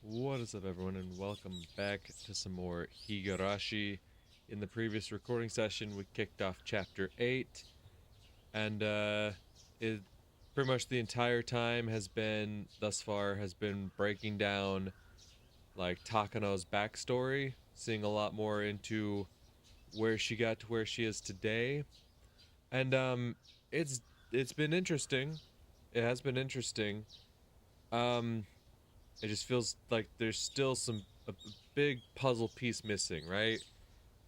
What is up, everyone, and welcome back to some more Higurashi. In the previous recording session, we kicked off Chapter 8, and it pretty much the entire time thus far, has been breaking down, like, Takano's backstory, seeing a lot more into where she got to where she is today, and it's it's been interesting. It has been interesting. Um, It just feels like there's still a big puzzle piece missing, right?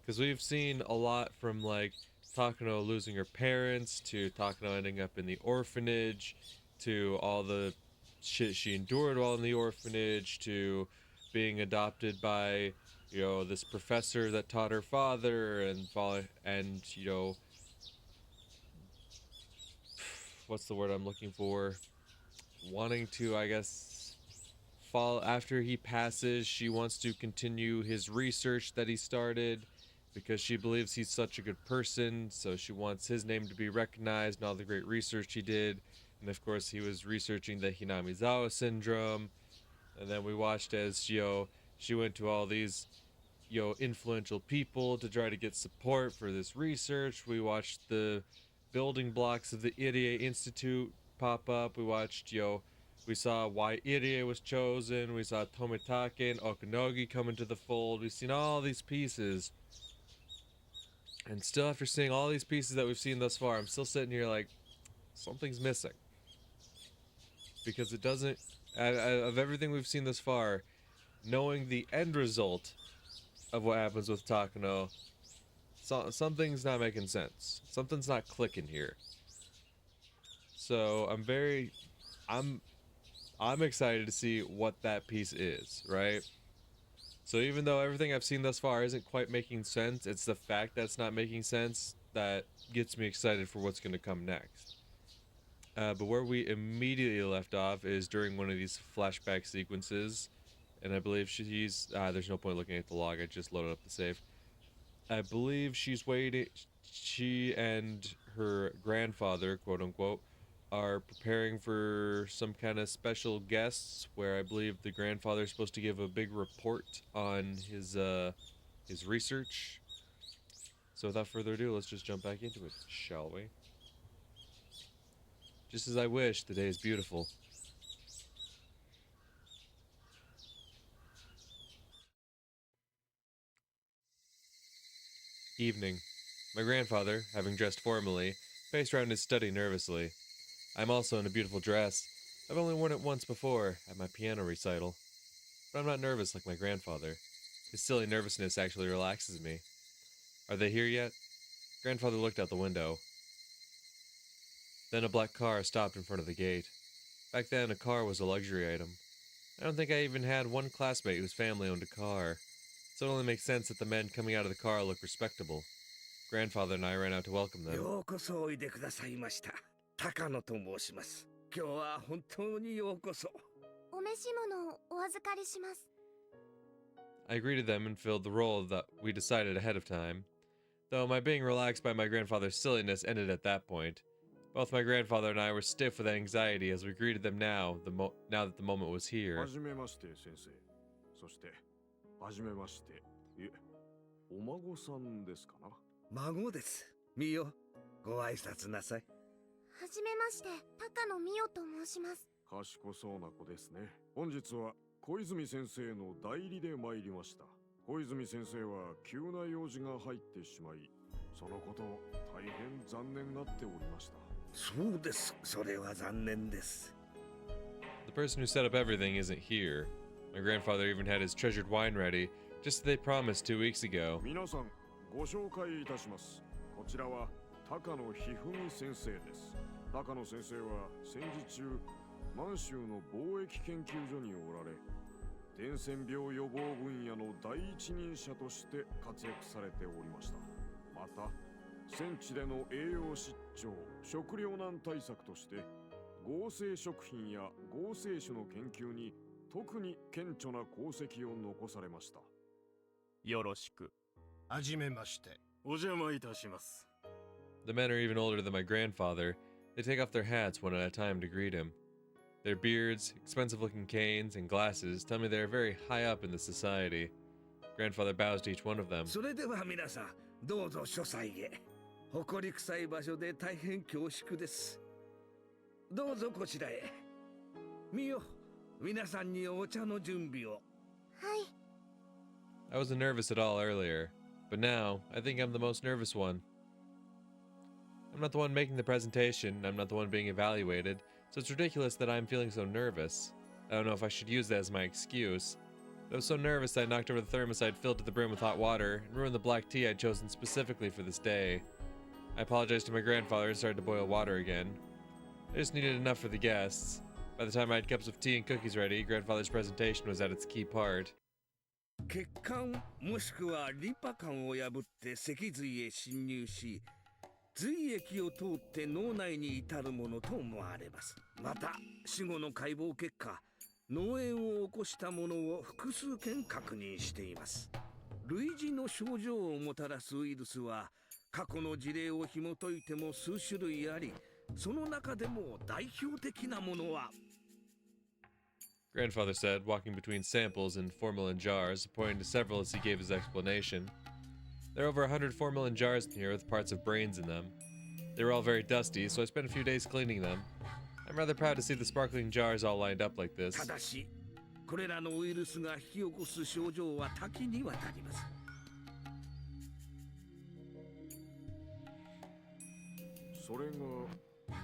Because we've seen a lot from like Takano losing her parents to Takano ending up in the orphanage to all the shit she endured while in the orphanage to being adopted by this professor that taught her father and what's the word I'm looking for, wanting to, I guess, fall after he passes. She wants to continue his research that he started because she believes he's such a good person, so she wants his name to be recognized and all the great research he did. And of course he was researching the Hinamizawa syndrome. And then we watched as she went to all these influential people to try to get support for this research. We watched the building blocks of the Irie Institute pop up. We saw why Irie was chosen. We saw Tomitake and Okunogi come into the fold. We've seen all these pieces. And still, after seeing all these pieces that we've seen thus far, I'm still sitting here like, something's missing. Because it doesn't, of everything we've seen thus far, knowing the end result of what happens with Takano, something's not making sense. Something's not clicking here. So I'm excited to see what that piece is, right? So even though everything I've seen thus far isn't quite making sense, it's the fact that it's not making sense that gets me excited for what's going to come next. But where we immediately left off is during one of these flashback sequences, and I believe there's no point looking at the log, I just loaded up the save. I believe she and her grandfather, quote unquote, are preparing for some kind of special guests where I believe the grandfather is supposed to give a big report on his research. So without further ado, let's just jump back into it, shall we? Just as I wish, the day is beautiful. Evening. My grandfather, having dressed formally, paced around his study nervously. I'm also in a beautiful dress. I've only worn it once before, at my piano recital. But I'm not nervous like my grandfather. His silly nervousness actually relaxes me. Are they here yet? Grandfather looked out the window. Then a black car stopped in front of the gate. Back then, a car was a luxury item. I don't think I even had one classmate whose family owned a car, so it only makes sense that the men coming out of the car look respectable. Grandfather and I ran out to welcome them. ようこそおいでくださいました。高野と申します。今日は本当にようこそ。お召し物をお預かりします。 I greeted them and filled the role that we decided ahead of time, though my being relaxed by my grandfather's silliness ended at that point. Both my grandfather and I were stiff with anxiety as we greeted them now that the moment was here. はじめまして先生。そしてはじめまして。いえ、お孫さんですかな。孫です。みよ、ご挨拶なさい。はじめまして、高野美代と申します。賢そうな子ですね。本日は小泉先生の代理で参りました。小泉先生は急な用事が入ってしまい、そのこと大変残念がっておりました。そうです。それは残念です。 The person who set up everything isn't here. My grandfather even had his treasured wine ready, just as they promised 2 weeks ago. 皆さん、ご紹介いたします。こちらは高野一二先生です。高野先生は戦時中、満州の貿易研究所におられ、伝染病予防分野の第一人者として活躍されておりました。また、戦地での栄養失調、食糧難対策として、合成食品や合成種の研究に特に顕著な功績を残されました。よろしく。はじめまして。お邪魔いたします。 The men are even older than my grandfather. They take off their hats one at a time to greet him. Their beards, expensive-looking canes, and glasses tell me they are very high up in the society. Grandfather bows to each one of them. それでは皆さん、どうぞ書斎へ。誇り臭い場所で大変恐縮です。どうぞこちらへ。みよ、皆さんにお茶の準備を。はい。 I wasn't nervous at all earlier, but now I think I'm the most nervous one. I'm not the one making the presentation, I'm not the one being evaluated, so it's ridiculous that I'm feeling so nervous. I don't know if I should use that as my excuse. I was so nervous that I knocked over the thermos I'd filled to the brim with hot water and ruined the black tea I'd chosen specifically for this day. I apologized to my grandfather and started to boil water again. I just needed enough for the guests. By the time I had cups of tea and cookies ready, grandfather's presentation was at its key part. 血管もしくはリンパ管を破って脊髄へ侵入し、髄液を通って脳内に至るものと思われます。また死後の解剖結果、脳炎を起こしたものを複数件確認しています。類似の症状をもたらすウイルスは過去の事例を紐解いても数種類あり、その中でも代表的なものは Grandfather said, walking between samples in formalin jars, pointing to several as he gave his explanation. There are over 100 formalin jars in here with parts of brains in them. They were all very dusty, so I spent a few days cleaning them. I'm rather proud to see the sparkling jars all lined up like this. ただし、これらのウイルスが引き起こす症状は多岐にわたります。それが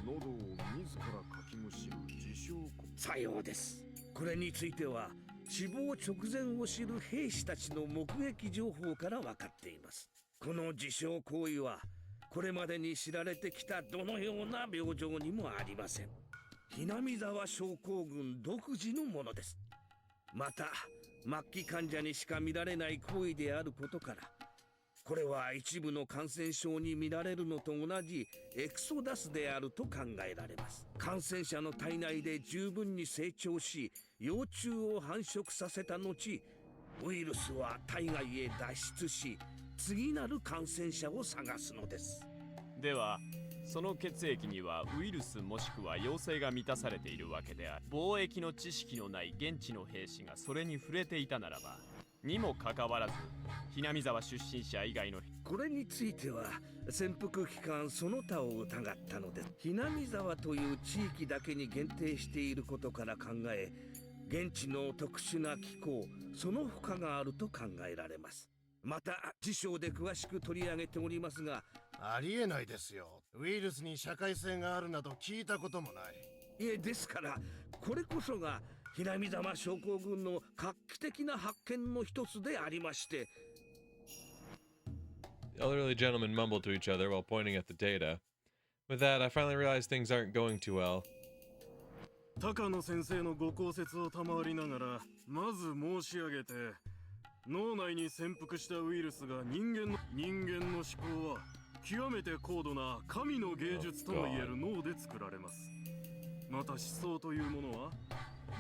喉を自らかきむしる自傷行為。さようです。これについては死亡直前を知る兵士たちの目撃情報から分かっています。この自傷行為はこれまでに知られてきたどのような病状にもありません。ひなみ沢症候群独自のものです。また末期患者にしか見られない行為であることから、これは一部の感染症に見られるのと同じエクソダスであると考えられます。感染者の体内で十分に成長し、幼虫を繁殖させた後、ウイルスは体外へ脱出し、次なる感染者を探すのです。ではその血液にはウイルスもしくは陽性が満たされているわけである。貿易の知識のない現地の兵士がそれに触れていたならばにもかかわらず、ひなみ沢出身者以外のこれについては潜伏期間その他を疑ったのです。ひなみ沢という地域だけに限定していることから考え、現地の特殊な気候その他があると考えられます。また辞書で詳しく取り上げておりますが、ありえないですよ。ウイルスに社会性があるなど聞いたこともない。いえ、ですからこれこそがひなみ沢症候群の画期的な発見の一つでありまして。 The elderly gentlemen mumbled to each other while pointing at the data. With that, I finally realized things aren't going too well. 高野先生のご考説を賜りながらまず申し上げて、脳内に潜伏したウイルスが人間の思考は極めて高度な神の芸術ともいえる脳で作られます。また思想というものは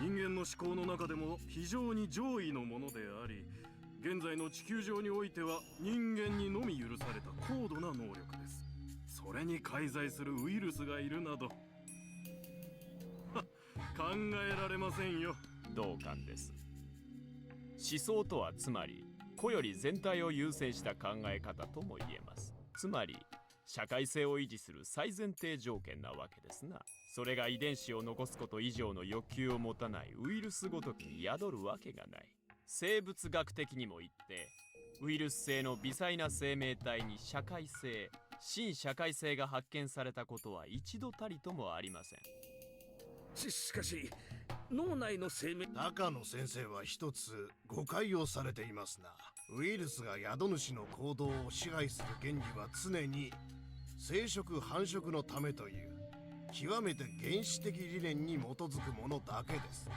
人間の思考の中でも非常に上位のものであり、現在の地球上においては人間にのみ許された高度な能力です。それに介在するウイルスがいるなど考えられませんよ。同感です。思想とはつまり個より全体を優先した考え方とも言えます。つまり社会性を維持する最前提条件なわけですな。それが遺伝子を残すこと以上の欲求を持たないウイルスごときに宿るわけがない。生物学的にも言ってウイルス性の微細な生命体に社会性、新社会性が発見されたことは一度たりともありません。しかし脳内の生命。高野先生は一つ誤解をされていますな。ウイルスが宿主の行動を支配する原理は常に生殖繁殖のためという極めて原始的理念に基づくものだけです。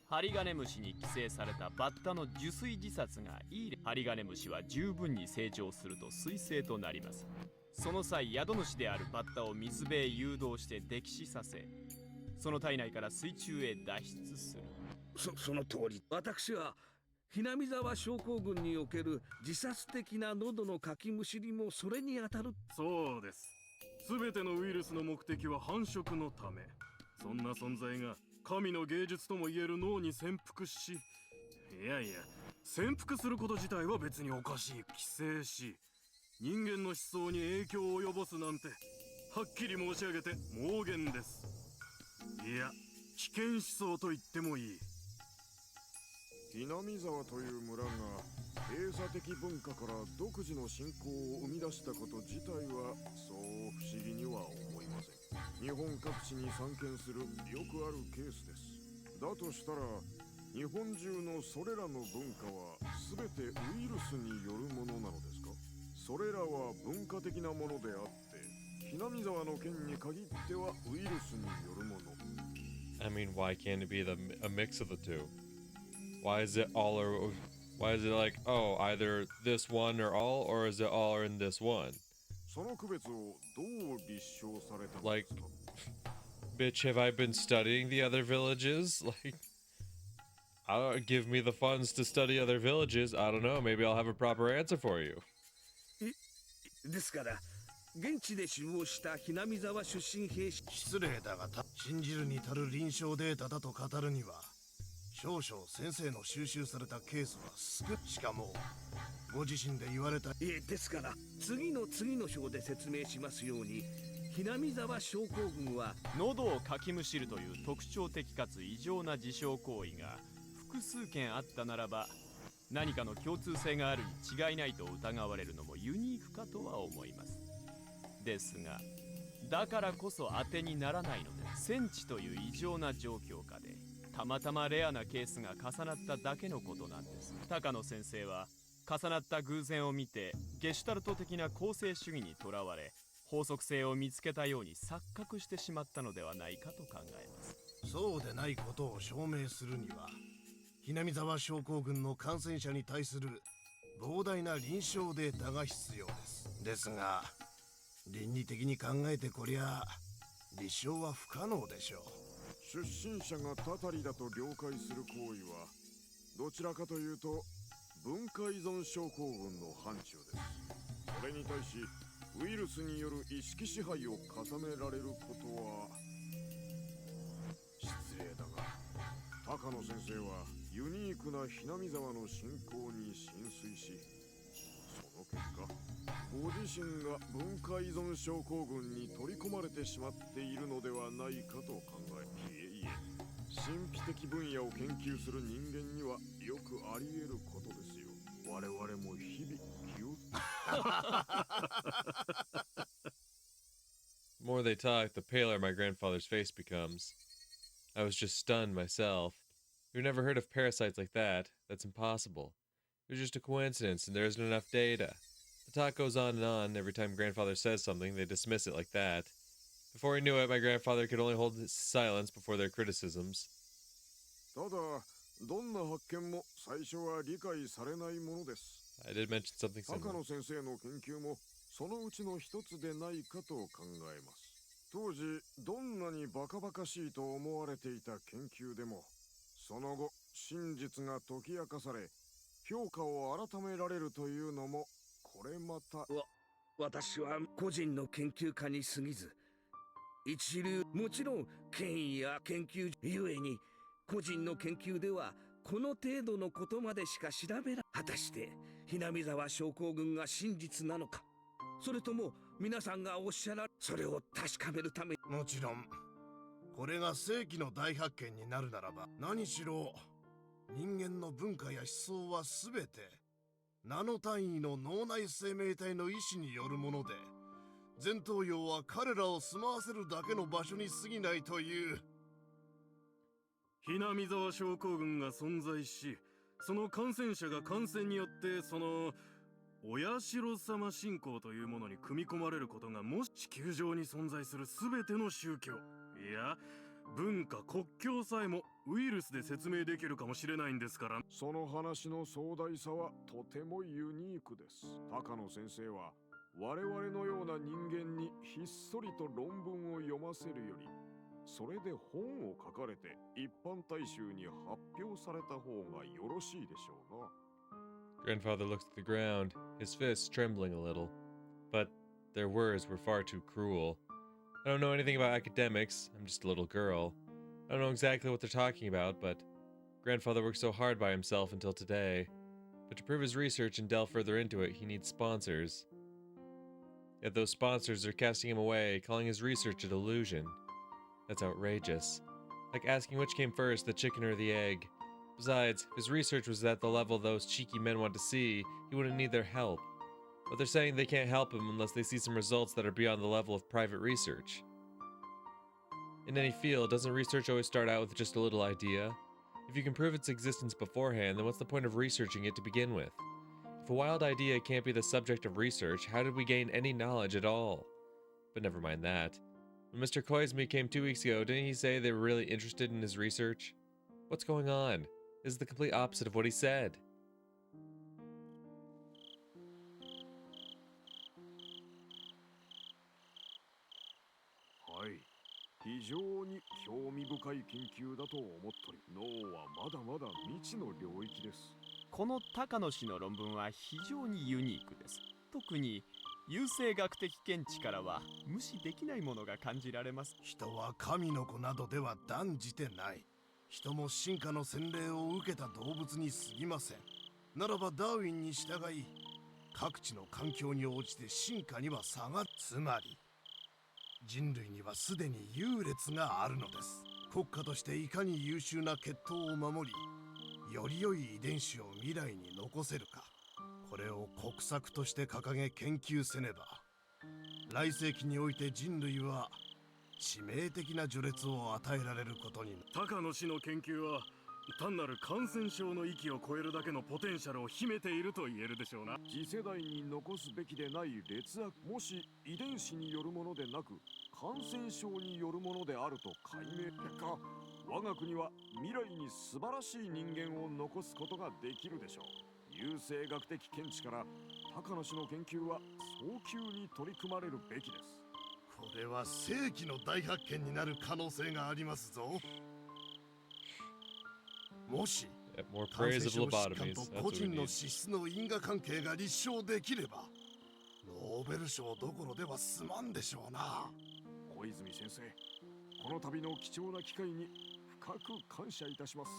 ハリガネムシに寄生されたバッタの受水自殺がいい。ハリガネムシは十分に成長すると水生となります。その際、宿主であるバッタを水辺へ誘導して溺死させ、その体内から水中へ脱出する。その通り。私はひなみ沢症候群における自殺的な喉のかきむしりもそれに当たる。そうです。全てのウイルスの目的は繁殖のため。そんな存在が神の芸術ともいえる脳に潜伏し、いやいや、潜伏すること自体は別におかしい。寄生し人間の思想に影響を及ぼすなんて、はっきり申し上げて妄言です。いや、危険思想と言ってもいい。ひなみ沢という村が閉鎖的文化から独自の信仰を生み出したこと自体はそう不思議には思いません。日本各地に散見するよくあるケースです。だとしたら日本中のそれらの文化は全てウイルスによるものなのですか？それらは文化的なものであってひなみ沢の件に限ってはウイルスによるもの。 I mean, why can't it be a mix of the two? Why is it all or why is it like, oh, either this one or all, or is it all in this one? その区別をどう立証されたの Like, ですか？ bitch, have I been studying the other villages? Like, I don't give me the funds to study other villages. I don't know. Maybe I'll have a proper answer for you. ですから現地で死亡したひなみ沢出身兵士。失礼だが信じるに足る臨床データだと語るには少々先生の収集されたケースはしかもご自身で言われた。いえ、ですから次の章で説明しますように、ひなみ沢症候群は喉をかきむしるという特徴的かつ異常な自傷行為が複数件あったならば、何かの共通性があるに違いないと疑われるのもユニークかとは思います。ですが、だからこそ当てにならないので、戦地という異常な状況下でたまたまレアなケースが重なっただけのことなんです。高野先生は重なった偶然を見てゲシュタルト的な構成主義にとらわれ、法則性を見つけたように錯覚してしまったのではないかと考えます。そうでないことを証明するにはひなみ沢症候群の感染者に対する膨大な臨床データが必要です。ですが倫理的に考えてこりゃ立証は不可能でしょう。出身者がたたりだと了解する行為はどちらかというと文化依存症候群の範疇です。それに対しウイルスによる意識支配を重ねられることは失礼だが、高野先生はユニークなひなみ沢の信仰に心酔し、その結果ご自身が文化依存症候群に取り込まれてしまっているのではないかと考え、いえいえ、神秘的分野を研究する人間にはよくあり得ることですよ。我々も日々気をThe more they talk, the paler my grandfather's face becomes. I was just stunned myself. We've never heard of parasites like that. That's impossible. It was just a coincidence, and there isn't enough data. The talk goes on and on. Every time grandfather says something, they dismiss it like that. Before he knew it, my grandfather could only hold his silence before their criticisms. ただ、どんな発見も最初は理解されないものです。I did mention something 高 similar. 野先生の研究もそのうちの一つでないかと考えます。当時どんなにバカバカしいと思われていた研究でも、その後真実が解き明かされ評価を改められるというのもこれまた。私は個人の研究家に過ぎず、一流、もちろん権威や研究ゆえに個人の研究ではこの程度のことまでしか調べら。果たしてひなみ沢症候群が真実なのか、それとも皆さんがおっしゃらそれを確かめるため。もちろんこれが世紀の大発見になるならば、何しろ人間の文化や思想は全てナノ単位の脳内生命体の意志によるもので、前頭葉は彼らを住まわせるだけの場所に過ぎないという。ひなみ沢症候群が存在し、その感染者が感染によってそのお社様信仰というものに組み込まれることがもし地球上に存在する全ての宗教、いや文化国境さえもウイルスで説明できるかもしれないんですから。その話の壮大さはとてもユニークです。高野先生は我々のような人間にひっそりと論文を読ませるより、それで本を書かれて一般大衆に発表された方がよろしいでしょうな。 Grandfather looked at the ground, his fists trembling a little. But their words were far too cruel. I don't know anything about academics. I'm just a little girl. I don't know exactly what they're talking about, but Grandfather worked so hard by himself until today. But to prove his research and delve further into it, he needs sponsors. Yet those sponsors are casting him away, calling his research a delusion. That's outrageous. Like asking which came first, the chicken or the egg. Besides, if his research was at the level those cheeky men want to see, he wouldn't need their help. But they're saying they can't help him unless they see some results that are beyond the level of private research. In any field, doesn't research always start out with just a little idea? If you can prove its existence beforehand, then what's the point of researching it to begin with? If a wild idea can't be the subject of research, how did we gain any knowledge at all? But never mind that. When Mr. Koizumi came 2 weeks ago, didn't he say they were really interested in his research? What's going on? This is the complete opposite of what he said. はい、非常に興味深い研究だと思っており、脳はまだまだ未知の領域です。この高野氏の論文は非常にユニークです。特に優生学的見地からは無視できないものが感じられます。人は神の子などでは断じてない。人も進化の洗礼を受けた動物に過ぎません。ならばダーウィンに従い、各地の環境に応じて進化には差が、つまり人類にはすでに優劣があるのです。国家としていかに優秀な血統を守り、より良い遺伝子を未来に残せるか、これを国策として掲げ研究せねば、来世紀において人類は致命的な序列を与えられることになる。高野氏の研究は単なる感染症の域を超えるだけのポテンシャルを秘めていると言えるでしょうな。次世代に残すべきでない劣悪、もし遺伝子によるものでなく感染症によるものであると解明。結果、我が国は未来に素晴らしい人間を残すことができるでしょう。優生学的見地から高野氏の研究は早急に取り組まれるべきです。これは世紀の大発見になる可能性がありますぞ。もし More 感 praise 染 of 症疾患 lobotomies. と That's 個 what we 人の need. 資質の因果関係が立証できれば、ノーベル賞どころでは済まんでしょうな。小泉先生、この度の貴重な機会に深く感謝いたします。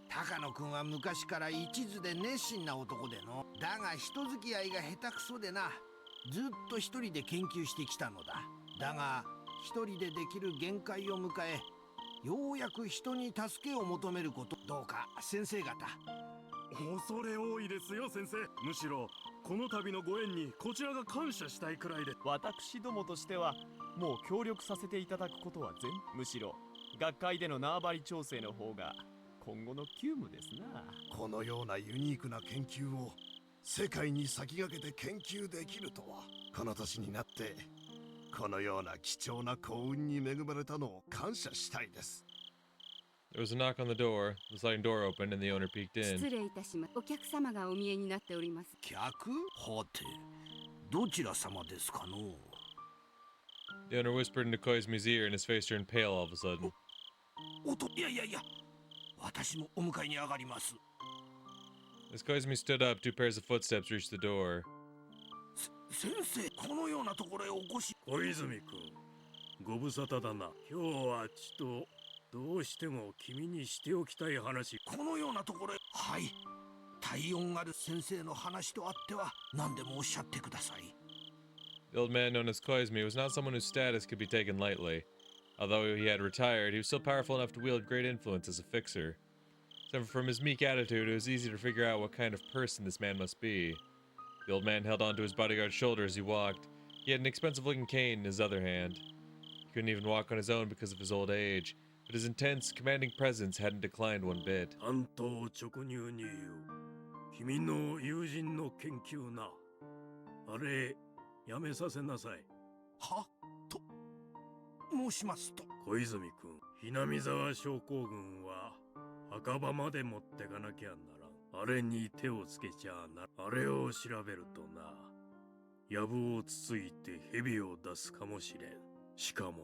高野くんは昔から一途で熱心な男での。だが人付き合いが下手くそでな。ずっと一人で研究してきたのだ。だが一人でできる限界を迎え、ようやく人に助けを求めること。どうか先生方。恐れ多いですよ先生。むしろこの度のご縁にこちらが感謝したいくらいで。私どもとしてはもう協力させていただくことはむしろ学会での縄張り調整の方が今後の急務ですな。このようなユニークな研究を世界に先駆けて研究できるとは、この年になってこのような貴重な幸運に恵まれたのを感謝したいです。There was a knock on the door. The sliding door opened and the owner peeked 失 in. 礼いたします。お客様がお見えになっております。客？はて、どちら様ですかの？ The owner whispered into Koizumi's ear and his face turned pale all of a sudden. いや、私もお迎えに上がります。As Koizumi stood up, 2 pairs of footsteps reached the door. 先生、このようなところへお越し。小泉君、ご無沙汰だな。今日はちとどうしても君にしておきたい話。このようなところへ。はい、体温ある先生の話とあっては何でもおっしゃってください。 The old man known as Koizumi was not someone whose status could be taken lightly. Although he had retired, he was still powerful enough to wield great influence as a fixer. Except from his meek attitude, it was easy to figure out what kind of person this man must be. The old man held onto his bodyguard's shoulder as he walked. He had an expensive-looking cane in his other hand. He couldn't even walk on his own because of his old age, but his intense, commanding presence hadn't declined one bit. 単刀直入に言う。君の友人の研究な。あれ、やめさせなさい。はと申しますと。小泉君、ひなみ沢症候群は墓場まで持ってかなきゃならん。あれに手をつけちゃな。あれを調べるとな、藪をつついて蛇を出すかもしれん。しかも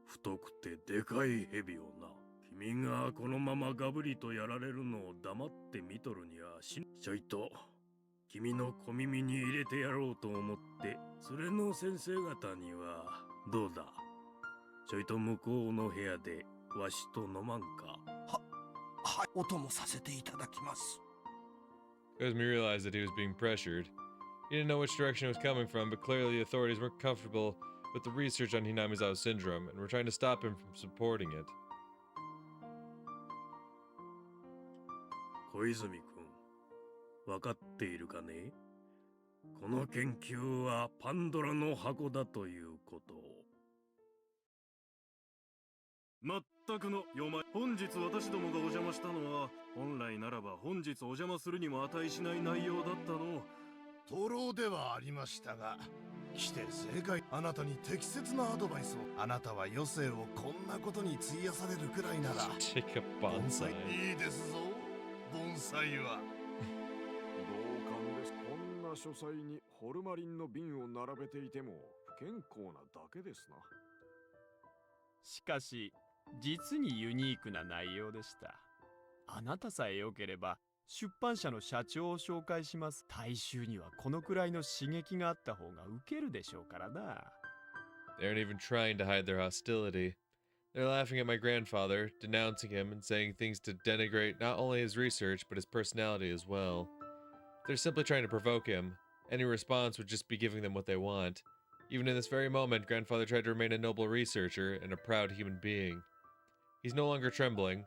太くてでかい蛇をな。君がこのままガブリとやられるのを黙って見とるにはちょいと君の小耳に入れてやろうと思って、連れの先生方にはどうだ、ちょいと向こうの部屋でわしと飲まんか。はい、お供させていただきます。Cosme realized that he was being pressured. He didn't know which direction it was coming from, but clearly the authorities weren't comfortable with the research on Hinamizawa's syndrome and were trying to stop him from supporting it. 小泉君、分かっているかね？この研究はパンドラの箱だということを。まったくのよまい。本日私どもがお邪魔したのは、本来ならば本日お邪魔するにも値しない内容だったの。徒労ではありましたが、来て正解。あなたに適切なアドバイスを。あなたは余生をこんなことに費やされるくらいなら。Take a bonsai. いいですぞ、盆栽は。同感です。こんな書斎にホルマリンの瓶を並べていても不健康なだけですな。しかし実にユニークな内容でした。あなたさえ良ければ出版社の社長を紹介します。大衆にはこのくらいの刺激があった方がウケるでしょうからな。They aren't even trying to hide their hostility. They're laughing at my grandfather, denouncing him, and saying things to denigrate not only his research, but his personality as well. They're simply trying to provoke him. Any response would just be giving them what they want. Even in this very moment, grandfather tried to remain a noble researcher and a proud human being. He's no longer trembling.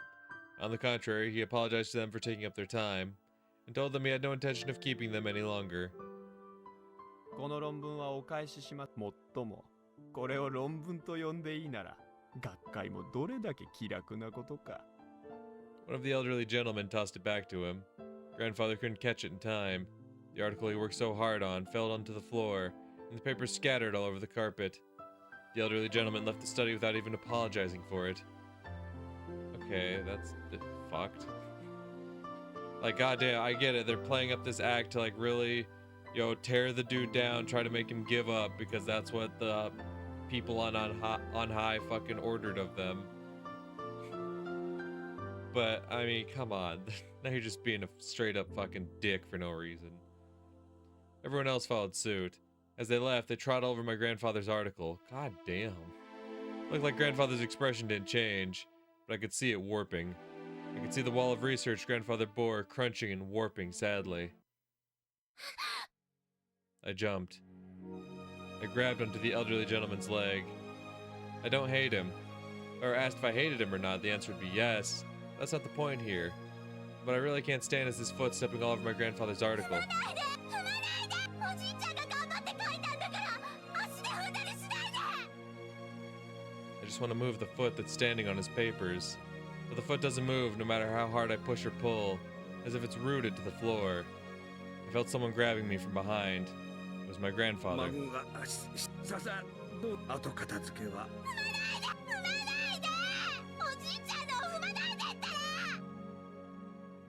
On the contrary, he apologized to them for taking up their time, and told them he had no intention of keeping them any longer. この論文はお返しします。もっともこれを論文と呼んでいいなら、学会もどれだけ気楽なことか。One of the elderly gentlemen tossed it back to him. Grandfather couldn't catch it in time. The article he worked so hard on fell onto the floor, and the papers scattered all over the carpet. The elderly gentleman left the study without even apologizing for it. Okay, that's a bit fucked. Like, goddamn, I get it. They're playing up this act to, like, really, tear the dude down, try to make him give up, because that's what the people on high fucking ordered of them. But, I mean, come on. Now you're just being a straight up fucking dick for no reason. Everyone else followed suit. As they left, they trod over my grandfather's article. God damn. Looked like grandfather's expression didn't change, but I could see it warping. I could see the wall of research grandfather bore crunching and warping sadly. I jumped. I grabbed onto the elderly gentleman's leg. I don't hate him. If I were asked if I hated him or not, the answer would be yes. That's not the point here. What I really can't stand is his foot stepping all over my grandfather's article. I just want to move the foot that's standing on his papers. But the foot doesn't move no matter how hard I push or pull, as if it's rooted to the floor. I felt someone grabbing me from behind. It was my grandfather.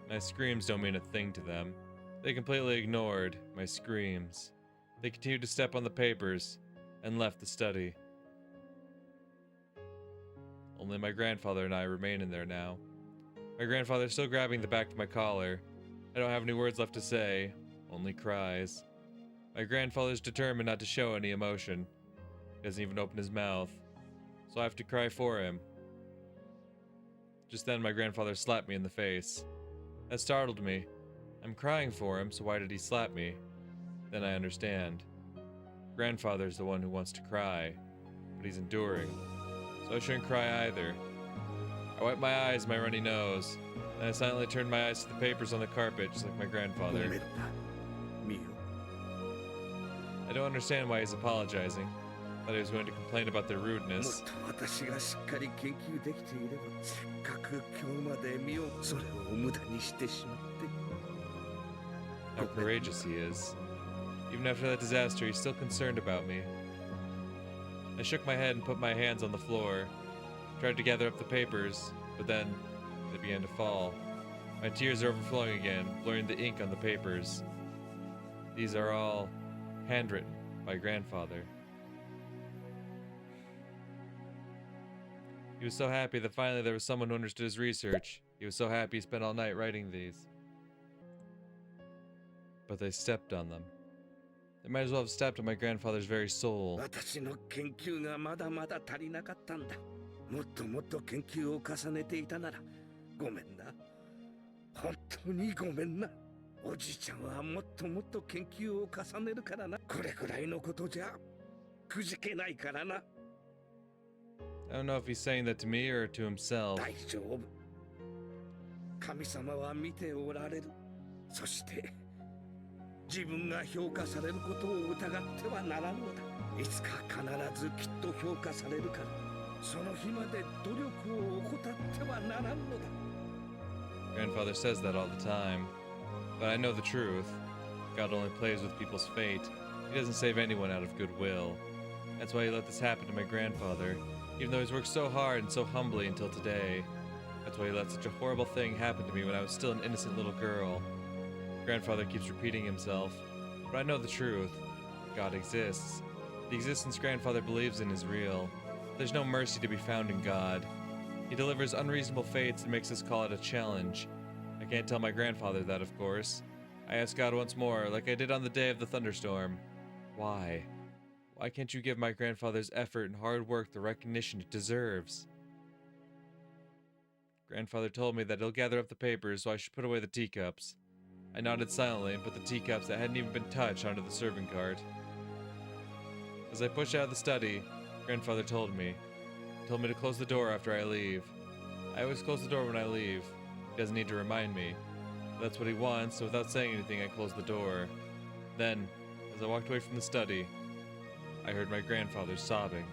My screams don't mean a thing to them. They completely ignored my screams. They continued to step on the papers and left the study. Only my grandfather and I remain in there now. My grandfather's still grabbing the back of my collar. I don't have any words left to say, only cries. My grandfather's determined not to show any emotion. He doesn't even open his mouth, so I have to cry for him. Just then my grandfather slapped me in the face. That startled me. I'm crying for him, so why did he slap me? Then I understand. Grandfather's the one who wants to cry, but he's enduring, so I shouldn't cry either. I wiped my eyes, my runny nose, and I silently turned my eyes to the papers on the carpet, just like my grandfather. I don't understand why he's apologizing. Thought he was going to complain about their rudeness. How courageous he is. Even after that disaster, he's still concerned about me. I shook my head and put my hands on the floor. Tried to gather up the papers, but then they began to fall. My tears are overflowing again, blurring the ink on the papers. These are all handwritten by grandfather. He was so happy that finally there was someone who understood his research. He was so happy he spent all night writing these. But they stepped on them. They might as well have stepped on my grandfather's very soul. 私の研究がまだまだ足りなかったんだ。もっともっと研究を重ねていたならごめんな。本当にごめんな。おじいちゃんはもっともっと研究を重ねるからな。これくらいのことじゃくじけないからな。I don't know if he's saying that to me or to himself. 大丈夫。神様は見ておられる。そして自分が評価されることを疑ってはならんのだ。いつか必ずきっと評価されるから、その日まで努力を怠ってはならんのだ。Grandfather says that all the time. But I know the truth. God only plays with people's fate. He doesn't save anyone out of goodwill. That's why he let this happen to my grandfather, even though he's worked so hard and so humbly until today. That's why he let such a horrible thing happen to me when I was still an innocent little girl. Grandfather keeps repeating himself, but I know the truth. God exists. The existence Grandfather believes in is real. There's no mercy to be found in God. He delivers unreasonable fates and makes us call it a challenge. I can't tell my grandfather that, of course. I ask God once more, like I did on the day of the thunderstorm. Why? Why can't you give my grandfather's effort and hard work the recognition it deserves? Grandfather told me that he'll gather up the papers, so I should put away the teacups. I nodded silently and put the teacups that hadn't even been touched onto the serving cart. As I pushed out of the study, Grandfather told me to close the door after I leave. I always close the door when I leave. He doesn't need to remind me. That's what he wants, so without saying anything, I closed the door. Then, as I walked away from the study, I heard my grandfather sobbing.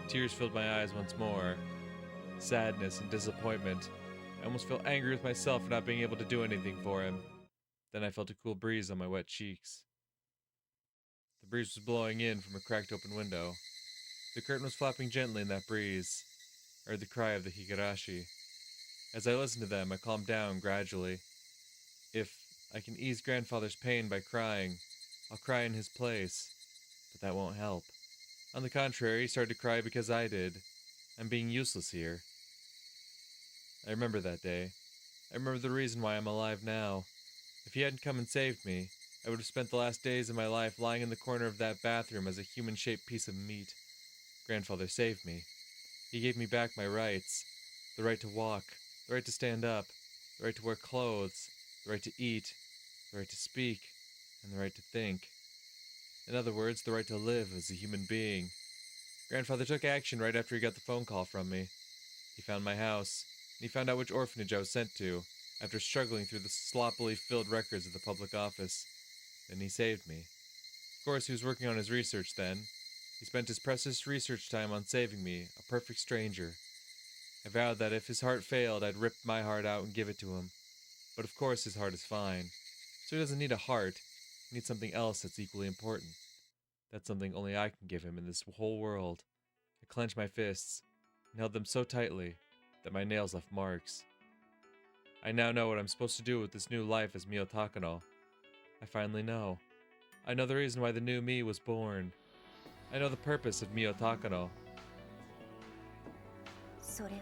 Tears filled my eyes once more. Sadness and disappointment. I almost felt angry with myself for not being able to do anything for him. Then I felt a cool breeze on my wet cheeks. The breeze was blowing in from a cracked open window. The curtain was flapping gently in that breeze. I heard the cry of the Higurashi. As I listened to them, I calmed down gradually. If I can ease Grandfather's pain by crying, I'll cry in his place. But that won't help. On the contrary, he started to cry because I did. I'm being useless here. I remember that day. I remember the reason why I'm alive now. If he hadn't come and saved me, I would have spent the last days of my life lying in the corner of that bathroom as a human-shaped piece of meat. Grandfather saved me. He gave me back my rights. The right to walk, the right to stand up, the right to wear clothes, the right to eat, the right to speak, and the right to think. In other words, the right to live as a human being. Grandfather took action right after he got the phone call from me. He found my house, and he found out which orphanage I was sent to, after struggling through the sloppily filled records of the public office. Then he saved me. Of course, he was working on his research then. He spent his precious research time on saving me, a perfect stranger. I vowed that if his heart failed, I'd rip my heart out and give it to him. But of course his heart is fine. So he doesn't need a heart. He needs something else that's equally important. That's something only I can give him in this whole world. I clenched my fists and held them so tightly that my nails left marks. I now know what I'm supposed to do with this new life as Mio Takano. I finally know. I know the reason why the new me was born. I know the purpose of Mio Takano. それは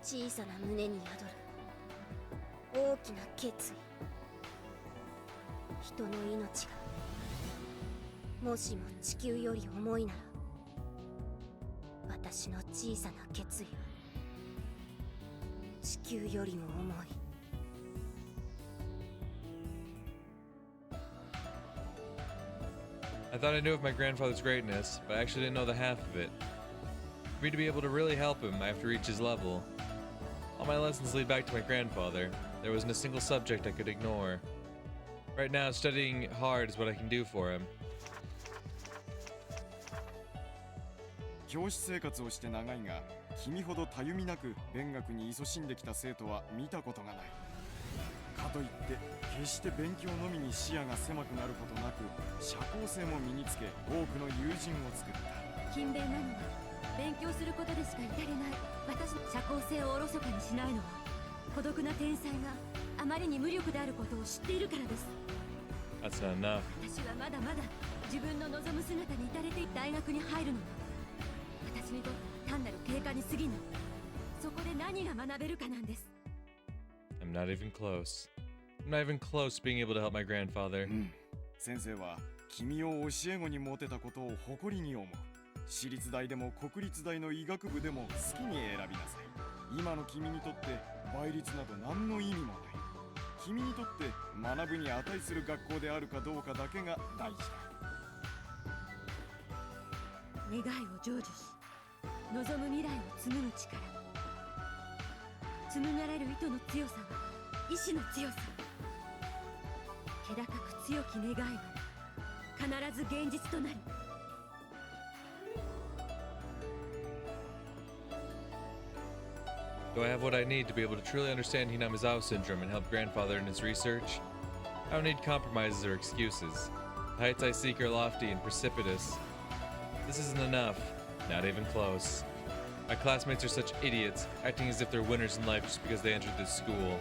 小さな胸に宿る大きな決意。人の命がもしも地球より重いなら、私の小さな決意は地球よりも重い。I thought I knew of my grandfather's greatness, but I actually didn't know the half of it. For me to be able to really help him, I have to reach his level. All my lessons lead back to my grandfather. There wasn't a single subject I could ignore. Right now, studying hard is what I can do for him. 教師生活をして長いが、君ほどたゆみなく勉学に勤しんできた生徒は見たことがない。かといって決して勉強のみに視野が狭くなることなく、社交性も身につけ、多くの友人を作った。勤勉なのは勉強することでしか至れない。私の社交性をおろそかにしないのは、孤独な天才があまりに無力であることを知っているからです。That's not enough. 私はまだまだ自分の望む姿に至れて大学に入るのは、私にとって単なる経何が学べるかなんです。 I'm not even close. I'm not even close to being able to help my grandfather. 先生は君を教え子に持てたことを誇りに思う。私立大でも国立大の医学部でも好きに選びなさい。今の君にとって倍率など何の意味もない。君にとって学ぶに値する学校であるかどうかだけが大事だ。願いを成就し望む未来を紡ぐ力、紡がれる糸の強さは意志の強さ。気高く強き願いは必ず現実となる。 Do I have what I need to be able to truly understand Hinamizawa syndrome and help grandfather in his research? I don't need compromises or excuses. The heights I seek are lofty and precipitous. This isn't enough, not even close. My classmates are such idiots, acting as if they're winners in life just because they entered this school.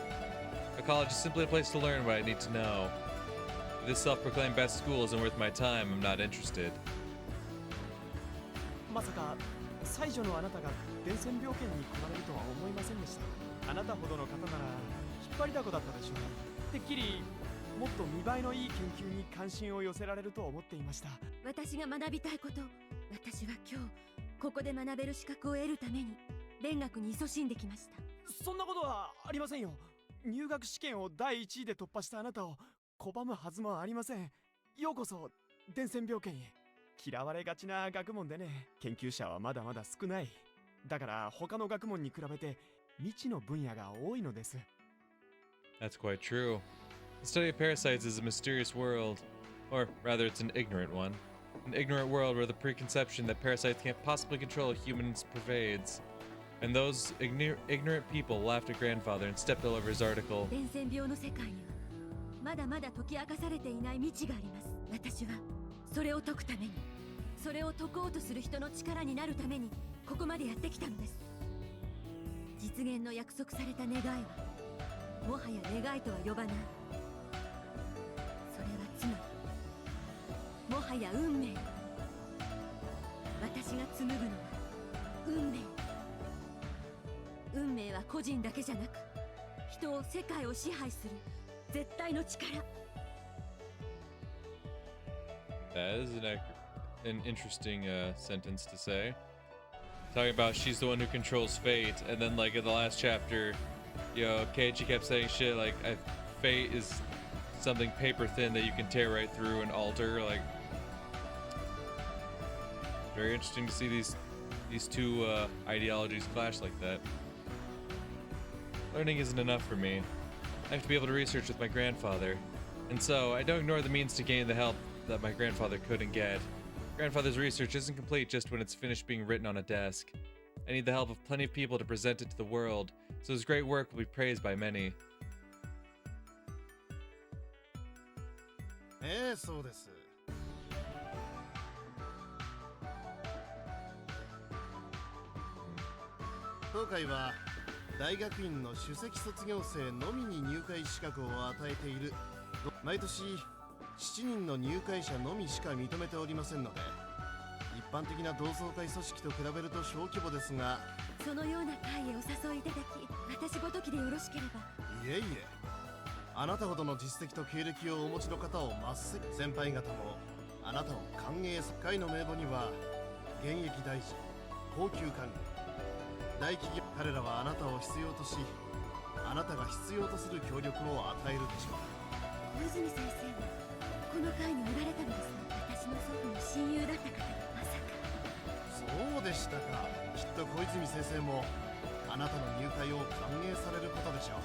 A college is simply a place to learn what I need to know. If this self-proclaimed best school isn't worth my time, I'm not interested. まさか最女のあなたが伝染病圏に来られるとは思いませんでした。あなたほどの方なら引っ張りだこだったでしょう。てっきりもっと見栄えのいい研究に関心を寄せられると思っていました。私が学びたいこと、私は今日ここで学べる資格を得るために勉学に勤しんできました。そんなことはありませんよ。入学試験を第1位で突破したあなたを拒むはずもありません。ようこそ伝染病圏へ。嫌われがちな学問でね、研究者はまだまだ少ない。だから他の学問に比べて未知の分野が多いのです。 That's quite true. The study of parasites is a mysterious world. Or rather, it's an ignorant one. An ignorant world where the preconception that parasites can't possibly control humans pervades. And those ignorant people laughed at grandfather and stepped all over his article. 伝染病の世界にはまだまだ解き明かされていない未知があります。私はそれを解くために、それを解こうとする人の力になるためにここまでやってきたのです。実現の約束された願いはもはや願いとは呼ばない。それはつまりもはや運命。私が紡ぐのは運命。運命は個人だけじゃなく人を、世界を支配する絶対の力。 That is an interesting sentence to say. Talking about she's the one who controls fate, and then like in the last chapter, Keiichi kept saying shit like fate is something paper thin that you can tear right through and alter. Like, very interesting to see these two ideologies clash like that. Learning isn't enough for me. I have to be able to research with my grandfather, and so I don't ignore the means to gain the help that my grandfather couldn't get. Grandfather's research isn't complete just when it's finished being written on a desk. I need the help of plenty of people to present it to the world, so his great work will be praised by many. そうです。当会は大学院の首席卒業生のみに入会資格を与えている。毎年7人の入会者のみしか認めておりませんので、一般的な同窓会組織と比べると小規模ですが、そのような会へお誘いいただき、私ごときでよろしければ。いえいえ、あなたほどの実績と経歴をお持ちの方をまっすぐ、先輩方もあなたを歓迎する。会の名簿には現役大臣、高級官僚、大企業、彼らはあなたを必要とし、あなたが必要とする協力を与えるでしょう。小泉先生はこの会におられたのですね。私の祖父の親友だった方がまさか。そうでしたか。きっと小泉先生もあなたの入会を歓迎されることでしょ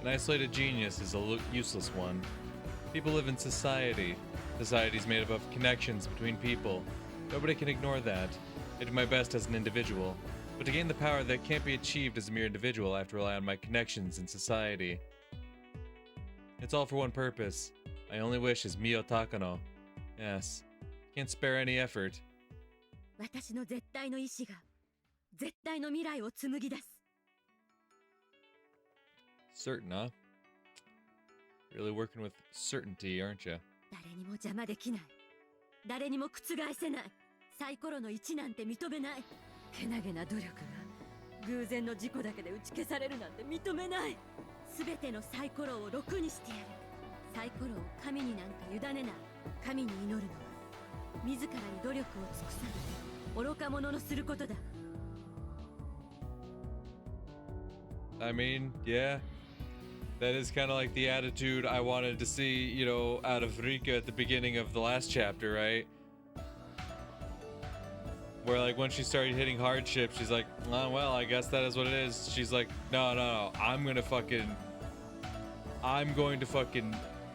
う。 An isolated genius is a useless one. People live in society. Society is made up of connections between people. Nobody can ignore that. I do my best as an individual, but to gain the power that can't be achieved as a mere individual, I have to rely on my connections in society. It's all for one purpose. My only wish is Mio Takano. Yes. Can't spare any effort. 私の絶対の意志が絶対の未来を紡ぎ出す。 Certain, huh? Really working with certainty, aren't you? 誰にも邪魔できない。誰にも覆せない。サイコロの1なんて認めない。けなげな努力が偶然の事故だけで打ち消されるなんて認めない。全てのサイコロを6にしてやる。サイコロを神になんか委ねない。神に祈るのは自らに努力を尽くさない愚か者のすることだ。 I mean, yeah. That is kind of like the attitude I wanted to see, you know, out of Rika at the beginning of the last chapter, right? Where, like, when she started hitting hardship, she's like, oh, well, I guess that is what it is. She's like, no, I'm going to fucking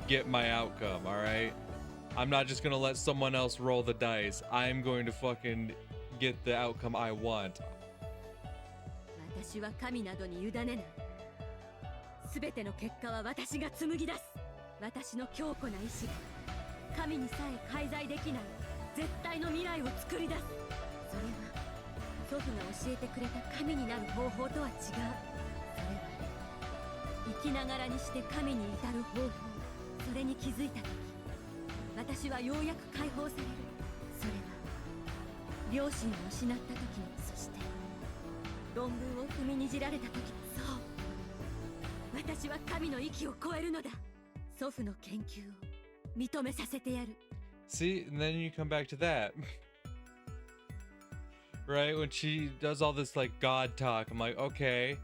get my outcome, alright? I'm not just going to let someone else roll the dice. I'm going to fucking get the outcome I want. 私は神などに委ねない。全ての結果は私が紡ぎ出す。私の強固な意志が神にさえ介在できない絶対の未来を作り出す。それは祖父が教えてくれた神になる方法とは違う。それは生きながらにして神に至る方法。それに気づいた時、私はようやく解放される。それは両親を失った時の、そして論文を踏みにじられた時の。そう、私は神の域を超えるのだ。祖父の研究を認めさせてやる。 See, and then you come back to that. Right? When she does all this, like, God talk, I'm like, okay,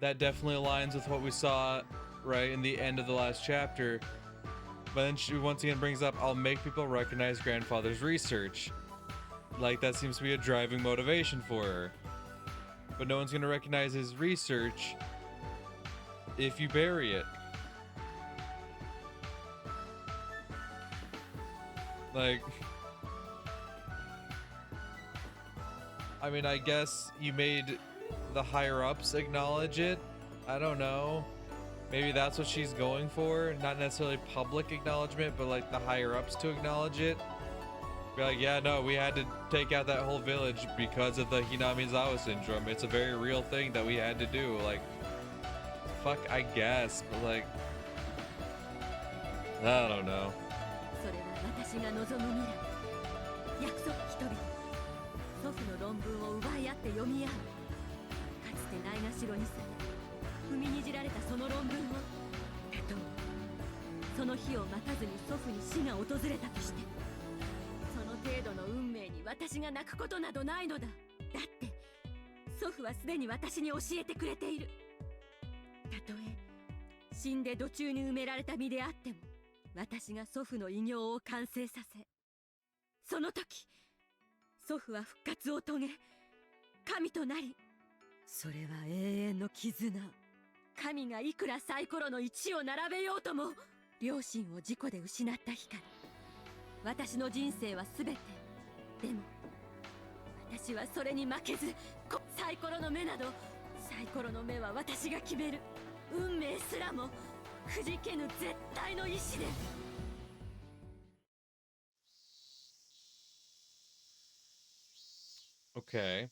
that definitely aligns with what we saw, right, in the end of the last chapter. But then she once again brings up, I'll make people recognize grandfather's research. Like, that seems to be a driving motivation for her. But no one's gonna recognize his research if you bury it. Like, I mean, I guess you made the higher-ups acknowledge it. I don't know. Maybe that's what she's going for. Not necessarily public acknowledgement, but like the higher-ups to acknowledge it. Be like, yeah, no, we had to take out that whole village because of the Hinamizawa syndrome. It's a very real thing that we had to do. Like, fuck, I guess, but like, I don't know. それは私が望む未来。約束人々、祖父の論文を奪い合って読み合う。かつてないがしろにされ踏みにじられたその論文を、たとえその日を待たずに祖父に死が訪れたとして、その程度の運命に私が泣くことなどないのだ。だって祖父はすでに私に教えてくれている。たとえ死んで土中に埋められた身であっても、私が祖父の偉業を完成させ、その時祖父は復活を遂げ神となり、それは永遠の絆。神がいくらサイコロの1を並べようとも、両親を事故で失った日から私の人生は全て。でも私はそれに負けず、サイコロの目など、サイコロの目は私が決める。運命すらもくじけぬ絶対の意志で。Okay.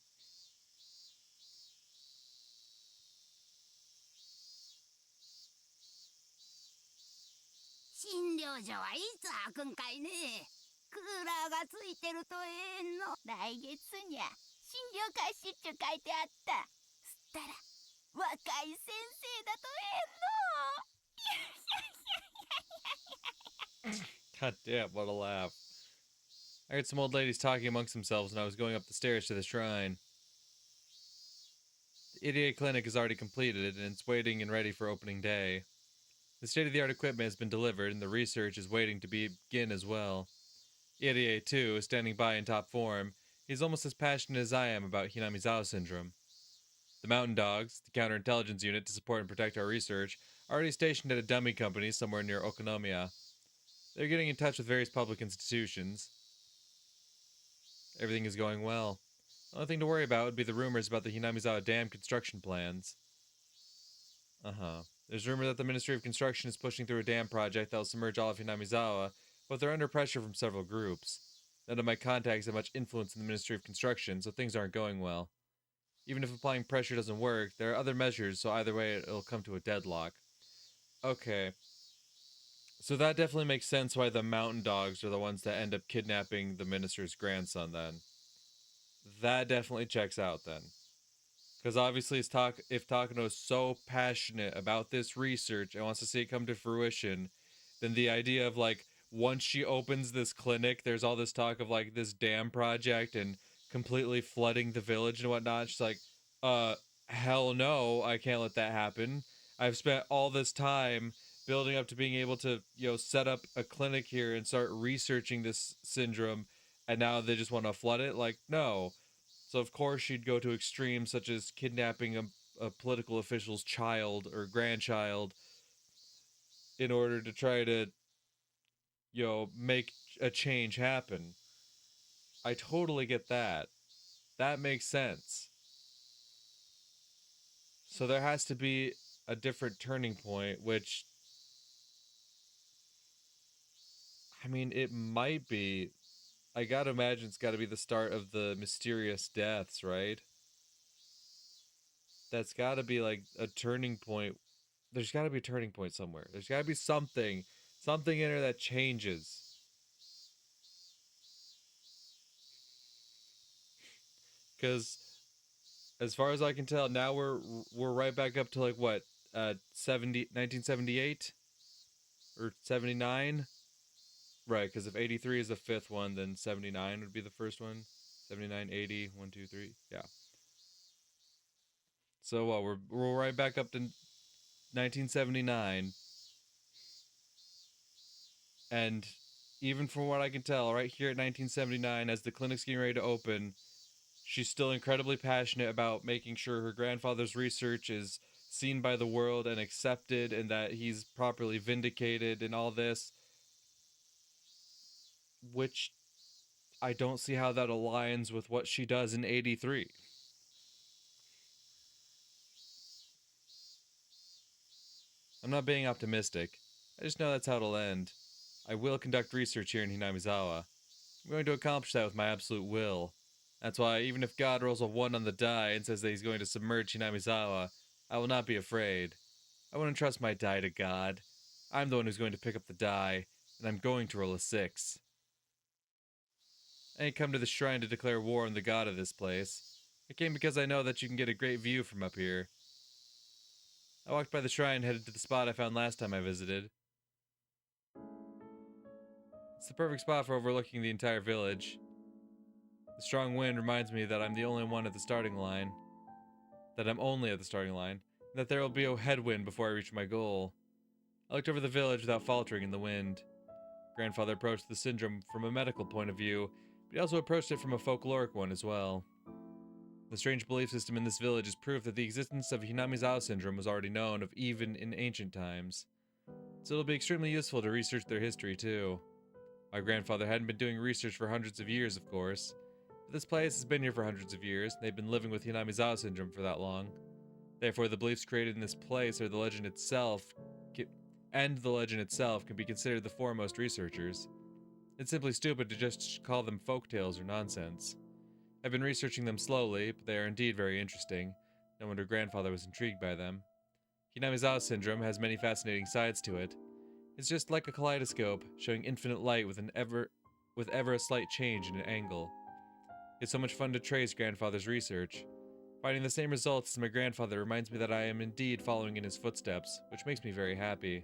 診療所はいつ開くんかいね。クーラーがついてるとええの。来月にゃ診療開始っちゅ書いてあった。すったら若い先生だとええの。God damn, what a laugh. I heard some old ladies talking amongst themselves when I was going up the stairs to the shrine. The idiot clinic is already completed, and it's waiting and ready for opening day. The state-of-the-art equipment has been delivered, and the research is waiting to begin as well. Irie, too, is standing by in top form. He's almost as passionate as I am about Hinamizawa syndrome. The Mountain Dogs, the counterintelligence unit to support and protect our research, are already stationed at a dummy company somewhere near Okonomiya. They're getting in touch with various public institutions. Everything is going well. The only thing to worry about would be the rumors about the Hinamizawa Dam construction plans. There's rumor that the Ministry of Construction is pushing through a dam project that will submerge all of Hinamizawa, but they're under pressure from several groups. None of my contacts have much influence in the Ministry of Construction, so things aren't going well. Even if applying pressure doesn't work, there are other measures, so either way it'll come to a deadlock. Okay. So that definitely makes sense why the Mountain Dogs are the ones that end up kidnapping the minister's grandson then. That definitely checks out then. Because obviously, if Takano is so passionate about this research and wants to see it come to fruition, then the idea of like once she opens this clinic, there's all this talk of like this dam project and completely flooding the village and whatnot. She's like, hell no, I can't let that happen. I've spent all this time building up to being able to, set up a clinic here and start researching this syndrome, and now they just want to flood it? Like, no. So of course she'd go to extremes such as kidnapping a political official's child or grandchild in order to try to, make a change happen. I totally get that. That makes sense. So there has to be a different turning point, which, I mean, it might be. I gotta imagine it's gotta be the start of the mysterious deaths, right? That's gotta be like a turning point. There's gotta be a turning point somewhere. There's gotta be something in her that changes. Because as far as I can tell, now we're right back up to like what, 1978 or 79, right? Because if 83 is the fifth one, then 79 would be the first one. 79, 80, 1, 2, 3, yeah. So what? We're right back up to 1979, and even from what I can tell, right here at 1979, as the clinic's getting ready to open, she's still incredibly passionate about making sure her grandfather's research is seen by the world and accepted, and that he's properly vindicated and all this, which I don't see how that aligns with what she does in 83. I'm not being optimistic. I just know that's how it'll end. I will conduct research here in Hinamizawa. I'm going to accomplish that with my absolute will. That's why, even if God rolls a 1 on the die and says that he's going to submerge Hinamizawa, I will not be afraid. I wouldn't trust my die to God. I'm the one who's going to pick up the die, and I'm going to roll a 6. I ain't come to the shrine to declare war on the god of this place. I came because I know that you can get a great view from up here. I walked by the shrine, headed to the spot I found last time I visited. It's the perfect spot for overlooking the entire village. The strong wind reminds me that I'm the only one at the starting line. That I'm only at the starting line, and that there will be a headwind before I reach my goal. I looked over the village without faltering in the wind. Grandfather approached the syndrome from a medical point of view, but he also approached it from a folkloric one as well. The strange belief system in this village is proof that the existence of Hinamizawa syndrome was already known of even in ancient times. So it'll be extremely useful to research their history too. My grandfather hadn't been doing research for hundreds of years, of course, but this place has been here for hundreds of years, and they've been living with Hinamizawa syndrome for that long. Therefore, the beliefs created in this place or the legend itself can be considered the foremost researchers. It's simply stupid to just call them folktales or nonsense. I've been researching them slowly, but they are indeed very interesting. No wonder grandfather was intrigued by them. Hinamizawa syndrome has many fascinating sides to it. It's just like a kaleidoscope, showing infinite light with ever a slight change in an angle. It's so much fun to trace grandfather's research. Finding the same results as my grandfather reminds me that I am indeed following in his footsteps, which makes me very happy.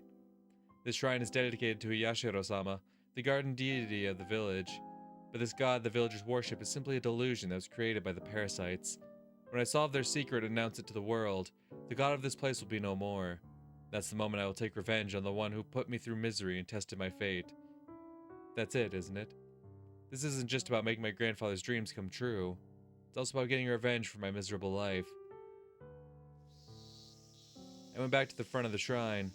This shrine is dedicated to Yashiro-sama, the garden deity of the village. But this god the villagers worship is simply a delusion that was created by the parasites. When I solve their secret and announce it to the world, the god of this place will be no more. That's the moment I will take revenge on the one who put me through misery and tested my fate. That's it, isn't it? This isn't just about making my grandfather's dreams come true. It's also about getting revenge for my miserable life. I went back to the front of the shrine.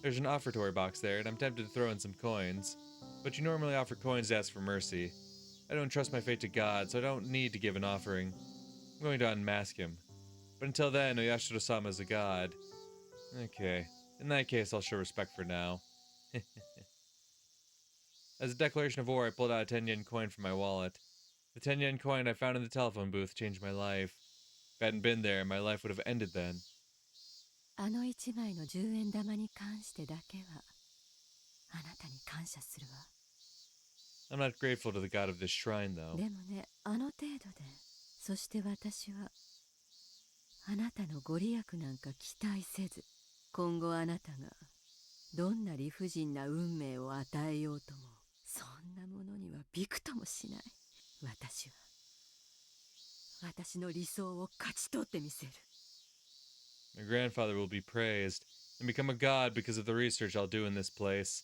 There's an offertory box there, and I'm tempted to throw in some coins. But you normally offer coins to ask for mercy. I don't trust my fate to God, so I don't need to give an offering. I'm going to unmask him. But until then, Oyashiro-sama is a god. Okay, in that case, I'll show respect for now. As a declaration of war, I pulled out a 10 yen coin from my wallet. The 10 yen coin I found in the telephone booth changed my life. If I hadn't been there, my life would have ended then. あの1枚の10円玉に関してだけはあなたに感謝するわ。 I'm not grateful to the god of this shrine, though. でもね、あの程度で、そして私はあなたのご利益なんか期待せず、今後あなたがどんな理不尽な運命を与えようとも、そんなものにはびくともしない。私は私の理想を勝ち取ってみせる。 My grandfather will be praised and become a god because of the research I'll do in this place.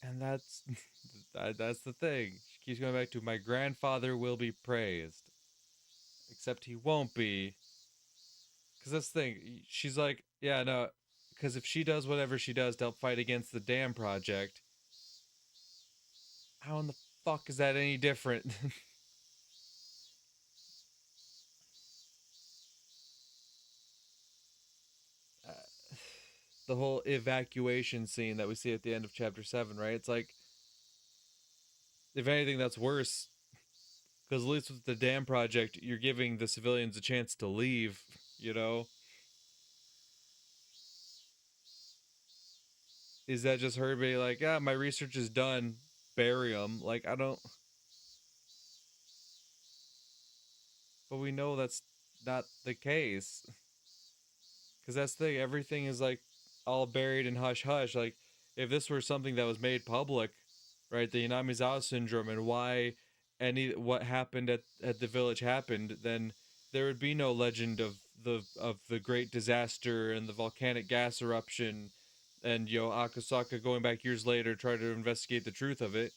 And that's that's the thing. She keeps going back to my grandfather will be praised. Except he won't be. Because that's the thing. She's like, yeah, no. Because if she does whatever she does to help fight against the dam project, how in the fuck is that any different? The whole evacuation scene that we see at the end of chapter 7, right? It's like, if anything, that's worse. Because at least with the dam project, you're giving the civilians a chance to leave, you know? Is that just her being like, yeah, my research is done, bury them? Like, I don't... But we know that's not the case. Because that's the thing, everything is like all buried in hush hush. Like, if this were something that was made public, right, the Yanamizawa syndrome and why what happened at the village happened, then there would be no legend of the great disaster and the volcanic gas eruption and Akasaka going back years later trying to investigate the truth of it.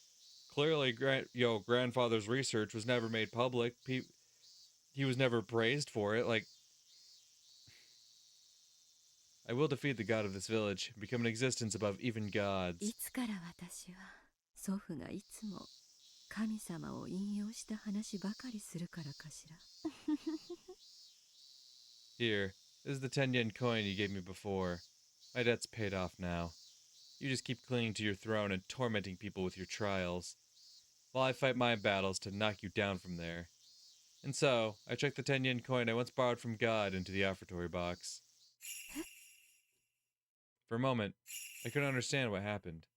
Clearly, grandfather's research was never made public. He was never praised for it. Like, I will defeat the god of this village, become an existence above even い gods. つから私は祖父がいつも神様を引用した話ばかりするからかしら。 Here, this is the 10 yen coin you gave me before. My debt's paid off now. You just keep clinging to your throne and tormenting people with your trials, while I fight my battles to knock you down from there. And so, I chucked the 10 yen coin I once borrowed from God into the offertory box. For a moment, I couldn't understand what happened.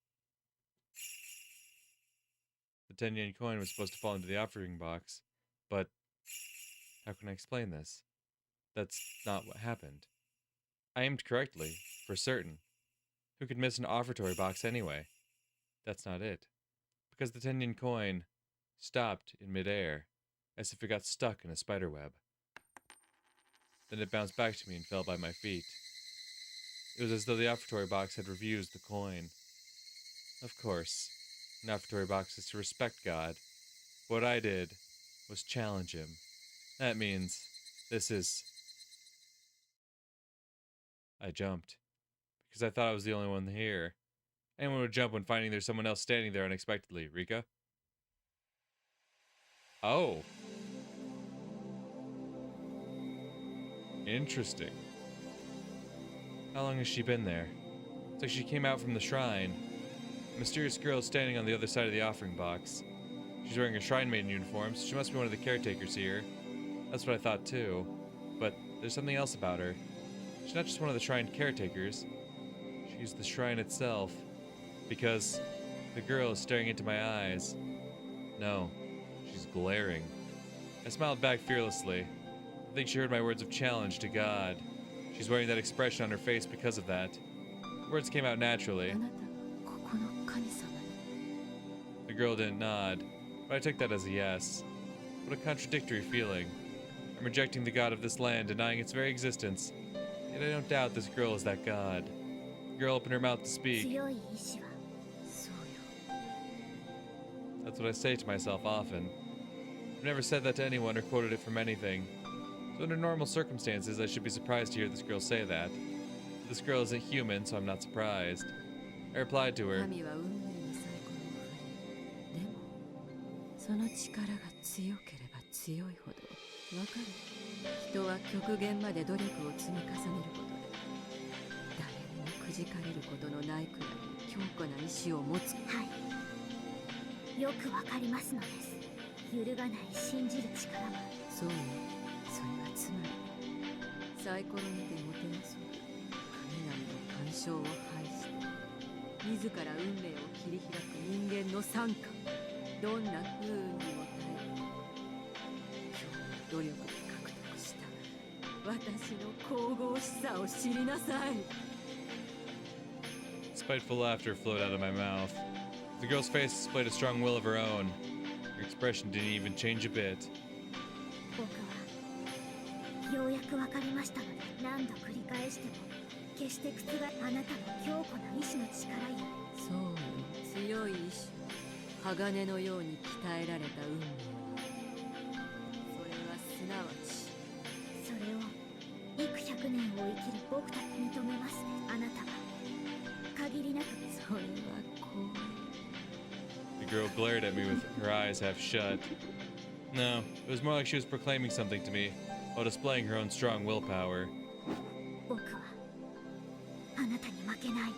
The 10 yen coin was supposed to fall into the offering box, but how can I explain this? That's not what happened. I aimed correctly, for certain. Who could miss an offertory box anyway? That's not it. Because the 10 yen coin stopped in midair, as if it got stuck in a spider web. Then it bounced back to me and fell by my feet. It was as though the offertory box had refused the coin. Of course, an offertory box is to respect God. What I did was challenge him. That means this is... I jumped. Because I thought I was the only one here. Anyone would jump when finding there's someone else standing there unexpectedly. Rika? Oh. Interesting. How long has she been there? It's like she came out from the shrine. A mysterious girl is standing on the other side of the offering box. She's wearing a shrine maiden uniform, so she must be one of the caretakers here. That's what I thought too. But there's something else about her. She's not just one of the shrine caretakers. She's the shrine itself. Because the girl is staring into my eyes. No, she's glaring. I smiled back fearlessly. I think she heard my words of challenge to God. She's wearing that expression on her face because of that. The words came out naturally. あなたがここの神様に。 The girl didn't nod, but I took that as a yes. What a contradictory feeling. I'm rejecting the god of this land, denying its very existence. Yet I don't doubt this girl is that god. The girl opened her mouth to speak. 強い意志は そうよ。 That's what I say to myself often. I've never said that to anyone or quoted it from anything. So under normal circumstances, I should be surprised to hear this girl say that. This girl isn't human, so I'm not surprised. I replied to her. 神は運命にサイコロを振り、でもその力が強ければ強いほどわかる。人は極限まで努力を積み重ねることで誰にもくじかれることのないくらいに強固な意志を持つ。はいよくわかりますのです。揺るがない信じる力は。そうよ。それはつまりサイコロにてもてなそう神々の干渉を排して自ら運命を切り開く人間の惨禍。どんな不運にも耐え努力で獲得した私の神々しさを知りなさい。 Spiteful laughter flowed out of my mouth. The girl's face displayed a strong will of her own. Her expression didn't even change a bit. 僕はようやく分かりましたので、何度繰り返しても決して覆あなたの強固な意志の力よ。そうよ、強い意志、鋼のように鍛えられた運命。それはすなわちそれを幾百年を生きる僕たち認めますね。あなたは限りなくそれは怖い。 The girl glared at me with her eyes half shut. No, it was more like she was proclaiming something to me, while displaying her own strong willpower. 僕はあなたに負けない。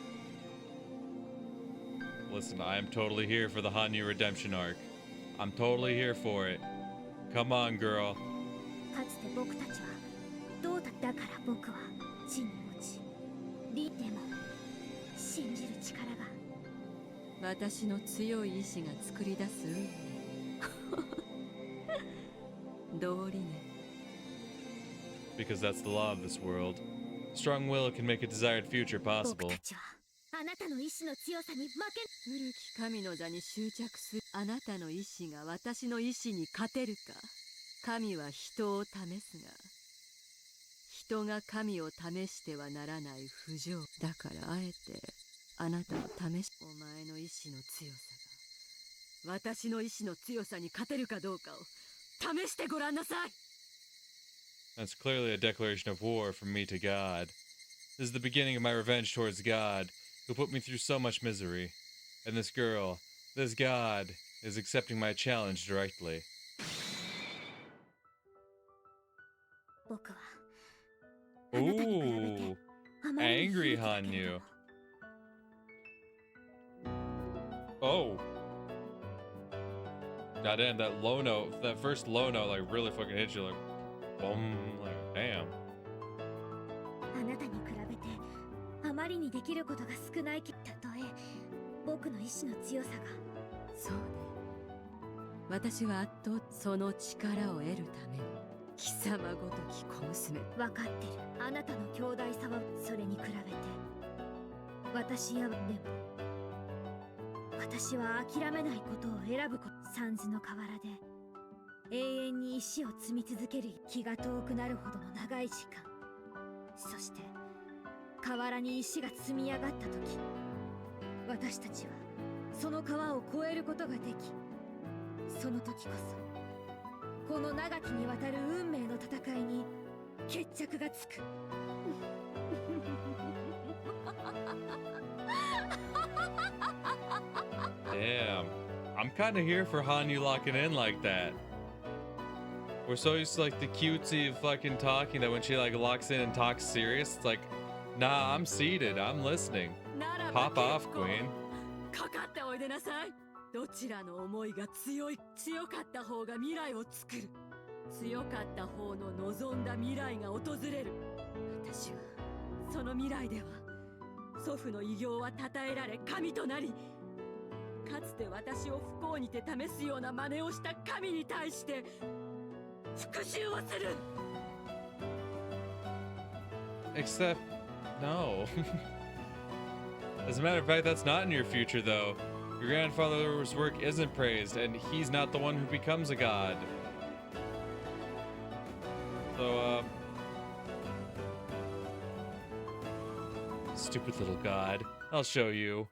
Listen, I am totally here for the Hanyu redemption arc. I'm totally here for it. Come on, girl. かつて僕たちはどうだったから僕は地に落ち、でも信じる力が私の強い意志が作り出す運命。道理ね。 Because that's the law of this world. Strong will can make a desired future 僕 possible. たちはあなたの意志の強さに負け。古き神の座に執着するあなたの意志が私の意志に勝てるか。神は人を試すが、人が神を試してはならない不条。だからあえてあなたを試し、お前の意志の強さが私の意志の強さに勝てるかどうかを試してごらんなさい。 That's clearly a declaration of war from me to God. This is the beginning of my revenge towards God, who put me through so much misery. And this girl, this God, is accepting my challenge directly. 僕はあなたに比べて Ooh, あまりに angry 響くだけれど Hanyu. Oh. Goddamn, that low note, that first low note, like, really fucking hit you, like, boom, like, damn. あなたに比べてあまりにできることが少ないき、たとえ僕の意志の強さが。そうね。私は圧倒その力を得るために貴様ごとき小娘。分かってる。あなたの強大さはそれに比べて私やでも私は諦めないことを選ぶこと。三途の河原で永遠に石を積み続ける。気が遠くなるほどの長い時間、そして河原に石が積み上がった時、私たちはその川を越えることができ、その時こそこの長きにわたる運命の戦いに決着がつく。Damn. I'm kind of here for Hanyu locking in like that. We're so used to, like, the cutesy fucking talking that when she, like, locks in and talks serious, it's like, nah, I'm seated. I'm listening. ならば Pop off, Queen. かかっておいでなさい。どちらの思いが強かった方が未来を作る。強かった方の望んだ未来が訪れる。私はその未来では祖父の偉業は称えられ神となり、かつて私を不幸にて試すような真似をした神に対して復讐をする。 Except, no. As a matter of fact, that's not in your future, though. Your grandfather's work isn't praised, and he's not the one who becomes a god. So, stupid little god. I'll show you.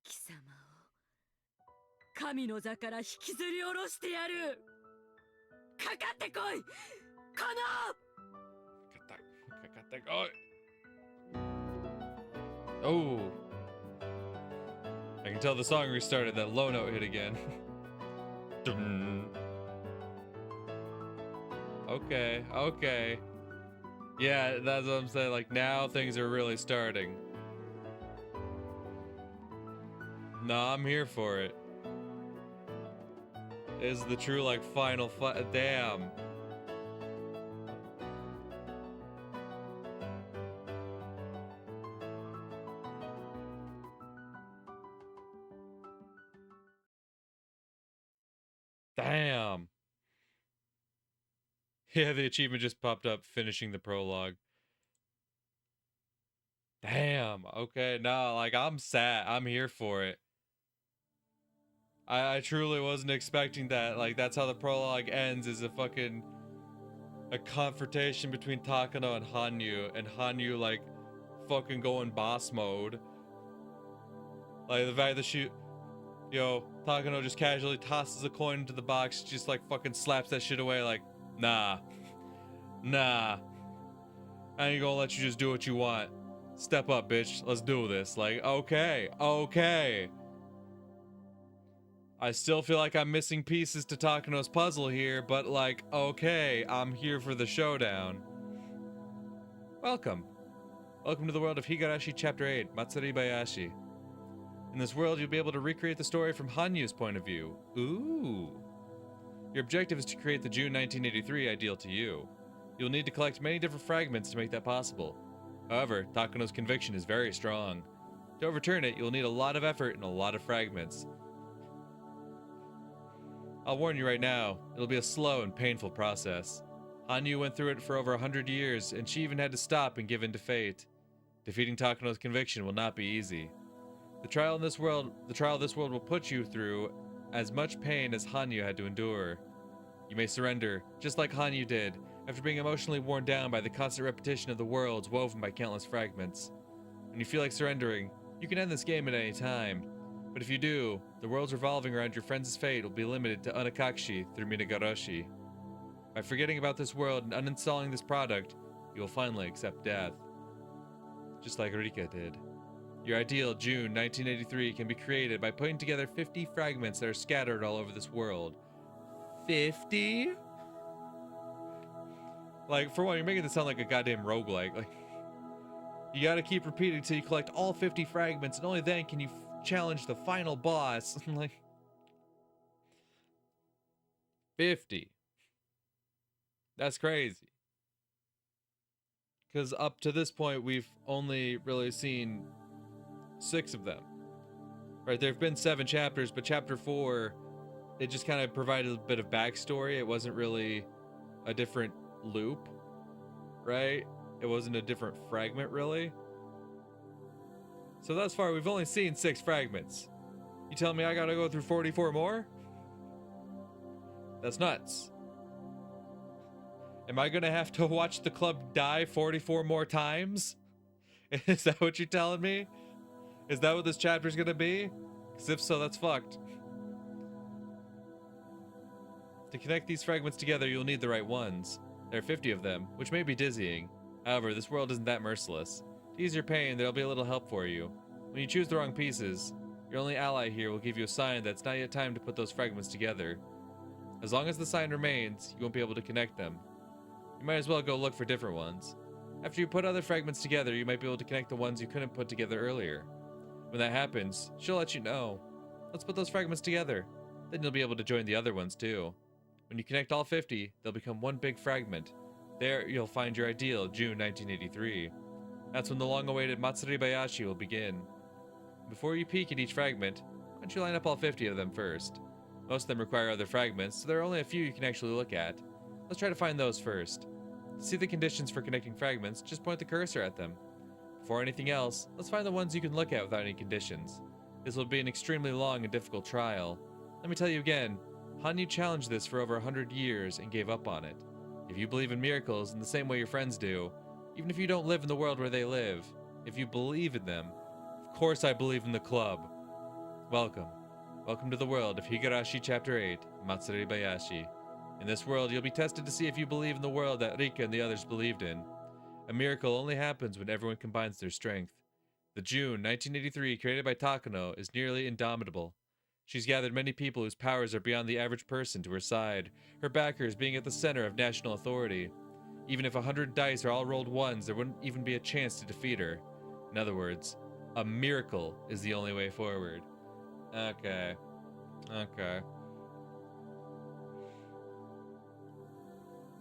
貴様を神の座から引きずり下ろしてやる。かかってこい、この Oh. I can tell the song restarted. That low note hit again. Dun. Okay, okay. Yeah, that's what I'm saying. Like, now things are really starting. No, I'm here for it. This is the true, like, final fight. Damn. Damn. Yeah, the achievement just popped up, finishing the prologue. Damn, okay, no, like, I'm sad. I'm here for it. I truly wasn't expecting that. Like, that's how the prologue ends, is a confrontation between Takano and Hanyu, like, fucking going boss mode. Like, the fact that Takano just casually tosses a coin into the box, just, like, fucking slaps that shit away, like, nah. Nah. I ain't gonna let you just do what you want. Step up, bitch. Let's do this. Like, okay. I still feel like I'm missing pieces to Takano's puzzle here, but like, okay, I'm here for the showdown. Welcome. Welcome to the world of Higurashi Chapter 8, Matsuribayashi. In this world, you'll be able to recreate the story from Hanyu's point of view. Ooh. Your objective is to create the June 1983 ideal to you. You'll need to collect many different fragments to make that possible. However, Takano's conviction is very strong. To overturn it, you'll need a lot of effort and a lot of fragments. I'll warn you right now, it'll be a slow and painful process. Hanyu went through it for over 100 years, and she even had to stop and give in to fate. Defeating Takano's conviction will not be easy. The trial this world will put you through as much pain as Hanyu had to endure. You may surrender, just like Hanyu did, after being emotionally worn down by the constant repetition of the worlds woven by countless fragments. When you feel like surrendering, you can end this game at any time. But if you do, the worlds revolving around your friend's fate will be limited to Unakakshi through Minagarashi. By forgetting about this world and uninstalling this product, you will finally accept death. Just like Rika did. Your ideal June 1983 can be created by putting together 50 fragments that are scattered all over this world. 50? Like, for one, you're making this sound like a goddamn roguelike. Like, you gotta keep repeating until you collect all 50 fragments, and only then can you challenge the final boss. Like, 50. That's crazy. Because up to this point, we've only really seen 6 of them. Right, there have been 7 chapters, but chapter 4, it just kind of provided a bit of backstory. It wasn't really a different loop, right? It wasn't a different fragment, really. So thus far, we've only seen 6 fragments. You telling me I gotta go through 44 more? That's nuts. Am I gonna have to watch the club die 44 more times? Is that what you're telling me? Is that what this chapter's gonna be? Because if so, that's fucked. To connect these fragments together, you'll need the right ones. There are 50 of them, which may be dizzying. However, this world isn't that merciless. To ease your pain, there'll be a little help for you. When you choose the wrong pieces, your only ally here will give you a sign that it's not yet time to put those fragments together. As long as the sign remains, you won't be able to connect them. You might as well go look for different ones. After you put other fragments together, you might be able to connect the ones you couldn't put together earlier. When that happens, she'll let you know. Let's put those fragments together. Then you'll be able to join the other ones too. When you connect all 50, they'll become one big fragment. There, you'll find your ideal June 1983. That's when the long-awaited Matsuribayashi will begin. Before you peek at each fragment, why don't you line up all 50 of them first? Most of them require other fragments, so there are only a few you can actually look at. Let's try to find those first. To see the conditions for connecting fragments, just point the cursor at them. Before anything else, let's find the ones you can look at without any conditions. This will be an extremely long and difficult trial. Let me tell you again, Hanyu challenged this for over 100 years and gave up on it. If you believe in miracles in the same way your friends do, even if you don't live in the world where they live, if you believe in them, of course I believe in the club. Welcome. Welcome to the world of Higurashi Chapter 8, Matsuribayashi. In this world, you'll be tested to see if you believe in the world that Rika and the others believed in. A miracle only happens when everyone combines their strength. The June 1983 created by Takano is nearly indomitable. She's gathered many people whose powers are beyond the average person to her side, her backers being at the center of national authority. Even if 100 dice are all rolled ones, there wouldn't even be a chance to defeat her. In other words, a miracle is the only way forward. Okay.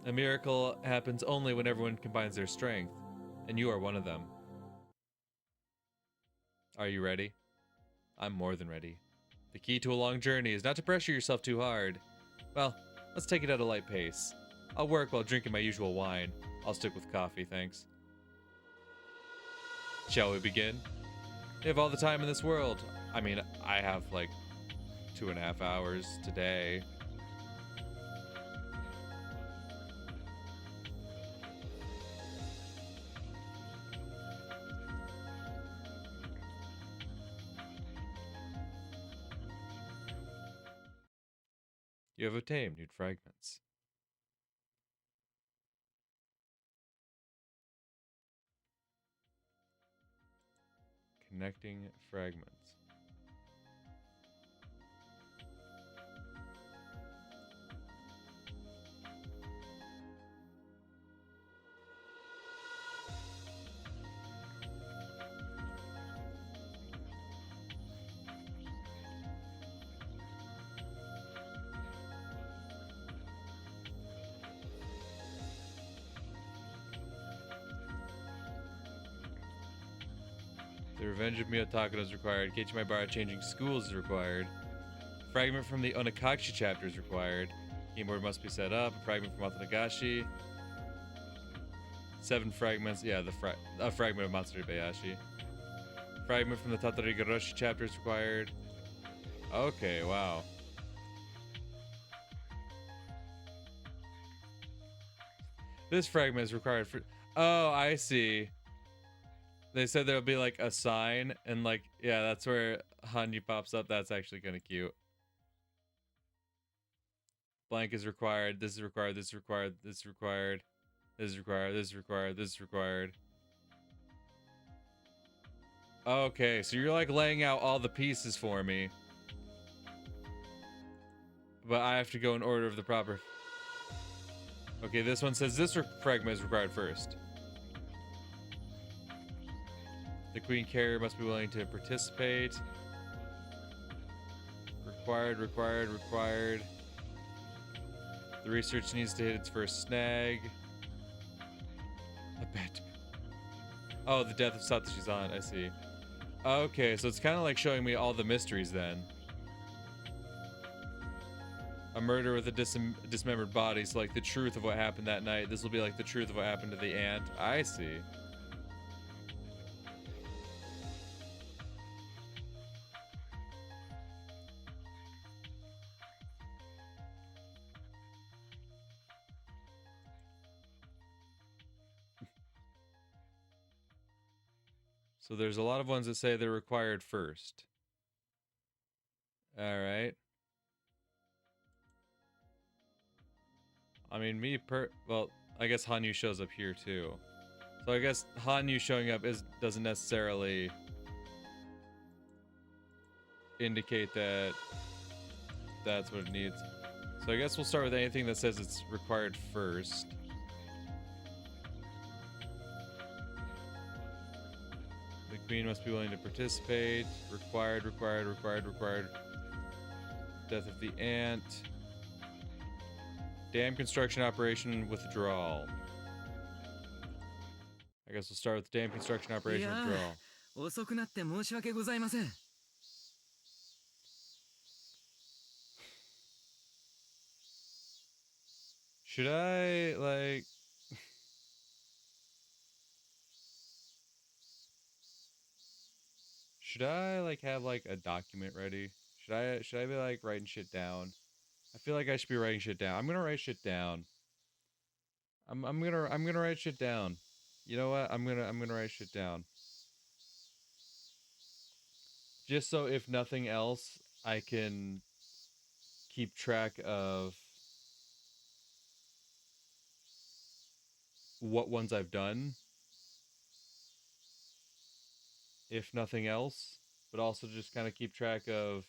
A miracle happens only when everyone combines their strength, and you are one of them. Are you ready? I'm more than ready. The key to a long journey is not to pressure yourself too hard. Well, let's take it at a light pace. I'll work while drinking my usual wine. I'll stick with coffee, thanks. Shall we begin? You have all the time in this world. I mean, I have like 2.5 hours today. You have obtained new fragments. Connecting fragments. The revenge of Takano is required. Keiichi changing schools is required. Fragment from the Onakachi chapter is required. Keyboard must be set up. A fragment from Higurashi. 7 fragments. Yeah, a fragment of Matsuribayashi. Fragment from the Higurashi chapter is required. Okay, wow. This fragment is required for... Oh, I see. They said there'll be like a sign, and like, yeah, that's where Hanyu pops up. That's actually kind of cute. Blank is required. This is required. This is required. This is required. This is required. This is required. This is required. Okay, so you're like laying out all the pieces for me. But I have to go in order of the proper... Okay, this one says this fragment is required first. The queen carrier must be willing to participate. Required, required, required. The research needs to hit its first snag. A bet. Oh, the death of Satoshi's aunt, I see. Okay, so it's kind of like showing me all the mysteries then. A murder with a dismembered body, so like the truth of what happened that night. This will be like the truth of what happened to the aunt. I see. So there's a lot of ones that say they're required first. All right. I mean, well, I guess Hanyu shows up here too. So I guess Hanyu showing up doesn't necessarily indicate that that's what it needs. So I guess we'll start with anything that says it's required first. The queen must be willing to participate. Required, required, required, required. Death of the aunt. Dam construction operation withdrawal. I guess we'll start with dam construction operation withdrawal. 遅くなって申し訳ございません。 Should I like should I like have like a document ready? Should I be like writing shit down? I feel like I should be writing shit down. I'm gonna write shit down. I'm gonna write shit down. You know what? I'm gonna write shit down. Just so if nothing else, I can keep track of what ones I've done. If nothing else, but also just kind of keep track of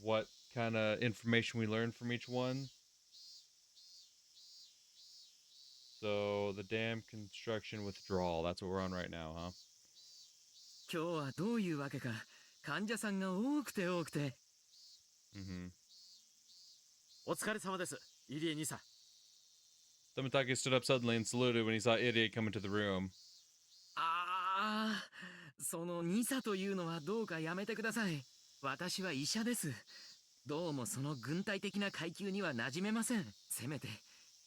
what kind of information we learned from each one. So the dam construction withdrawal, that's what we're on right now, huh? 今日はどういうわけか患者さんが多くて多くて。お疲れ様です、イリエ兄さん。Tomitake stood up suddenly and saluted when he saw Idiot come into the room. ああ、そのニサというのはどうかやめてください。私は医者です。どうもその軍隊的な階級には馴染めません。せめて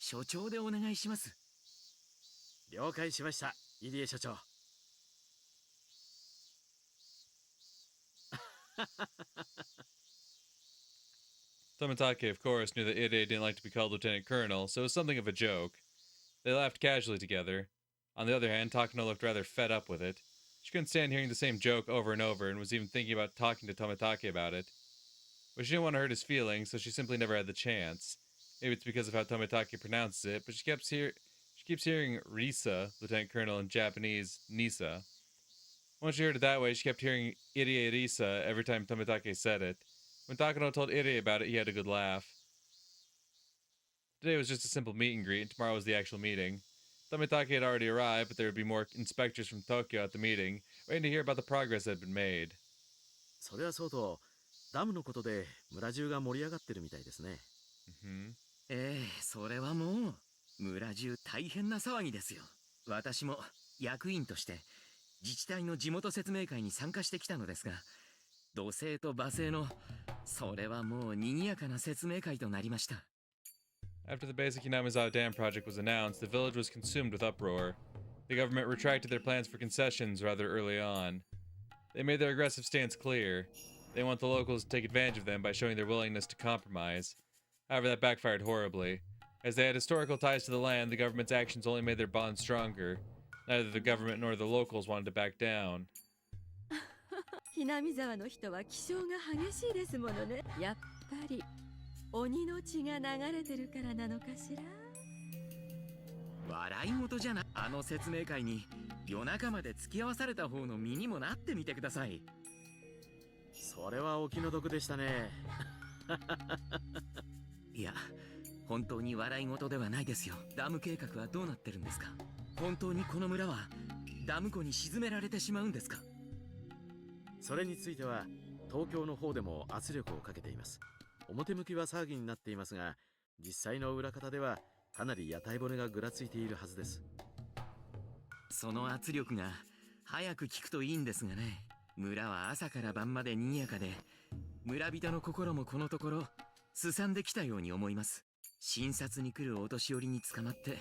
所長でお願いします。了解しました、入江所長。Tomitake, of course, knew that Ide didn't like to be called Lieutenant Colonel, so it was something of a joke. They laughed casually together. On the other hand, Takano looked rather fed up with it. She couldn't stand hearing the same joke over and over, and was even thinking about talking to Tomitake about it. But she didn't want to hurt his feelings, so she simply never had the chance. Maybe it's because of how Tomitake pronounces it, but she keeps hearing Risa, Lieutenant Colonel, in Japanese, Nisa. Once she heard it that way, she kept hearing Irie Risa every time Tomitake said it. When Takano told Irie about it, he had a good laugh. Today was just a simple meet and greet, and tomorrow was the actual meeting. Tomitake had already arrived, but there would be more inspectors from Tokyo at the meeting, waiting to hear about the progress that had been made. それはそうと、ダムのことで村中が盛り上がってるみたいですね。それはもう村中大変な騒ぎですよ。私も役員として自治体の地元説明会に参加してきたのですが、土星と馬星のそれはもう賑やかな説明会となりました。After the basic Hinamizawa Dam project was announced, the village was consumed with uproar. The government retracted their plans for concessions rather early on. They made their aggressive stance clear. They want the locals to take advantage of them by showing their willingness to compromise. However, that backfired horribly. As they had historical ties to the land, the government's actions only made their bond stronger. Neither the government nor the locals wanted to back down. ひなみ沢の人は気性が激しいですものね。やっぱり鬼の血が流れてるからなのかしら。笑い事じゃない。あの説明会に夜中まで付き合わされた方の身にもなってみてください。それはお気の毒でしたね。いや、本当に笑い事ではないですよ。ダム計画はどうなってるんですか？本当にこの村はダム湖に沈められてしまうんですか？それについては東京の方でも圧力をかけています。表向きは騒ぎになっていますが、実際の裏方ではかなり屋台骨がぐらついているはずです。その圧力が早く効くといいんですがね。村は朝から晩まで賑やかで、村人の心もこのところすさんできたように思います。診察に来るお年寄りに捕まって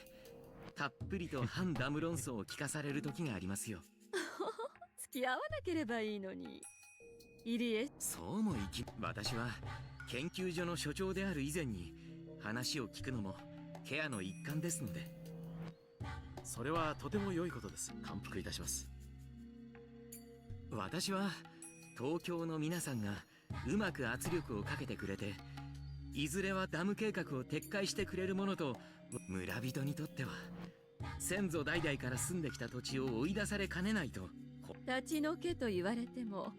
たっぷりと反ダム論争を聞かされる時がありますよ。付き合わなければいいのに。入江、そうもいき、私は研究所の所長である以前に話を聞くのもケアの一環ですので。それはとても良いことです。感服いたします。私は東京の皆さんがうまく圧力をかけてくれて、いずれはダム計画を撤回してくれるものと、村人にとっては先祖代々から住んできた土地を追い出されかねないと。立ち退けと言われても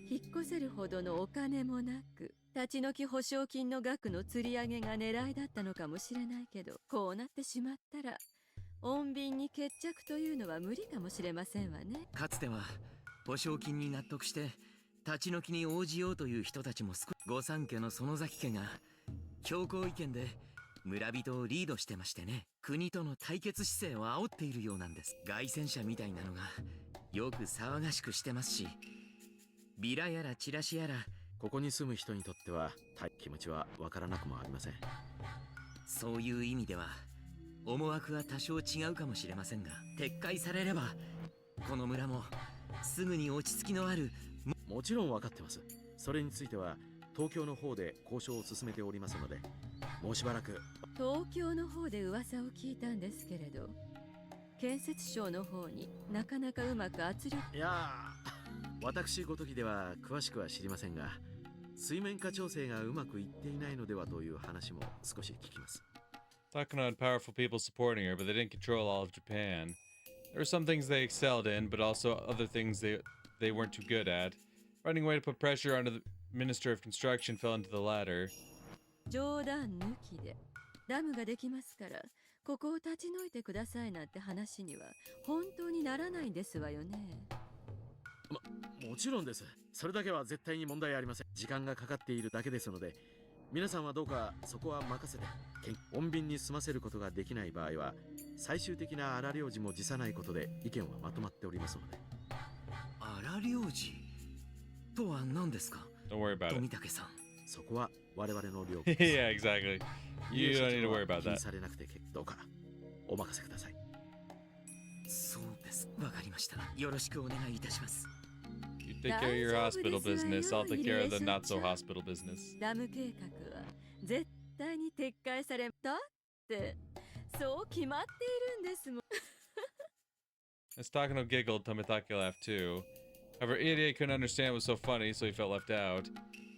引っ越せるほどのお金もなく、立ち退き保証金の額の釣り上げが狙いだったのかもしれないけど、こうなってしまったら穏便に決着というのは無理かもしれませんわね。かつては保証金に納得して立ち退きに応じようという人たちも御三家の園崎家が強硬意見で村人をリードしてましてね。国との対決姿勢を煽っているようなんです。凱旋者みたいなのがよく騒がしくしてますし、ビラやらチラシやら、ここに住む人にとっては気持ちはわからなくもありません。そういう意味では思惑は多少違うかもしれませんが、撤回されればこの村もすぐに落ち着きのある。もちろん分かってます。それについては東京の方で交渉を進めておりますので、もうしばらく。東京の方で噂を聞いたんですけれど、建設省の方になかなかうまく圧力。いや私ごときでは詳しくは知りませんが、水面下調整がうまくいっていないのではという話も少し聞きます。Takano had powerful people supporting her, but they didn't control all of Japan. There were some things they excelled in, but also other things they weren't too good at. Finding a way to put pressure onto the Minister of Construction fell into the latter. 冗談抜きでダムができますからここを立ち退いてくださいなんて話には本当にならないんですわよね。もちろんです。それだけは絶対に問題ありません。時間がかかっているだけですので、皆さんはどうかそこは任せて、穏便に済ませることができない場合は最終的な荒領事も辞さないことで意見はまとまっておりますので。荒領事とは何ですか？ Don't worry about it. 富武さん。そこは我々の領域です。Yeah, exactly. You don't need to worry about 気に that. されなくてどうかお任せください。そうです。わかりました。よろしくお願いいたします。You take care of your hospital business. I'll take care of the not so hospital business. ダム計画は絶対に撤回されたってそう決まっているんですもん。As Takano giggled, Tomitake laughed too. However, Irie couldn't understand what was so funny, so he felt left out.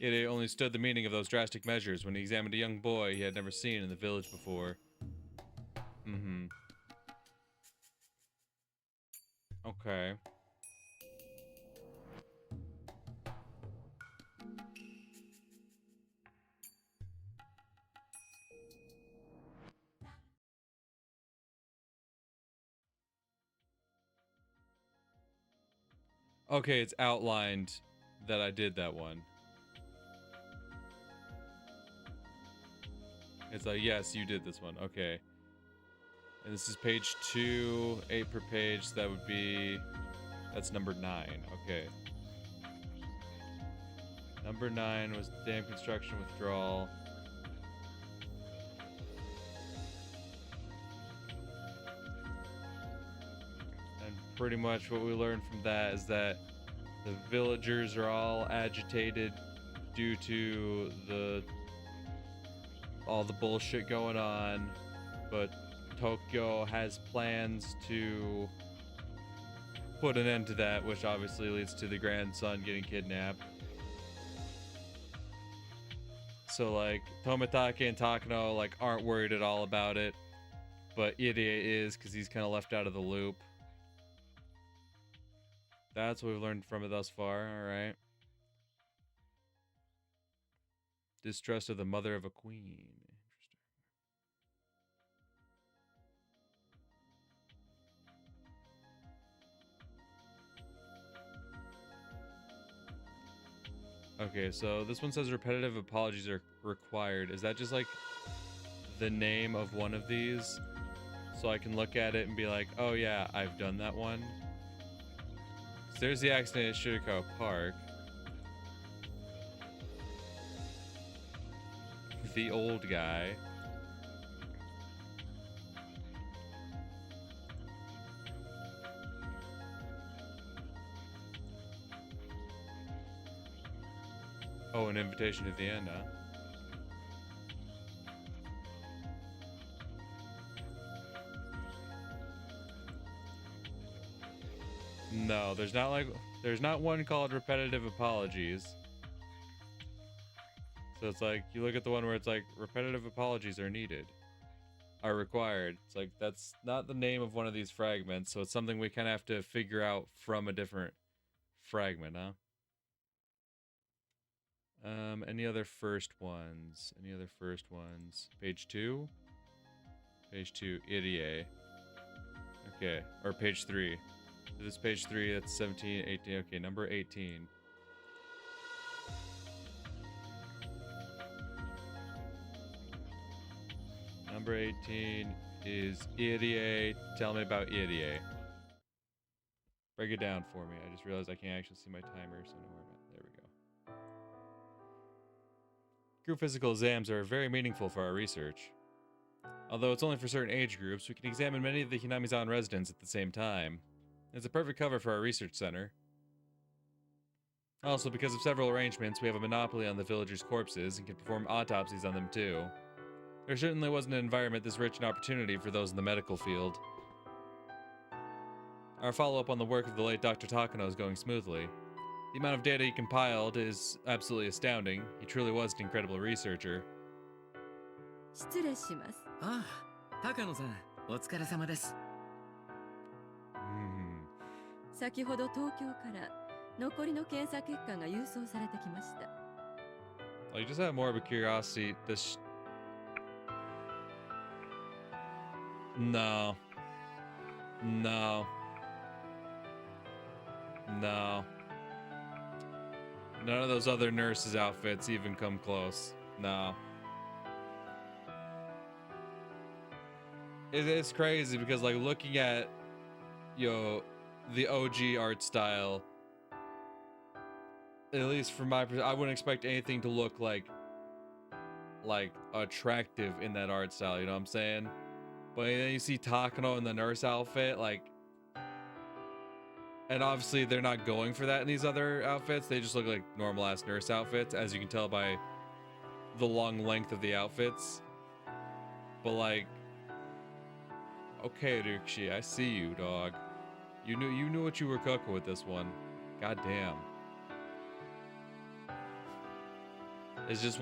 Irie only stood the meaning of those drastic measures when he examined a young boy he had never seen in the village before. Okay. Okay, it's outlined that I did that one. It's like, yes, you did this one. Okay. And this is page 2, 8 per page. So that would be... That's number 9. Okay. Number 9 was dam construction withdrawal. And pretty much what we learned from that is that the villagers are all agitated due to all the bullshit going on, but Tokyo has plans to put an end to that, which obviously leads to the grandson getting kidnapped. So like Tomitake and Takano like aren't worried at all about it, but Irie is because he's kind of left out of the loop. That's what we've learned from it thus far. All right. Distrust of the mother of a queen. Okay, so this one says repetitive apologies are required. Is that just like the name of one of these? So I can look at it and be like, oh yeah, I've done that one. 'Cause there's the accident at Shirikawa Park. The old guy. Oh, an invitation to the end, huh? No, there's not one called repetitive apologies. So it's like, you look at the one where it's like, repetitive apologies are needed. Are required. It's like, that's not the name of one of these fragments, so it's something we kind of have to figure out from a different fragment, huh? Any other first ones? Any other first ones? Page 2? Page 2, Irie. Okay, or page 3. So this page 3, that's 17, 18, okay, number 18. Number 18 is Irie. Tell me about Irie. Break it down for me. I just realized I can't actually see my timer, so I know where I'm at. There we go. Group physical exams are very meaningful for our research. Although it's only for certain age groups, we can examine many of the Hinami-san residents at the same time. It's a perfect cover for our research center. Also, because of several arrangements, we have a monopoly on the villagers' corpses and can perform autopsies on them too. There certainly wasn't an environment this rich in opportunity for those in the medical field. Our follow-up on the work of the late Dr. Takano is going smoothly. The amount of data he compiled is absolutely astounding. He truly was an incredible researcher. 失礼します。ああ、高野さん、お疲れ様です。先ほど東京から残りの検査結果が郵送されてきました。I just have more of a curiosity. No. No. No. None of those other nurses' outfits even come close. No. It's crazy because, like, looking at, the OG art style, at least from my perspective, I wouldn't expect anything to look like like attractive in that art style, you know what I'm saying? But then you see Takano in the nurse outfit, like, and obviously they're not going for that in these other outfits. They just look like normal ass nurse outfits, as you can tell by the long length of the outfits. But like, okay, Ryukishi, I see you, dog. You knew what you were cooking with this one. God damn. It's just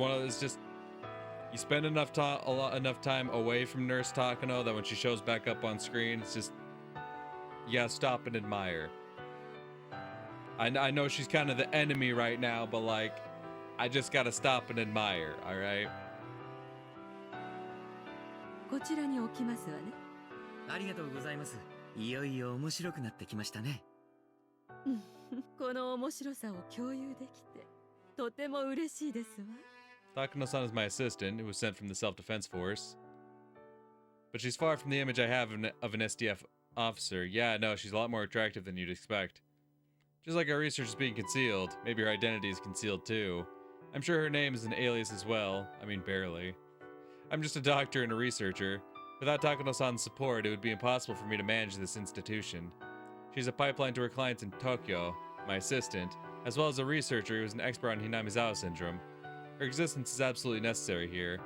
you spend enough time away from Nurse Takano that when she shows back up on screen, it's just you gotta stop and admire. I know she's kind of the enemy right now, but like, I just gotta stop and admire, alright? こちらに置きますわね。ありがとうございます。いよいよ面白くなってきましたね。この面白さを共有できてとても嬉しいですわ。Takano-san is my assistant, who was sent from the self-defense force. But she's far from the image I have of an SDF officer. Yeah, no, she's a lot more attractive than you'd expect. Just like our research is being concealed, maybe her identity is concealed too. I'm sure her name is an alias as well. I mean, barely. I'm just a doctor and a researcher. Without Takano-san's support, it would be impossible for me to manage this institution. She's a pipeline to her clients in Tokyo, my assistant, as well as a researcher who is an expert on Hinamizawa syndrome. Her existence is absolutely necessary here.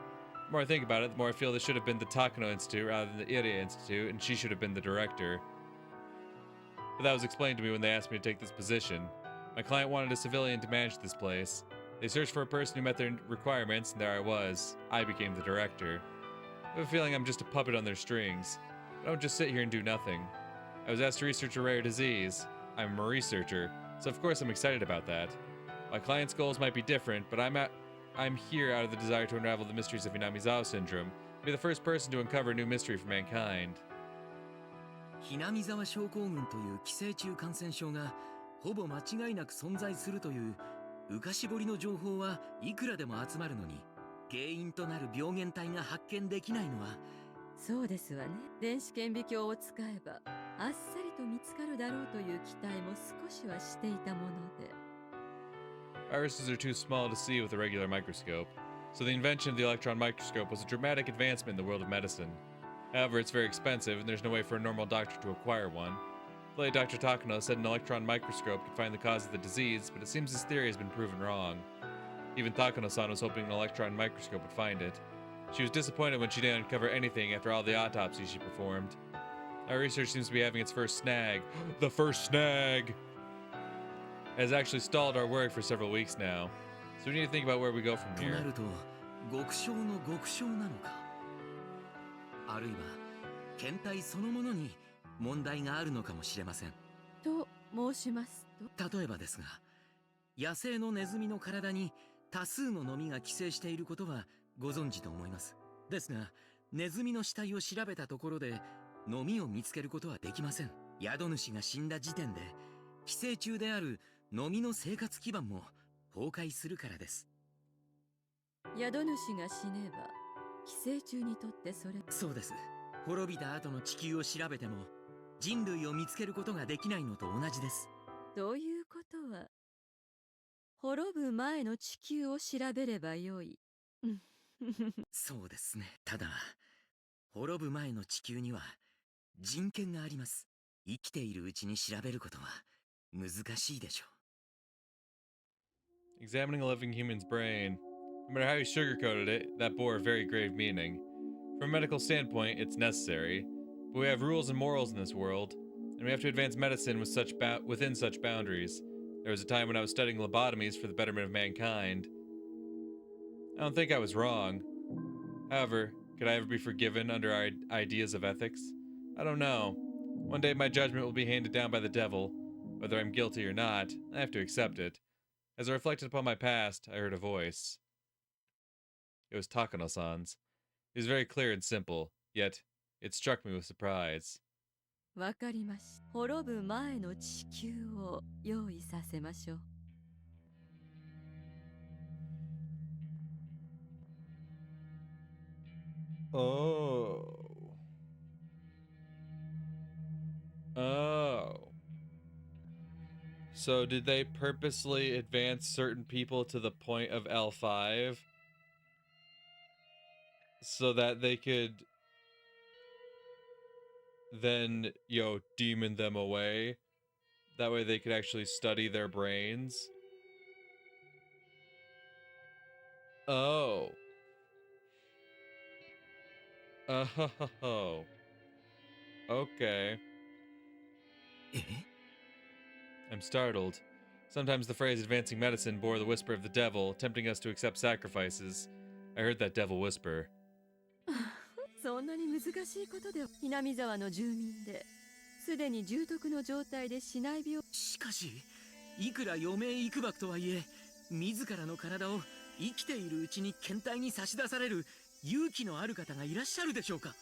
The more I think about it, the more I feel this should have been the Takano Institute rather than the Iria Institute, and she should have been the director. But that was explained to me when they asked me to take this position. My client wanted a civilian to manage this place. They searched for a person who met their requirements, and there I was. I became the director. I have a feeling I'm just a puppet on their strings. I don't just sit here and do nothing. I was asked to research a rare disease. I'm a researcher, so of course I'm excited about that. My client's goals might be different, but I'm here out of the desire to unravel the mysteries of Hinamizawa syndrome, and be the first person to uncover a new mystery for mankind. 南沢症候群という寄生虫感染症がほぼ間違いなく存在するという浮かし彫りの情報はいくらでも集まるのに原因となる病原体が発見できないのはそうですわね。電子顕微鏡を使えばあっさりと見つかるだろうという期待も少しはしていたもので。Viruses are too small to see with a regular microscope, so the invention of the electron microscope was a dramatic advancement in the world of medicine. However, it's very expensive, and there's no way for a normal doctor to acquire one. The late Dr. Takano said an electron microscope could find the cause of the disease, but it seems his theory has been proven wrong. Even Takano-san was hoping an electron microscope would find it. She was disappointed when she didn't uncover anything after all the autopsies she performed. Our research seems to be having its first snag. The first snag! Has actually stalled our work for several weeks now. So we need to think about where we go from と here. なると極小の極小なのかあるいは検体そのものに問題があるのかもしれませんと申しますと例えばですが野生のネズミの体に多数のノミが寄生していることはご存知と思いますですがネズミの死体を調べたところでノミを見つけることはできません宿主が死んだ時点で寄生虫であるノミの生活基盤も崩壊するからです宿主が死ねば寄生虫にとってそれそうです滅びた後の地球を調べても人類を見つけることができないのと同じですということは滅ぶ前の地球を調べればよいそうですねただ滅ぶ前の地球には人権があります生きているうちに調べることは難しいでしょう Examining a living human's brain, no matter how you sugarcoated it, that bore a very grave meaning. From a medical standpoint, it's necessary, but we have rules and morals in this world, and we have to advance medicine within such boundaries. There was a time when I was studying lobotomies for the betterment of mankind. I don't think I was wrong. However, could I ever be forgiven under our ideas of ethics? I don't know. One day my judgment will be handed down by the devil. Whether I'm guilty or not, I have to accept it. As I reflected upon my past, I heard a voice. It was Takano-san's. It was very clear and simple, yet it struck me with surprise. わかりました。滅ぶ前の地球を用意させましょう。Oh. Oh. So did they purposely advance certain people to the point of L5? so that they could then, demon them away. That way they could actually study their brains. Oh. Oh. Okay. I'm startled. Sometimes the phrase advancing medicine bore the whisper of the devil, tempting us to accept sacrifices. I heard that devil whisper. そんなに難しいことでは南沢の住民ですでに重篤の状態で死内病しかしいくら余命いくばくとはいえ自らの体を生きているうちに検体に差し出される勇気のある方がいらっしゃるでしょうか。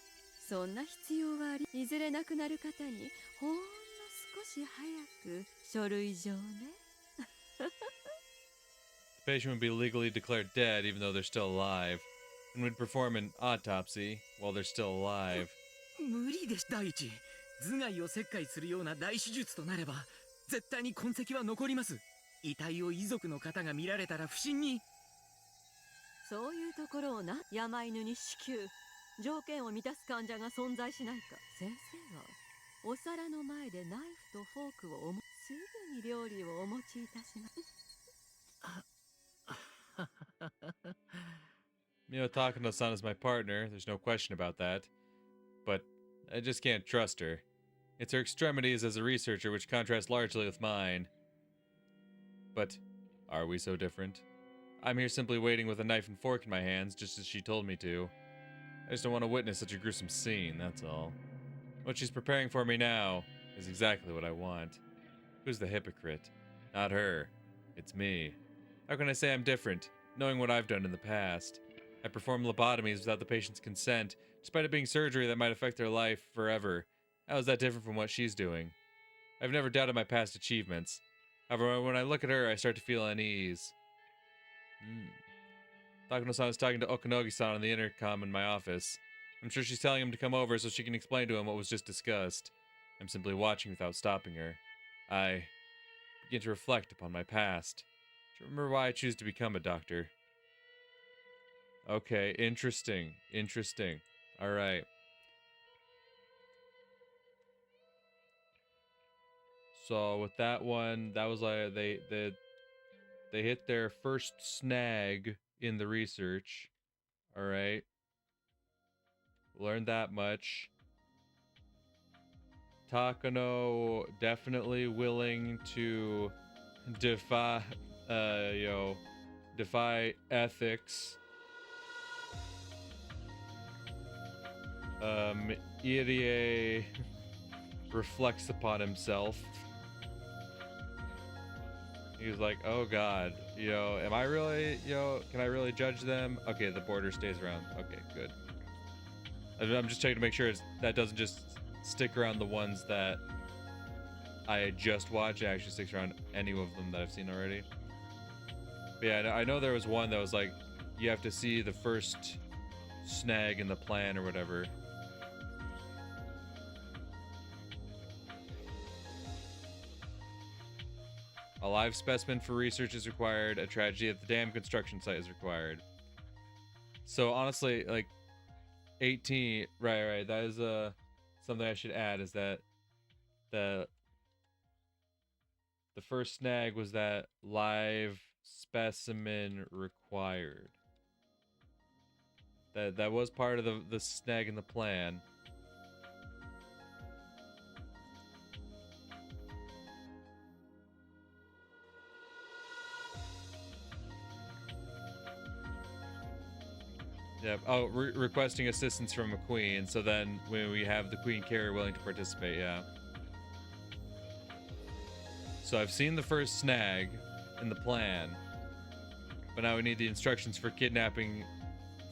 そんな必要はありいずれ亡くなる方にほんの少し早く書類上ね The patient would be legally declared dead even though they're still alive, and would perform an autopsy while they're still alive. 無理です。第一頭蓋を切開するような大手術となれば絶対に痕跡は残ります。遺体を遺族の方が見られたら不審に。そういうところをな山犬に支給条件を満たす患者が存在しないか。先生はお皿の前でナイフとフォークをすぐに料理をお持ちいたします。Takano-san is my partner, there's no question about that. But I just can't trust her. It's her extremities as a researcher which contrast largely with mine. But are we so different? I'm here simply waiting with a knife and fork in my hands, just as she told me to. I just don't want to witness such a gruesome scene, that's all. What she's preparing for me now is exactly what I want. Who's the hypocrite? Not her. It's me. How can I say I'm different, knowing what I've done in the past? I perform lobotomies without the patient's consent, despite it being surgery that might affect their life forever. How is that different from what she's doing? I've never doubted my past achievements. However, when I look at her, I start to feel unease. Takano-san is talking to Okanogi-san on the intercom in my office. I'm sure she's telling him to come over so she can explain to him what was just discussed. I'm simply watching without stopping her. I begin to reflect upon my past, to remember why I choose to become a doctor. Okay, interesting. All right. So with that one, that was like they hit their first snag in the research. All right. Learned that much. Takano definitely willing to defy ethics. Irie reflects upon himself. He was like, oh god, am I really, can I really judge them? Okay, the border stays around. Okay, good. I'm just checking to make sure that doesn't just stick around the ones that I just watched. It actually sticks around any of them that I've seen already. But yeah, I know there was one that was like, you have to see the first snag in the plan or whatever. A live specimen for research is required. A tragedy at the dam construction site is required. So honestly, like 18, right. That is something I should add is that the first snag was that live specimen required. That was part of the snag in the plan. Yeah. Oh, requesting assistance from a queen. So then when we have the queen carrier willing to participate, yeah. So I've seen the first snag in the plan, but now we need the instructions for kidnapping,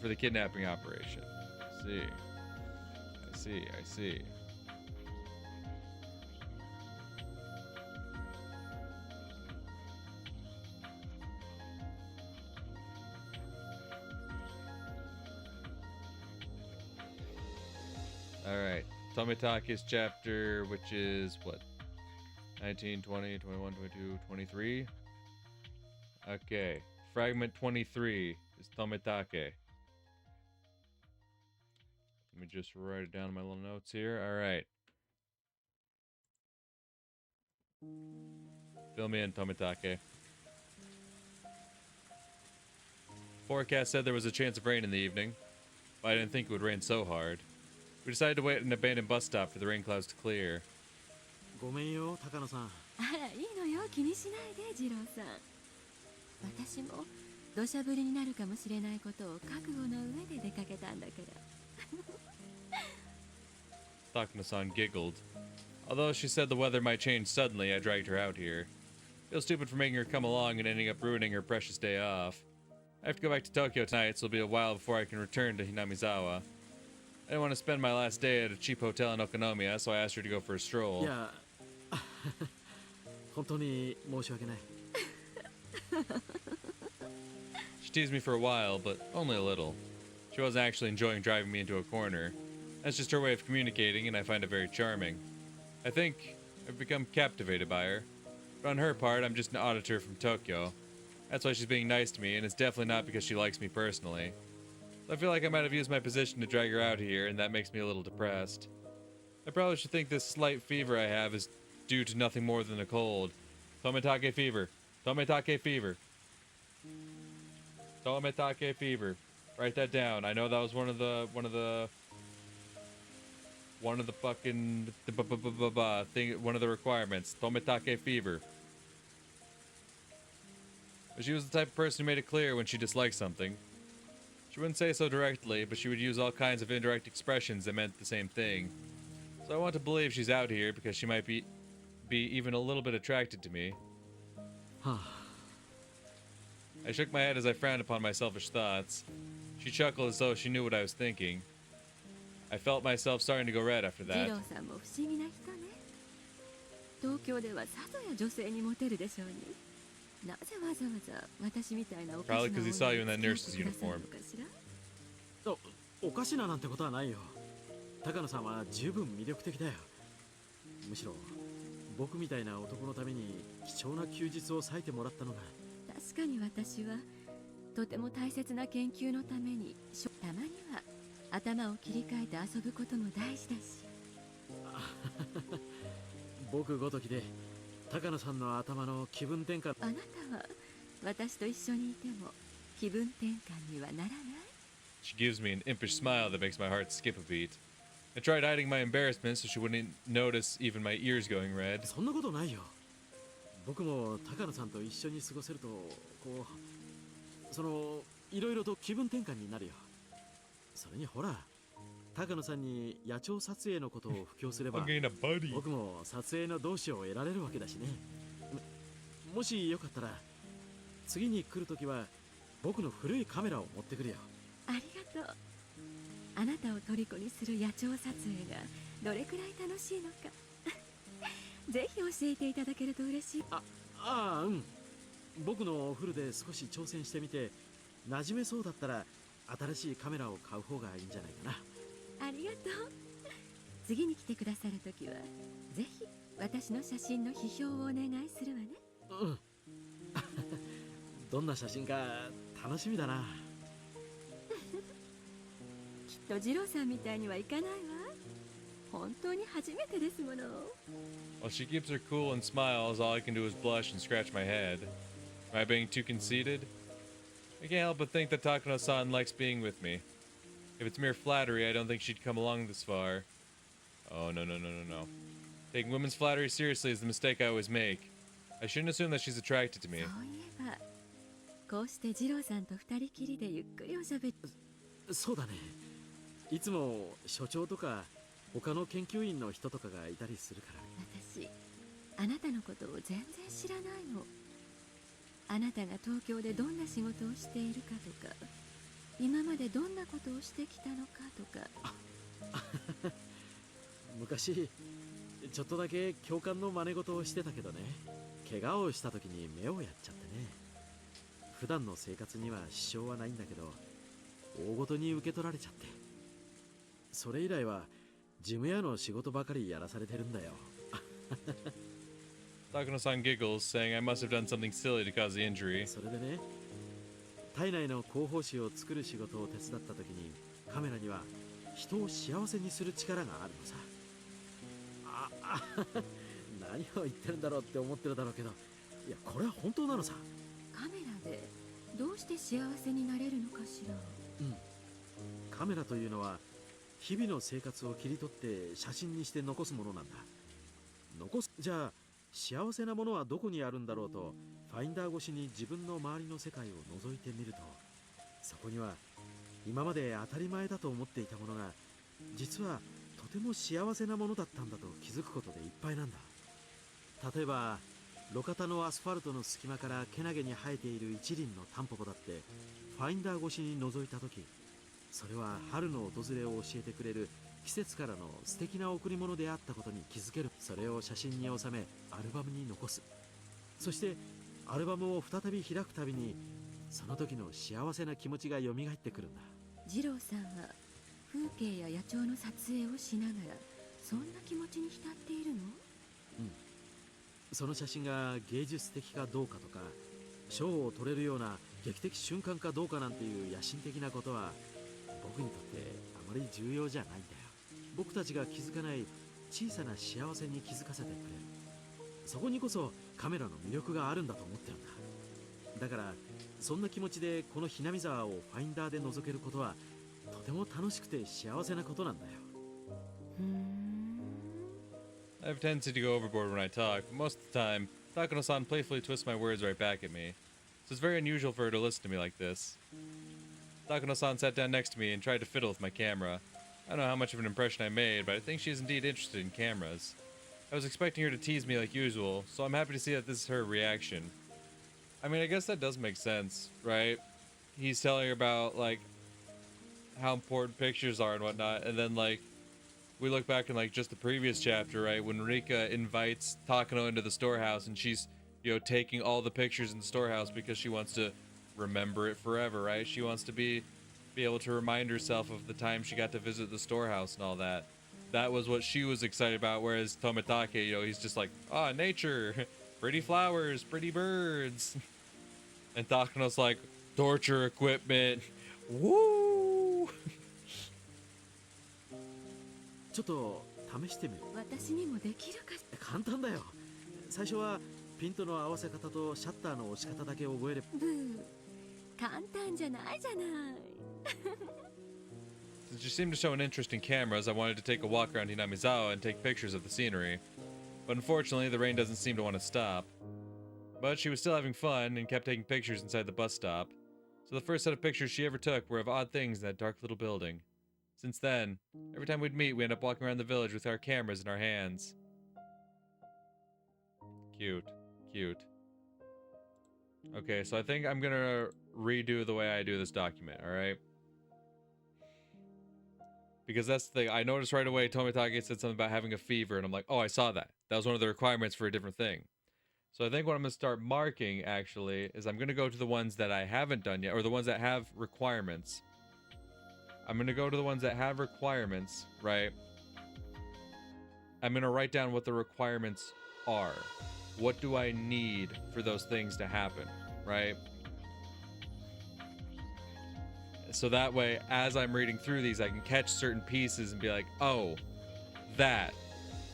for the kidnapping operation. I see. Alright, Tomitake's chapter, which is what? 19, 20, 21, 22, 23? Okay, fragment 23 is Tomitake. Let me just write it down in my little notes here. All right. Fill me in, Tomitake. Forecast said there was a chance of rain in the evening, but I didn't think it would rain so hard. We decided to wait at an abandoned bus stop for the rain clouds to clear. ごめんよ高野さん。あらいいのよ、気にしないで次郎さん。私も土砂降りになるかもしれないことを覚悟の上で出かけたんだから。Takano-san giggled. Although she said the weather might change suddenly, I dragged her out here. Feel stupid for making her come along and ending up ruining her precious day off. I have to go back to Tokyo tonight, so it'll be a while before I can return to Hinamizawa. I didn't want to spend my last day at a cheap hotel in Okonomiya, so I asked her to go for a stroll. いや本当に申し訳ない。She teased me for a while, but only a little. She wasn't actually enjoying driving me into a corner. That's just her way of communicating, and I find it very charming. I think I've become captivated by her. But on her part, I'm just an auditor from Tokyo. That's why she's being nice to me, and it's definitely not because she likes me personally. So I feel like I might have used my position to drag her out here, and that makes me a little depressed. I probably should think this slight fever I have is due to nothing more than a cold. Tomitake fever. Tomitake fever. Tomitake fever. Write that down. I know that was one of the fucking thing, one of the requirements. Tomitake fever. But she was the type of person who made it clear when she disliked something. She wouldn't say so directly, but she would use all kinds of indirect expressions that meant the same thing. So I want to believe she's out here because she might be even a little bit attracted to me. I shook my head as I frowned upon my selfish thoughts. She chuckled as though she knew what I was thinking. I felt myself starting to go red after that. 次郎さんも不思議な人ね。東京ではさぞや女性にモテるでしょうに。なぜわざわざ私みたいなおかしな Probably because he saw you in that nurse's 女を付き合 uniform. ってくださるのかしら。おかしななんてことはないよ。高野さんは十分魅力的だよ。むしろ僕みたいな男のために貴重な休日を割いてもらったのが。確かに私はとても大切な研究のためにたまには頭を切り替えて遊ぶことも大事だし。僕ごときで高野さんの頭の気分転換。あなたは私と一緒にいても気分転換にはならない。 She gives me an impish smile that makes my heart skip a beat. I tried hiding my embarrassment so she wouldn't notice even my ears going red. そんなことないよ。僕も高野さんと一緒に過ごせるとこういろいろと気分転換になるよ。それにほら高野さんに野鳥撮影のことを布教すれば僕も撮影の同志を得られるわけだしね。もしよかったら次に来るときは僕の古いカメラを持ってくるよ。ありがとう。あなたを虜にする野鳥撮影がどれくらい楽しいのかぜひ教えていただけると嬉しい。うん。僕のフルで少し挑戦してみて馴染めそうだったら新しいカメラを買う方がいいんじゃないかな。ありがとう。次に来てくださるときはぜひ私の写真の批評をお願いするわね。うん。どんな写真か楽しみだな。きっと二郎さんみたいにはいかないわ。本当に初めてですもの。While she keeps her cool and smiles, all I can do is blush and scratch my head. Am I being too conceited? I can't help but think that Takano-san likes being with me. If it's mere flattery, I don't think she'd come along this far. Oh, no. Taking women's flattery seriously is the mistake I always make. I shouldn't assume that she's attracted to me. そういえば、こうして二郎さんと二人きりでゆっくりおしゃべり。そうだね。いつも所長とか他の研究員の人とかがいたりするから。私、あなたのことを全然知らないの。あなたが東京でどんな仕事をしているかとか、今までどんなことをしてきたのかとか。昔ちょっとだけ教官の真似事をしてたけどね。怪我をした時に目をやっちゃってね。普段の生活には支障はないんだけど大ごとに受け取られちゃって、それ以来は事務屋の仕事ばかりやらされてるんだよ。Takano-san giggles, saying I must have done something silly to cause the injury. それでね、体内の広報誌を作る仕事を手伝った時にカメラには人を幸せにする力があるのさ。何を言ってるんだろうって思ってるだろうけど、いやこれは本当なのさ。カメラでどうして幸せになれるのかしら。カメラというのは日々の生活を切り取って写真にして残すものなんだ。じゃあ幸せなものはどこにあるんだろうとファインダー越しに自分の周りの世界を覗いてみると、そこには今まで当たり前だと思っていたものが実はとても幸せなものだったんだと気づくことでいっぱいなんだ。例えば路肩のアスファルトの隙間からけなげに生えている一輪のタンポポだってファインダー越しに覗いた時、それは春の訪れを教えてくれる季節からの素敵な贈り物であったことに気づける。それを写真に収めアルバムに残す。そしてアルバムを再び開くたびにその時の幸せな気持ちが蘇ってくるんだ。二郎さんは風景や野鳥の撮影をしながらそんな気持ちに浸っているの？その写真が芸術的かどうかとか賞を取れるような劇的瞬間かどうかなんていう野心的なことは僕にとってあまり重要じゃないんだよ。僕たちが気づかない小さな幸せに気づかせてくれる。そこにこそカメラの魅力があるんだと思ってるんだ。だからそんな気持ちでこのひなみ沢をファインダーで覗けることはとても楽しくて幸せなことなんだよ。I have a tendency to go overboard when I talk, but most of the time, Takano-san playfully twists my words right back at me, so it's very unusual for her to listen to me like this. Takano-san sat down next to me and tried to fiddle with my camera. I don't know how much of an impression I made, but I think she is indeed interested in cameras. I was expecting her to tease me like usual, so I'm happy to see that this is her reaction. I mean, I guess that does make sense, right? He's telling her about, like, how important pictures are and whatnot, and then, like, we look back in, like, just the previous chapter, right? When Rika invites Takano into the storehouse, and she's, you know, taking all the pictures in the storehouse because she wants to remember it forever, right? She wants to be able to remind herself of the time she got to visit the storehouse and all that. That was what she was excited about, whereas Tomitake, you know, he's just like, ah, nature, pretty flowers, pretty birds. And Takano's like, torture equipment, woo! ちょっと試してみる。私にもできるかしら。簡単だよ。最初はピントの合わせ方とシャッターの押し方だけ覚えれば。ブー、簡単じゃないじゃない。Since she seemed to show an interest in cameras, I wanted to take a walk around Hinamizawa and take pictures of the scenery. But unfortunately, the rain doesn't seem to want to stop. But she was still having fun and kept taking pictures inside the bus stop. So the first set of pictures she ever took were of odd things in that dark little building. Since then, every time we'd meet, we end up walking around the village with our cameras in our hands. Cute. Cute. Okay, so I think I'm gonna redo the way I do this document, alright? Because that's the thing, I noticed right away Tomitake said something about having a fever, and I'm like, oh, I saw that. That was one of the requirements for a different thing. So I think what I'm gonna start marking, actually, is I'm gonna go to the ones that I haven't done yet, or the ones that have requirements. I'm gonna go to the ones that have requirements, right? I'm gonna write down what the requirements are. What do I need for those things to happen, right? So that way, as I'm reading through these, I can catch certain pieces and be like, oh, that,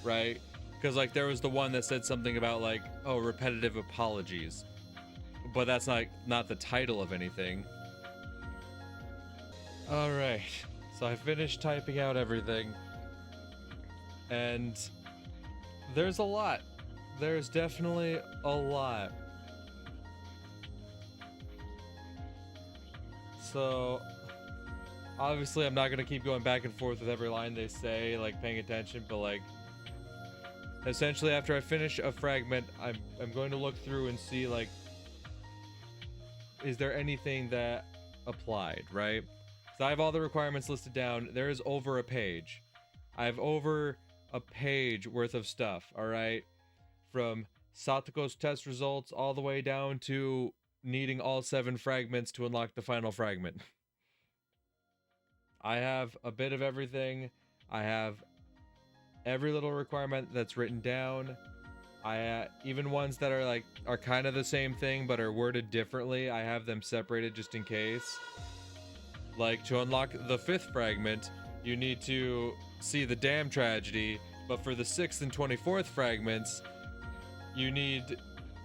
right? Because, like, there was the one that said something about, like, oh, repetitive apologies. But that's not the title of anything. Alright, so I finished typing out everything. And there's a lot. There's definitely a lot. So, obviously I'm not going to keep going back and forth with every line they say, like paying attention, but like, essentially after I finish a fragment, I'm going to look through and see, like, is there anything that applied, right? So I have all the requirements listed down. There is over a page. I have over a page worth of stuff, alright? From Satoko's test results all the way down to needing all 7 fragments to unlock the final fragment. I have a bit of everything. I have every little requirement that's written down. I even ones that are kind of the same thing but are worded differently, I have them separated just in case. Like, to unlock the 5th fragment, you need to see the dam tragedy, but for the 6th and 24th fragments, you need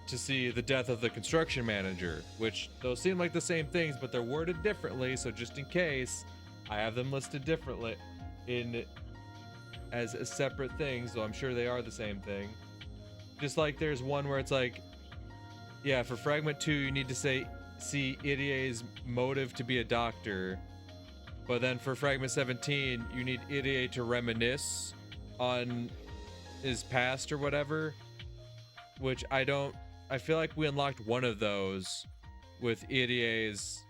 to see the death of the construction manager, which those seem like the same things, but they're worded differently, so just in case, I have them listed differently as separate things, so I'm sure they are the same thing. Just like there's one where it's like, yeah, for fragment 2, you need to see Irie's motive to be a doctor, but then for fragment 17, you need Irie to reminisce on his past or whatever, which I feel like we unlocked one of those with Irie's,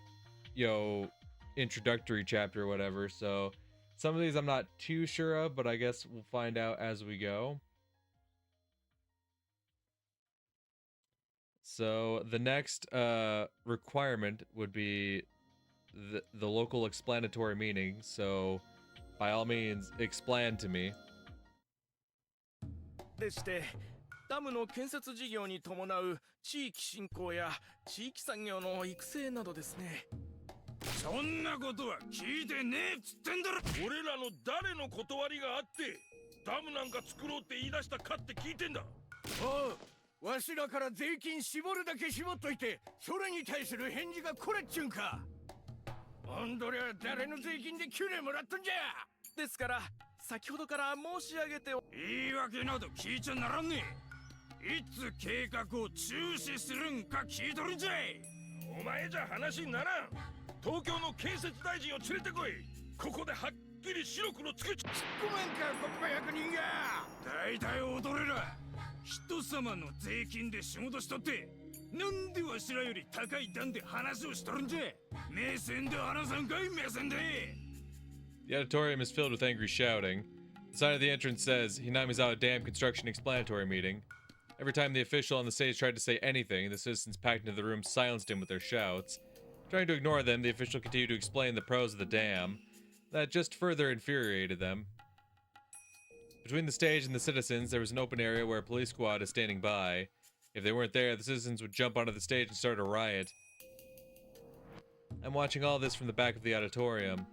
introductory chapter or whatever, so some of these I'm not too sure of, but I guess we'll find out as we go. So the next requirement would be the local explanatory meaning, so by all means, explain to me. でしてダムの建設事業に伴う地域振興や地域産業の育成などですね。そんなことは聞いてねえっつってんだろ。俺らの誰の断りがあってダムなんか作ろうって言い出したかって聞いてんだ。ああ、わしらから税金絞るだけ絞っといてそれに対する返事がこれっちゅうんか。あんどりゃ誰の税金で給料もらったんじゃ。ですから先ほどから申し上げて言い訳など聞いちゃならんねえ。いつ計画を中止するんか聞いとるんじゃい。お前じゃ話にならん。東京の建設大臣を連れてこい。ここではっきり白黒つけち。突っ込めんか国家役人が。大体踊れら人様の税金で仕事しとってなんでわしらより高い段で話をしとるんじゃ。目線で話さんかい。目線で。 The auditorium is filled with angry shouting. The sign of the entrance says, Hinamizawa Dam Construction Explanatory Meeting. Every time the official on the stage tried to say anything, the citizens packed into the room silenced him with their shouts. Trying to ignore them, the official continued to explain the pros of the dam. That just further infuriated them. Between the stage and the citizens, there was an open area where a police squad is standing by. If they weren't there, the citizens would jump onto the stage and start a riot. I'm watching all this from the back of the auditorium.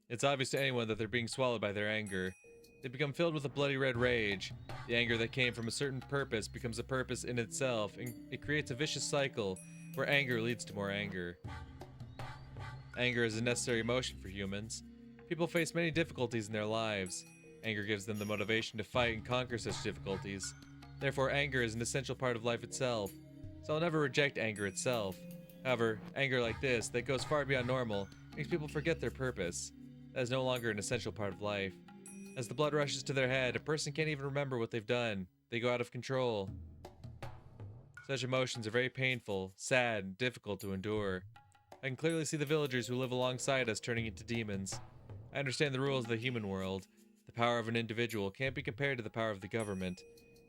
It's obvious to anyone that they're being swallowed by their anger. They become filled with a bloody red rage. The anger that came from a certain purpose becomes a purpose in itself, and it creates a vicious cycle where anger leads to more anger. Anger is a necessary emotion for humans. People face many difficulties in their lives. Anger gives them the motivation to fight and conquer such difficulties. Therefore, anger is an essential part of life itself. So I'll never reject anger itself. However, anger like this, that goes far beyond normal, makes people forget their purpose. That is no longer an essential part of life. As the blood rushes to their head, a person can't even remember what they've done. They go out of control. Such emotions are very painful, sad, and difficult to endure. I can clearly see the villagers who live alongside us turning into demons. I understand the rules of the human world. The power of an individual can't be compared to the power of the government.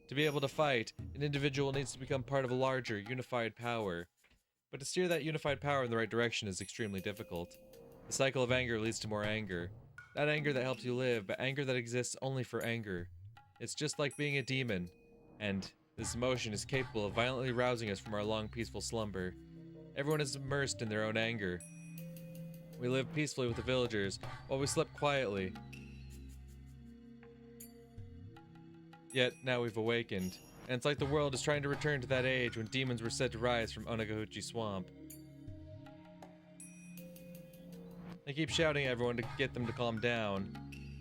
To be able to fight, an individual needs to become part of a larger, unified power. But to steer that unified power in the right direction is extremely difficult. The cycle of anger leads to more anger. Not anger that helps you live, but anger that exists only for anger. It's just like being a demon, and this emotion is capable of violently rousing us from our long, peaceful slumber. Everyone is immersed in their own anger. We lived peacefully with the villagers, while we slept quietly. Yet, now we've awakened, and it's like the world is trying to return to that age when demons were said to rise from Onagahuchi Swamp. I keep shouting at everyone to get them to calm down.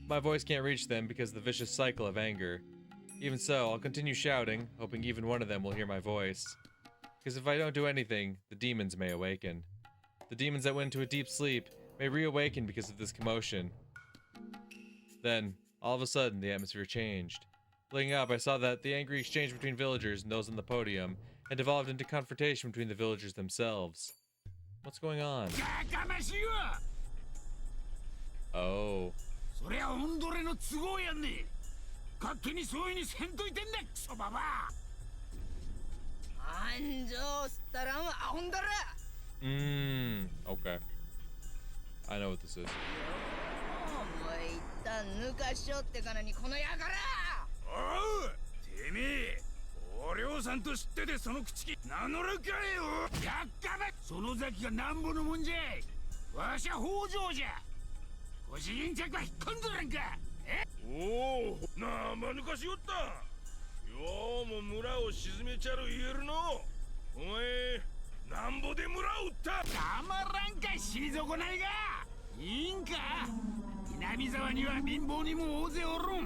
My voice can't reach them because of the vicious cycle of anger. Even so, I'll continue shouting, hoping even one of them will hear my voice. Because if I don't do anything, the demons may awaken. The demons that went into a deep sleep may reawaken because of this commotion. Then, all of a sudden, the atmosphere changed. Looking up, I saw that the angry exchange between villagers and those on the podium had devolved into confrontation between the villagers themselves. What's going on? Oh. そりゃオンドレの都合やんね。勝手にそういうにせんといてんだクソババア。安城すったらんはアホンドラ。Okay. I know what this is. もう一旦抜かしょってからにこのやから。おう、てめえ、お涼さんと知っててその口き名乗るかよ。やっかめ。その崎がなんぼのもんじゃい。わしゃ北条じゃ。ご主人着は引っ込んどらんか。おお、生抜かしよった。ようも村を沈めちゃる言えるの。お前なんぼで村を撃った。たまらんか死に損ないが。いいんか。南沢には貧乏にも大勢おるん。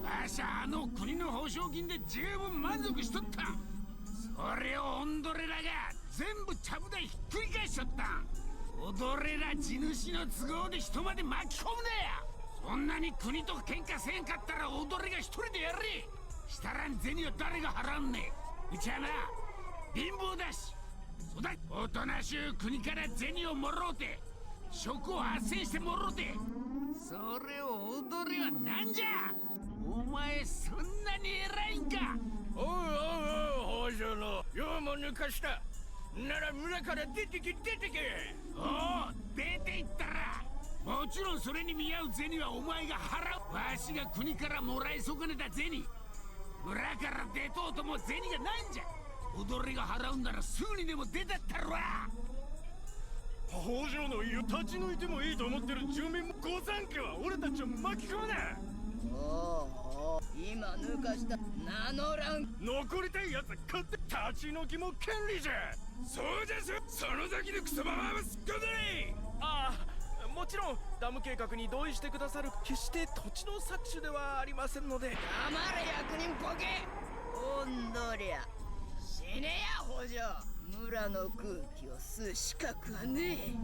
わしゃ国の報奨金で十分満足しとった。それをオンドレラが全部ちゃぶ台ひっくり返しとった。踊れら地主の都合で人まで巻き込むなや。そんなに国と喧嘩せんかったら踊れが一人でやれ。したらん銭を誰が払うんね。うちはな貧乏だし、そだおとなしゅう国から銭をもろうて職を斡旋してもろうて、それを踊れはなんじゃ。お前そんなに偉いんか。おいおいおい、北条のようも抜かした。なら村から出てけ出てけ。おお、出ていったらもちろんそれに見合う銭はお前が払う。わしが国からもらい損ねた銭、村から出とうとも銭がないんじゃ。踊りが払うんならすぐにでも出たったるわ。北条の家を立ち退いてもいいと思ってる住民も御三家は俺たちを巻き込むな。おお、今抜かした名乗らん。残りたいやつは勝手立ち退きも権利じゃ。そうじゃその先のクソババアはすっこんだれ。ああ、もちろんダム計画に同意してくださる。決して土地の搾取ではありませんので。黙れ役人ポケ。おんどりゃ死ねや北条。村の空気を吸う資格はねえ。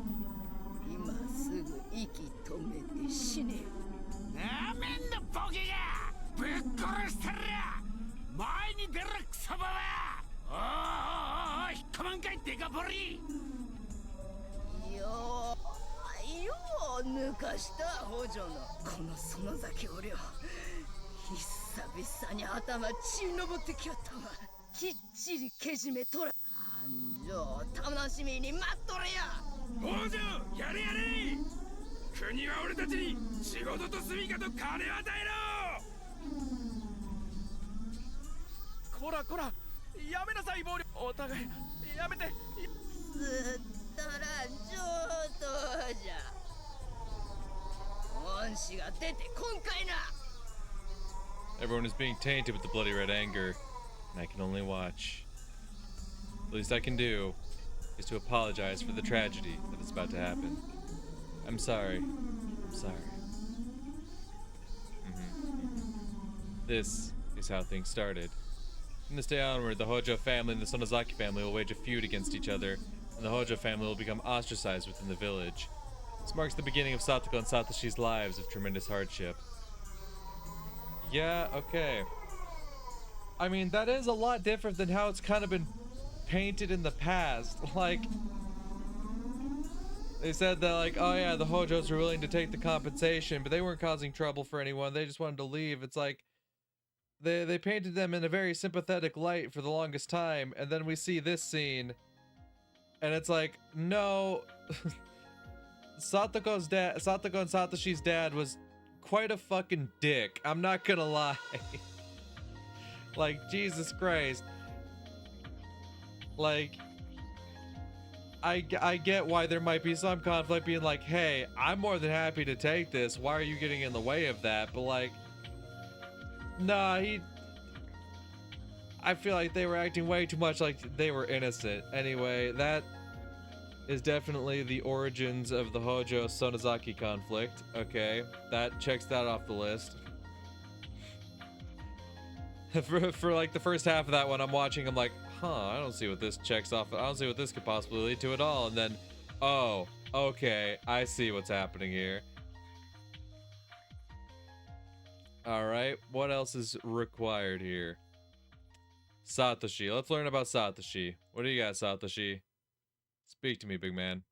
今すぐ息止めて死ねよ。なめんなボケが。ぶっ殺したら前に出るクソババア。おい引っ込まんかいデカボリ。よう抜かした北条のこの園崎おりょう。久々に頭血のぼってきよったわ。きっちりけじめとら。繁盛楽しみに待っとれや。北条やれやれ。国は俺たちに仕事と住みかと金を与えろ。こらこらやめなさい暴力。お互いやめて。すったら上等じゃ。恩師が出てこんかいな。 Everyone is being tainted with the bloody red anger, and I can only watch. The least I can do is to apologize for the tragedy that is about to happen. I'm sorry. I'm sorry. This is how things started. From this day onward, the Hojo family and the Sonozaki family will wage a feud against each other, and the Hojo family will become ostracized within the village. This marks the beginning of Satoko and Satoshi's lives of tremendous hardship. Yeah, okay. I mean, that is a lot different than how it's kind of been painted in the past. Like, they said that, like, oh yeah, the Hojos were willing to take the compensation, but they weren't causing trouble for anyone. They just wanted to leave. It's like, they painted them in a very sympathetic light for the longest time, and then we see this scene, and it's like, no. Satoko and Satoshi's dad was quite a fucking dick. I'm not gonna lie. Like, Jesus Christ. Like, I get why there might be some conflict being like, hey, I'm more than happy to take this. Why are you getting in the way of that? But like, nah, I feel like they were acting way too much like they were innocent. Anyway, that is definitely the origins of the Hojo Sonozaki conflict. Okay, that checks that off the list. for like the first half of that one, I'm watching, I'm like, huh, I don't see what this checks off. I don't see what this could possibly lead to at all. And then, oh, okay, I see what's happening here. All right, what else is required here? Satoshi. Let's learn about Satoshi. What do you got, Satoshi? Speak to me, big man.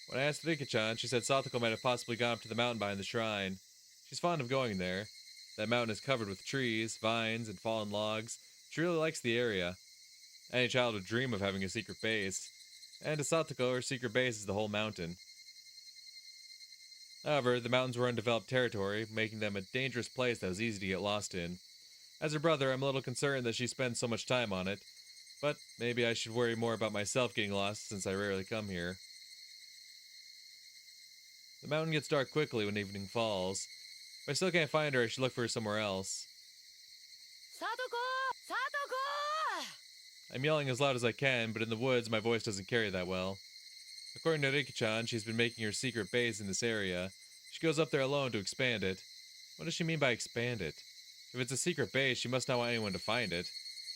When I asked Rika-chan, she said Satoko might have possibly gone up to the mountain behind the shrine. She's fond of going there. That mountain is covered with trees, vines, and fallen logs. She really likes the area. Any child would dream of having a secret base. And to Satoko, her secret base is the whole mountain. However, the mountains were undeveloped territory, making them a dangerous place that was easy to get lost in. As her brother, I'm a little concerned that she spends so much time on it, but maybe I should worry more about myself getting lost since I rarely come here. The mountain gets dark quickly when evening falls. If I still can't find her, I should look for her somewhere else. Satoko! Satoko! I'm yelling as loud as I can, but in the woods, my voice doesn't carry that well. According to Riki-chan, she's been making her secret base in this area. She goes up there alone to expand it. What does she mean by expand it? If it's a secret base, she must not want anyone to find it.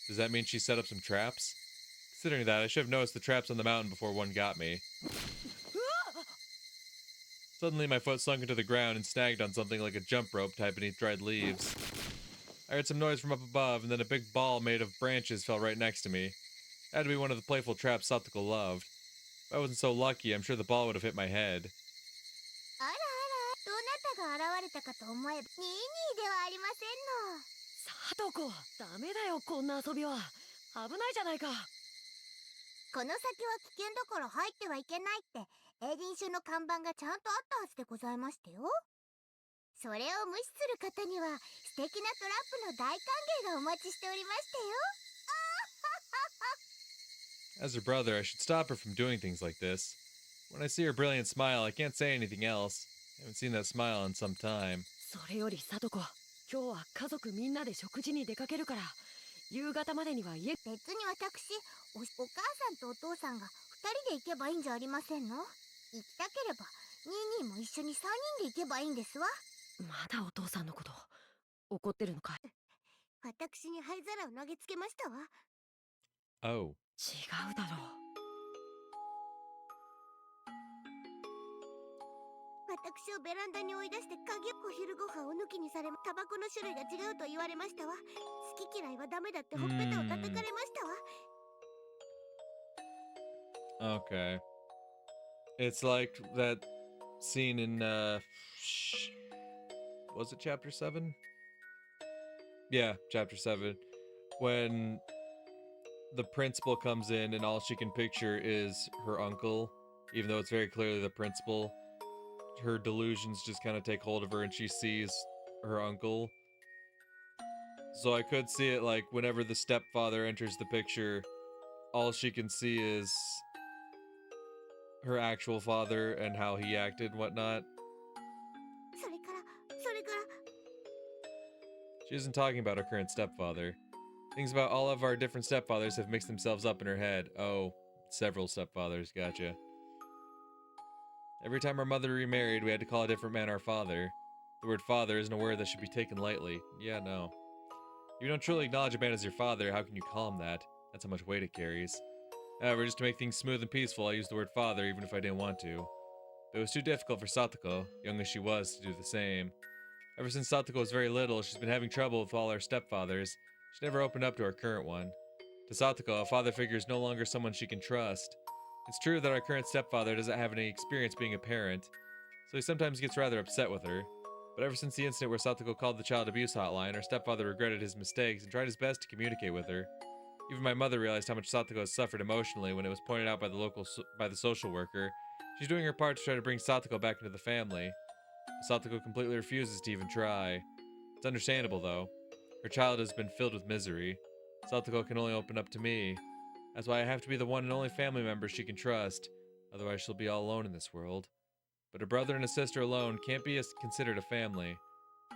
Does that mean she set up some traps? Considering that, I should have noticed the traps on the mountain before one got me. Suddenly, my foot sunk into the ground and snagged on something like a jump rope tied beneath dried leaves. I heard some noise from up above, and then a big ball made of branches fell right next to me. It had to be one of the playful traps Satoko loved. If I wasn't so lucky, I'm sure the ball would have hit my head. あらあら、どなたが現れたかと思えば、ニーニーではありませんの。サトコ、ダメだよこんな遊びは。危ないじゃないか。この先は危険だから入ってはいけないって、エリン種の看板がちゃんとあったはずでございましたよ。それを無視する方には素敵なトラップの大歓迎がお待ちしておりましたよ。As her brother, I should stop her from doing things like this. When I see her brilliant smile, I can't say anything else. I haven't seen that smile in some time. それよりサトコ、今日は家族みんなで食事に出かけるから、夕方までには家。別に私、お母さんとお父さんが2人で行けばいいんじゃありませんの？行きたければ、ニーニーも一緒に3人で行けばいいんですわ。まだお父さんのこと怒ってるのかい？私に灰皿を投げつけましたわ。Oh. 違うだろう。私をベランダに追い出して鍵を昼ご飯を抜きにされ、タバコの種類が違うと言われましたわ。好き嫌いはダメだってほっぺたを叩かれましたわ。Okay. It's like that scene in, was it chapter 7? Yeah, chapter 7. When the principal comes in and all she can picture is her uncle, even though it's very clearly the principal. Her delusions just kind of take hold of her and she sees her uncle. So I could see it like whenever the stepfather enters the picture, all she can see is her actual father and how he acted and whatnot. She isn't talking about her current stepfather. Things about all of our different stepfathers have mixed themselves up in her head. Oh, several stepfathers, gotcha. Every time our mother remarried, we had to call a different man our father. The word father isn't a word that should be taken lightly. Yeah, no. If you don't truly acknowledge a man as your father, how can you call him that? That's how much weight it carries. However, just to make things smooth and peaceful, I used the word father even if I didn't want to. But it was too difficult for Satoko, young as she was, to do the same. Ever since Satoko was very little, she's been having trouble with all her stepfathers. She never opened up to her current one. To Satoko, a father figure is no longer someone she can trust. It's true that our current stepfather doesn't have any experience being a parent, so he sometimes gets rather upset with her. But ever since the incident where Satoko called the child abuse hotline, her stepfather regretted his mistakes and tried his best to communicate with her. Even my mother realized how much Satoko has suffered emotionally when it was pointed out by the social worker. She's doing her part to try to bring Satoko back into the family. But Satoko completely refuses to even try. It's understandable though. Her child has been filled with misery. Satoko can only open up to me. That's why I have to be the one and only family member she can trust, otherwise she'll be all alone in this world. But a brother and a sister alone can't be considered a family.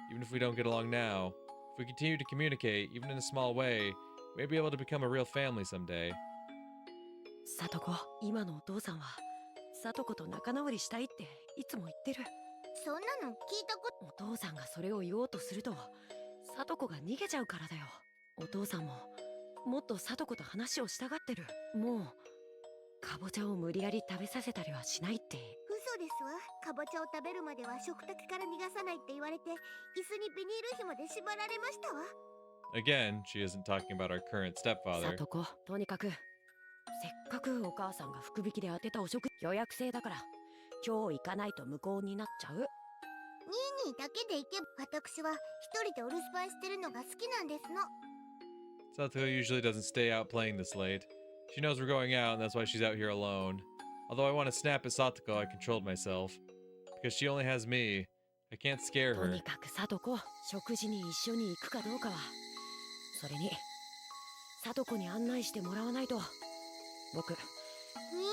Even if we don't get along now, if we continue to communicate, even in a small way, we may be able to become a real family someday. サトコ、今のお父さんはサトコと仲直りしたいっていつも言ってる。そんなの聞いたこと。お父さんがそれを言おうとすると、サトコが逃げちゃうからだよ。お父さんももっとサトコと話をしたがってる。もうかぼちゃを無理やり食べさせたりはしないって。嘘ですわ。かぼちゃを食べるまでは食卓から逃がさないって言われて、椅子にビニール紐で縛られましたわ。Again, she isn't talking about our current stepfather. サトコ、とにかくせっかくお母さんが福引きで当てたお食予約制だから、今日行かないと無効になっちゃう。ニーニーだけで行けば、私は一人でお留守番してるのが好きなんですの。Satoko usually doesn't stay out playing this late. She knows we're going out and that's why she's out here alone. Although I want to snap at Satoko, I controlled myself. Because she only has me. I can't scare と her. にかくサトコ、食事に一緒に行くかどうかは。それに、サトコに案内してもらわないと。僕。ニーニ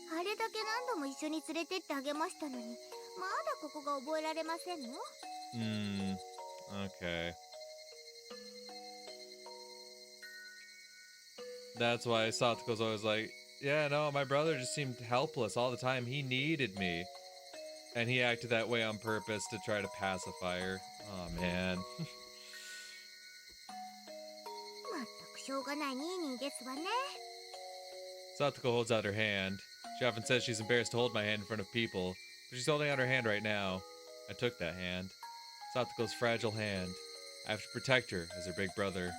ー、あれだけ何度も一緒に連れてってあげましたのに、まだここが覚えられませんの？ Okay. That's why Satoko's always like, yeah, no, my brother just seemed helpless all the time. He needed me. And he acted that way on purpose to try to pacify her. Oh, man. まったくしょうがないニーニーですわね。 Satoko holds out her hand. She often says she's embarrassed to hold my hand in front of people, but she's holding out her hand right now. I took that hand. Satoko's fragile hand. I have to protect her as her big brother.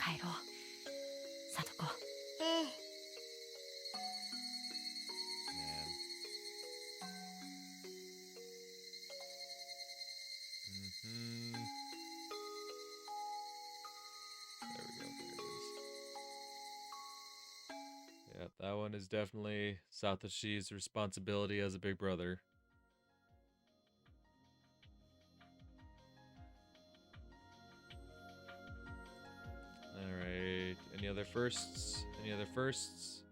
帰ろう、サトコ。ええ。 There we go. There it is. Yep, that one is definitely Satoshi's responsibility as a big brother. Alright. Any other firsts? Any other firsts?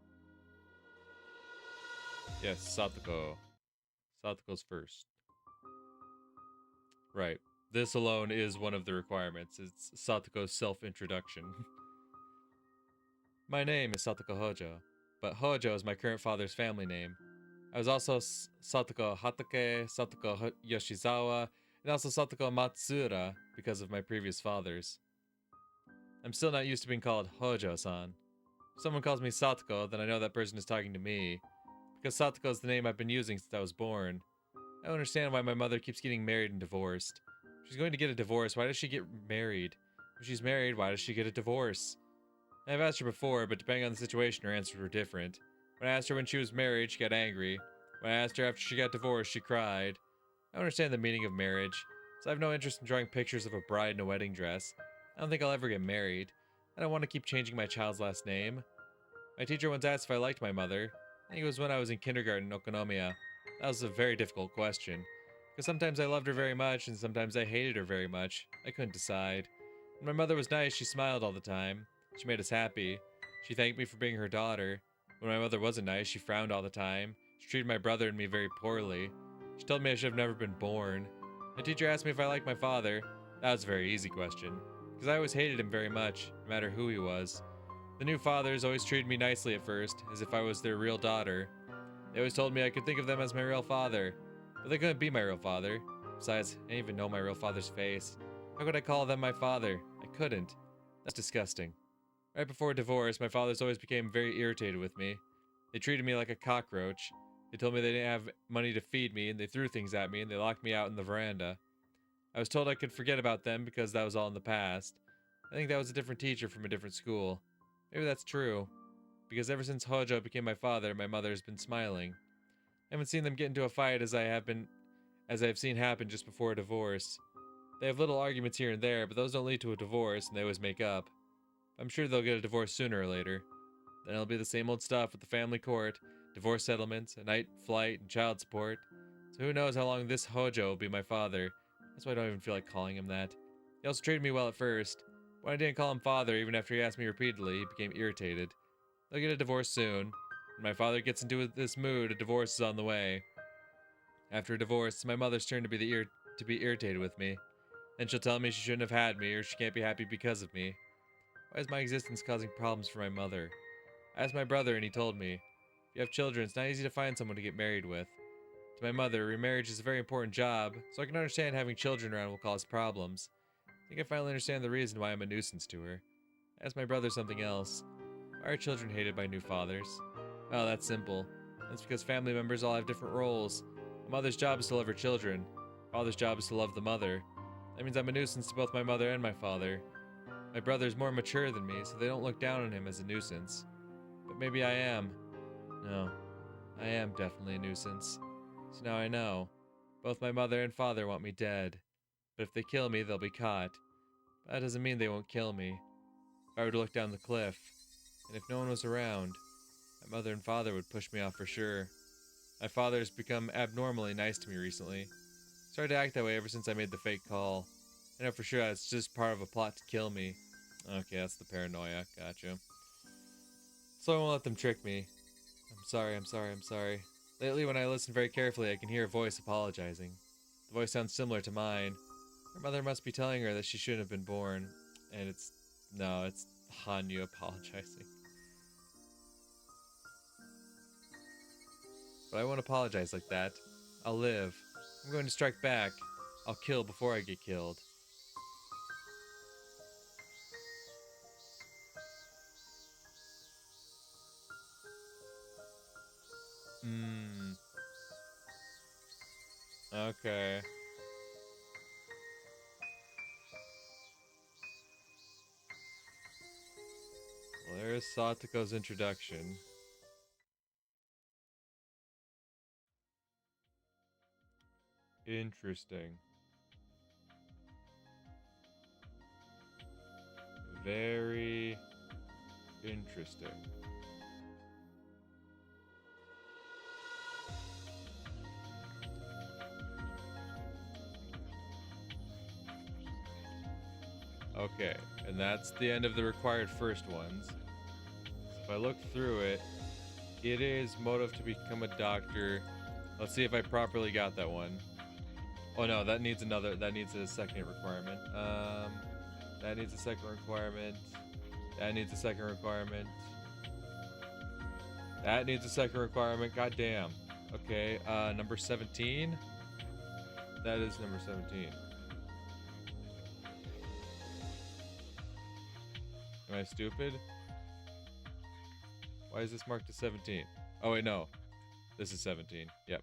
Yes, Satoko. Satoko's first. Right. This alone is one of the requirements. It's Satoko's self-introduction. My name is Satoko Hojo, but Hojo is my current father's family name. I was also Satoko Hatake, Satoko Yoshizawa, and also Satoko Matsura because of my previous fathers. I'm still not used to being called Hojo-san. If someone calls me Satoko, then I know that person is talking to me, because Satoko is the name I've been using since I was born. I don't understand why my mother keeps getting married and divorced. If she's going to get a divorce, why does she get married? If she's married, why does she get a divorce? I've asked her before, but depending on the situation, her answers were different. When I asked her when she was married, she got angry. When I asked her after she got divorced, she cried. I don't understand the meaning of marriage, so I have no interest in drawing pictures of a bride in a wedding dress. I don't think I'll ever get married. I don't want to keep changing my child's last name. My teacher once asked if I liked my mother. I think it was when I was in kindergarten in Okonomiya. That was a very difficult question, because sometimes I loved her very much and sometimes I hated her very much. I couldn't decide. When my mother was nice, she smiled all the time. She made us happy. She thanked me for being her daughter. When my mother wasn't nice, she frowned all the time. She treated my brother and me very poorly. She told me I should have never been born. My teacher asked me if I liked my father. That was a very easy question, because I always hated him very much, no matter who he was. The new fathers always treated me nicely at first, as if I was their real daughter. They always told me I could think of them as my real father, but they couldn't be my real father. Besides, I didn't even know my real father's face. How could I call them my father? I couldn't. That's disgusting. Right before divorce, my fathers always became very irritated with me. They treated me like a cockroach. They told me they didn't have money to feed me, and they threw things at me, and they locked me out in the veranda. I was told I could forget about them because that was all in the past. I think that was a different teacher from a different school. Maybe that's true, because ever since Hojo became my father, my mother has been smiling. I haven't seen them get into a fight as I've seen happen just before a divorce. They have little arguments here and there, but those don't lead to a divorce, and they always make up. I'm sure they'll get a divorce sooner or later. Then it'll be the same old stuff with the family court, divorce settlements, a night flight, and child support. So who knows how long this Hojo will be my father. That's why I don't even feel like calling him that. He also treated me well at first. When I didn't call him father, even after he asked me repeatedly, he became irritated. They'll get a divorce soon. When my father gets into this mood, a divorce is on the way. After a divorce, it's my mother's turn to be irritated with me. Then she'll tell me she shouldn't have had me, or she can't be happy because of me. Why is my existence causing problems for my mother? I asked my brother and he told me, if you have children, it's not easy to find someone to get married with. To my mother, remarriage is a very important job, so I can understand having children around will cause problems. I think I finally understand the reason why I'm a nuisance to her. I asked my brother something else. Why are children hated by new fathers? Oh, that's simple. That's because family members all have different roles. A mother's job is to love her children. A father's job is to love the mother. That means I'm a nuisance to both my mother and my father. My brother's more mature than me, so they don't look down on him as a nuisance. But maybe I am. No, I am definitely a nuisance. So now I know. Both my mother and father want me dead. But if they kill me, they'll be caught. But that doesn't mean they won't kill me. If I were to look down the cliff, and if no one was around, my mother and father would push me off for sure. My father has become abnormally nice to me recently. Started to act that way ever since I made the fake call. I know for sure it's just part of a plot to kill me. Okay, that's the paranoia. Gotcha. So I won't let them trick me. I'm sorry. Lately, when I listen very carefully, I can hear a voice apologizing. The voice sounds similar to mine. Her mother must be telling her that she shouldn't have been born. And it's... no, it's Hanyu apologizing. But I won't apologize like that. I'll live. I'm going to strike back. I'll kill before I get killed. Okay. Well, there's Satoko's introduction. Interesting. Very interesting. Okay, and that's the end of the required first ones. So if I look through it, it is motive to become a doctor. Let's see if I properly got that one. Oh no, that needs a second requirement. That needs a second requirement. That needs a second requirement. That needs a second requirement. God damn. Okay, number 17. That is number 17. Am I stupid? Why is this marked as 17? Oh wait, no. This is 17. Yep.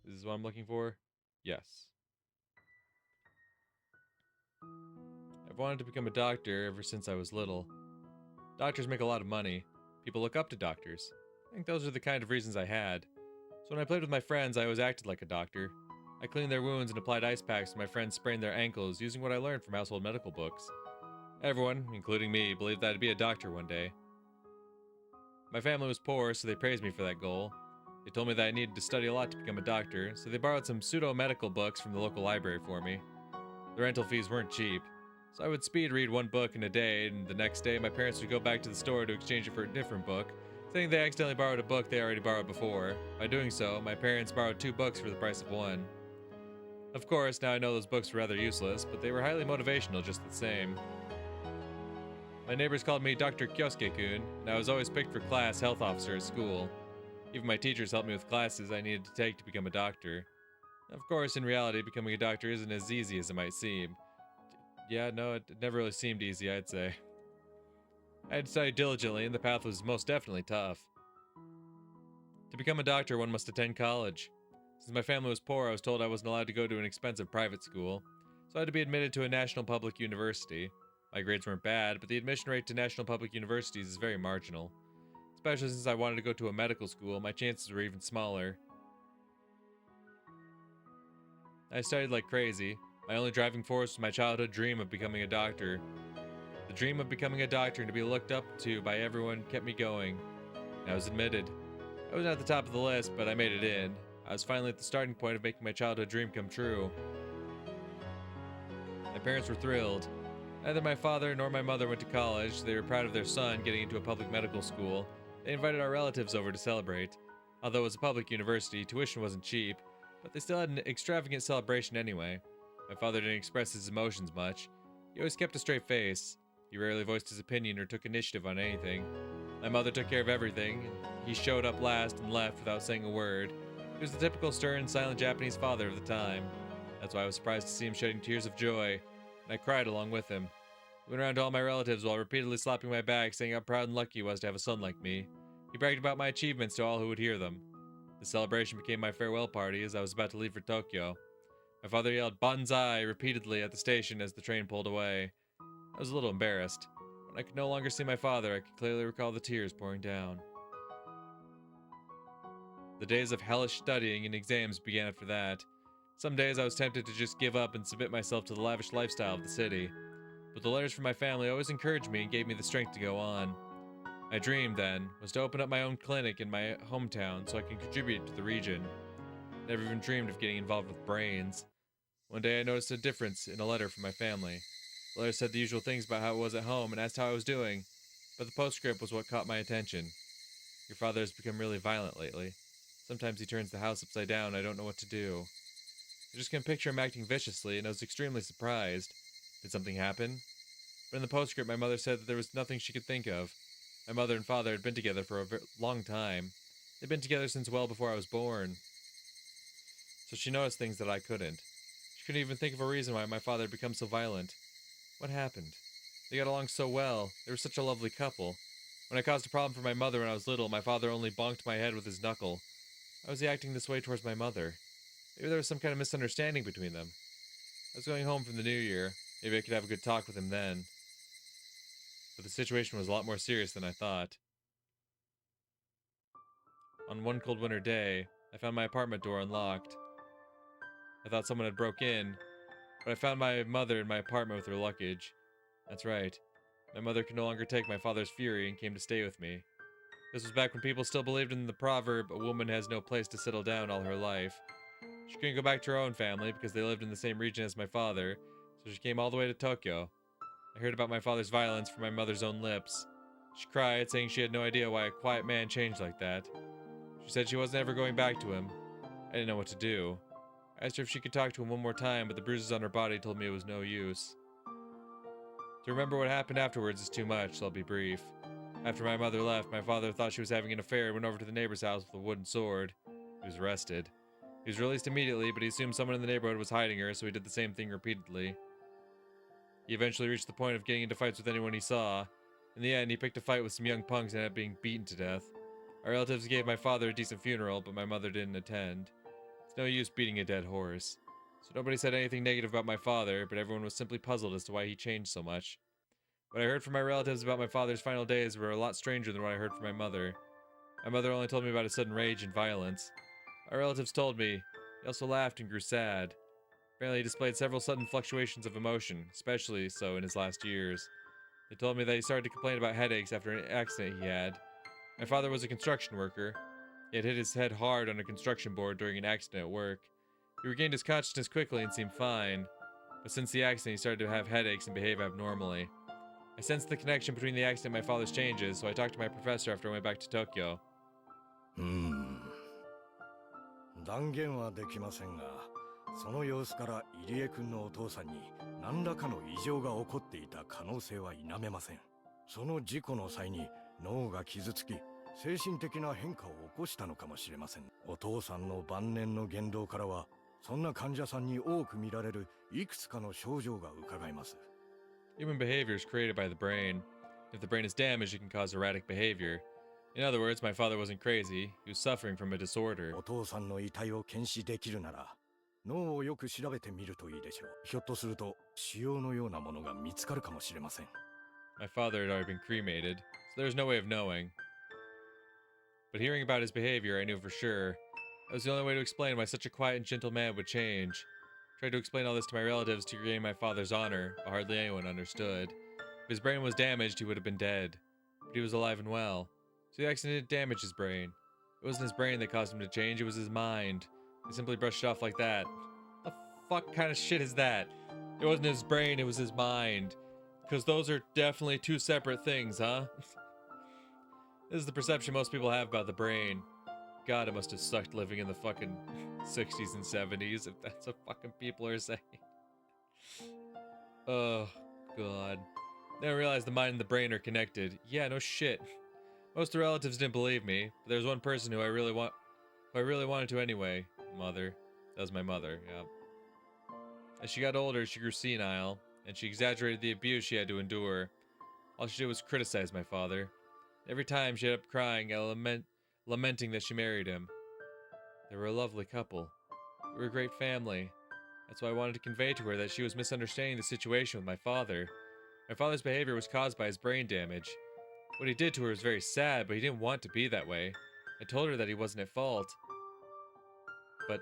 This is what I'm looking for? Yes. I've wanted to become a doctor ever since I was little. Doctors make a lot of money. People look up to doctors. I think those are the kind of reasons I had. So when I played with my friends, I always acted like a doctor. I cleaned their wounds and applied ice packs when my friends sprained their ankles using what I learned from household medical books. Everyone, including me, believed that I'd be a doctor one day. My family was poor, so they praised me for that goal. They told me that I needed to study a lot to become a doctor, so they borrowed some pseudo-medical books from the local library for me. The rental fees weren't cheap, so I would speed read one book in a day, and the next day my parents would go back to the store to exchange it for a different book, saying they accidentally borrowed a book they already borrowed before. By doing so, my parents borrowed 2 books for the price of one. Of course, now I know those books were rather useless, but they were highly motivational just the same. My neighbors called me Dr. Kyosuke-kun, and I was always picked for class health officer at school. Even my teachers helped me with classes I needed to take to become a doctor. Of course, in reality, becoming a doctor isn't as easy as it might seem. Yeah, no, it never really seemed easy, I'd say. I had to study diligently, and the path was most definitely tough. To become a doctor, one must attend college. Since my family was poor, I was told I wasn't allowed to go to an expensive private school, so I had to be admitted to a national public university. My grades weren't bad, but the admission rate to national public universities is very marginal. Especially since I wanted to go to a medical school, my chances were even smaller. I studied like crazy. My only driving force was my childhood dream of becoming a doctor. The dream of becoming a doctor and to be looked up to by everyone kept me going. And I was admitted. I wasn't at the top of the list, but I made it in. I was finally at the starting point of making my childhood dream come true. My parents were thrilled. Neither my father nor my mother went to college. They were proud of their son getting into a public medical school. They invited our relatives over to celebrate. Although it was a public university, tuition wasn't cheap, but they still had an extravagant celebration anyway. My father didn't express his emotions much. He always kept a straight face. He rarely voiced his opinion or took initiative on anything. My mother took care of everything, and he showed up last and left without saying a word. He was the typical stern, silent Japanese father of the time. That's why I was surprised to see him shedding tears of joy, and I cried along with him. He went around to all my relatives while repeatedly slapping my back, saying how proud and lucky he was to have a son like me. He bragged about my achievements to all who would hear them. The celebration became my farewell party as I was about to leave for Tokyo. My father yelled "Banzai" repeatedly at the station as the train pulled away. I was a little embarrassed. When I could no longer see my father, I could clearly recall the tears pouring down. The days of hellish studying and exams began after that. Some days I was tempted to just give up and submit myself to the lavish lifestyle of the city. But the letters from my family always encouraged me and gave me the strength to go on. My dream, then, was to open up my own clinic in my hometown so I can contribute to the region. Never even dreamed of getting involved with brains. One day I noticed a difference in a letter from my family. The letter said the usual things about how it was at home and asked how I was doing, but the postscript was what caught my attention. Your father has become really violent lately. Sometimes he turns the house upside down. I don't know what to do. I just can picture him acting viciously, and I was extremely surprised. Did something happen? But in the postscript, my mother said that there was nothing she could think of. My mother and father had been together for a long time. They'd been together since well before I was born. So she noticed things that I couldn't. She couldn't even think of a reason why my father had become so violent. What happened? They got along so well. They were such a lovely couple. When I caused a problem for my mother when I was little, my father only bonked my head with his knuckle. Why was he acting this way towards my mother? Maybe there was some kind of misunderstanding between them. I was going home from the New Year. Maybe I could have a good talk with him then. But the situation was a lot more serious than I thought. On one cold winter day, I found my apartment door unlocked. I thought someone had broke in, but I found my mother in my apartment with her luggage. That's right. My mother could no longer take my father's fury and came to stay with me. This was back when people still believed in the proverb, a woman has no place to settle down all her life. She couldn't go back to her own family because they lived in the same region as my father, so she came all the way to Tokyo. I heard about my father's violence from my mother's own lips. She cried, saying she had no idea why a quiet man changed like that. She said she wasn't ever going back to him. I didn't know what to do. I asked her if she could talk to him one more time, but the bruises on her body told me it was no use. To remember what happened afterwards is too much, so I'll be brief. After my mother left, my father thought she was having an affair and went over to the neighbor's house with a wooden sword. He was arrested. He was released immediately, but he assumed someone in the neighborhood was hiding her, so he did the same thing repeatedly. He eventually reached the point of getting into fights with anyone he saw. In the end, he picked a fight with some young punks and ended up being beaten to death. Our relatives gave my father a decent funeral, but my mother didn't attend. It's no use beating a dead horse. So nobody said anything negative about my father, but everyone was simply puzzled as to why he changed so much. What I heard from my relatives about my father's final days were a lot stranger than what I heard from my mother. My mother only told me about his sudden rage and violence. My relatives told me. He also laughed and grew sad. Apparently he displayed several sudden fluctuations of emotion, especially so in his last years. They told me that he started to complain about headaches after an accident he had. My father was a construction worker. He had hit his head hard on a construction board during an accident at work. He regained his consciousness quickly and seemed fine, but since the accident he started to have headaches and behave abnormally. I sensed the connection between the accident and my father's changes, so I talked to my professor after I went back to Tokyo. 断言はできませんが、その様子から入江君のお父さんに何らかの異常が起こっていた可能性は否めません。その事故の際に脳が傷つき、精神的な変化を起こしたのかもしれません。お父さんの晩年の言動からは、そんな患者さんに多く見られるいくつかの症状が伺えます。Human behavior is created by the brain. If the brain is damaged, it can cause erratic behavior. In other words, my father wasn't crazy. He was suffering from a disorder. お父さんの遺体を検視できるなら、脳をよく調べてみるといいでしょう。ひょっとすると、腫瘍のようなものが見つかるかもしれません。My father had already been cremated, so there was no way of knowing. But hearing about his behavior, I knew for sure. That was the only way to explain why such a quiet and gentle man would change. I tried to explain all this to my relatives to regain my father's honor, but hardly anyone understood. If his brain was damaged, he would have been dead. But he was alive and well. So the accident didn't damage his brain. It wasn't his brain that caused him to change, it was his mind. They simply brushed it off like that. The fuck kind of shit is that? It wasn't his brain, it was his mind. Because those are definitely two separate things, huh? This is the perception most people have about the brain. God, it must have sucked living in the fucking 60s and 70s, if that's what fucking people are saying. Oh, God. They don't realize the mind and the brain are connected. Yeah, no shit. Most of the relatives didn't believe me, but there was one person who I really wanted to anyway. Mother. That was my mother, yeah. As she got older, she grew senile, and she exaggerated the abuse she had to endure. All she did was criticize my father. Every time she ended up crying and lamenting that she married him. They were a lovely couple. We were a great family. That's why I wanted to convey to her that she was misunderstanding the situation with my father. My father's behavior was caused by his brain damage. What he did to her was very sad, but he didn't want to be that way. I told her that he wasn't at fault. But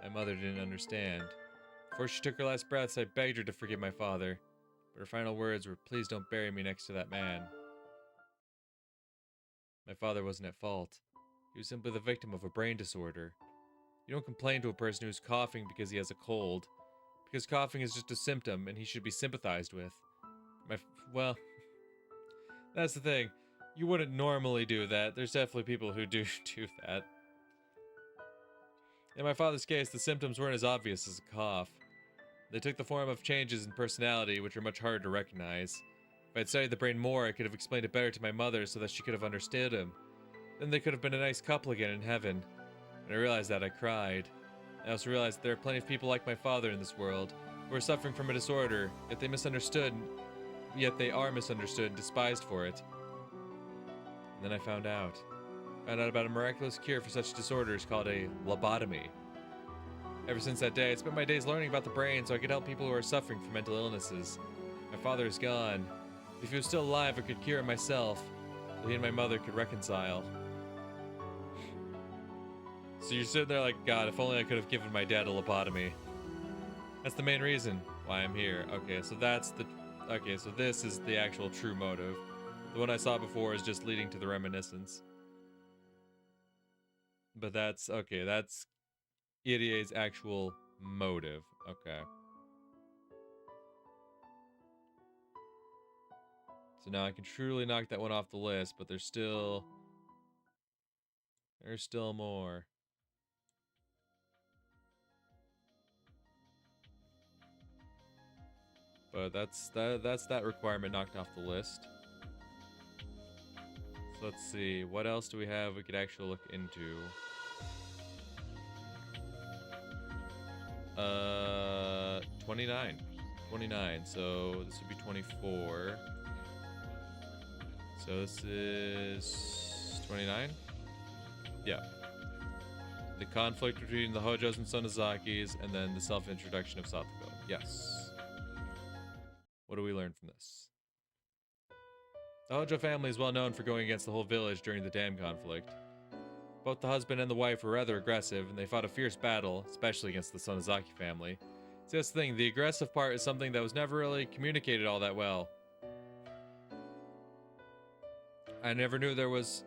my mother didn't understand. Before she took her last breaths, I begged her to forgive my father. But her final words were, "Please don't bury me next to that man." My father wasn't at fault. He was simply the victim of a brain disorder. You don't complain to a person who's coughing because he has a cold. Because coughing is just a symptom and he should be sympathized with. Well, that's the thing. You wouldn't normally do that. There's definitely people who do do that. In my father's case, the symptoms weren't as obvious as a cough. They took the form of changes in personality, which are much harder to recognize. If I'd studied the brain more, I could have explained it better to my mother so that she could have understood him. Then they could have been a nice couple again in heaven. When I realized that, I cried. I also realized that there are plenty of people like my father in this world, who are suffering from a disorder, yet they are misunderstood and despised for it. And then I found out about a miraculous cure for such disorders called a lobotomy. Ever since that day, I spent my days learning about the brain so I could help people who are suffering from mental illnesses. My father is gone. If he was still alive, I could cure him myself, so he and my mother could reconcile. So you're sitting there like, God, if only I could have given my dad a lobotomy. That's the main reason why I'm here. Okay, so so this is the actual true motive. The one I saw before is just leading to the reminiscence. But that's Irie's actual motive. Okay. So now I can truly knock that one off the list, but there's still more. But that's that requirement knocked off the list. So let's see, what else do we have we could actually look into? 29, so this would be 24. So this is 29? Yeah. The conflict between the Hojos and Sonozakis, and then the self-introduction of Satoko. Yes. What do we learn from this? The Hojo family is well known for going against the whole village during the dam conflict. Both the husband and the wife were rather aggressive, and they fought a fierce battle, especially against the Sonozaki family. See, that's the thing, the aggressive part is something that was never really communicated all that well. I never knew there was...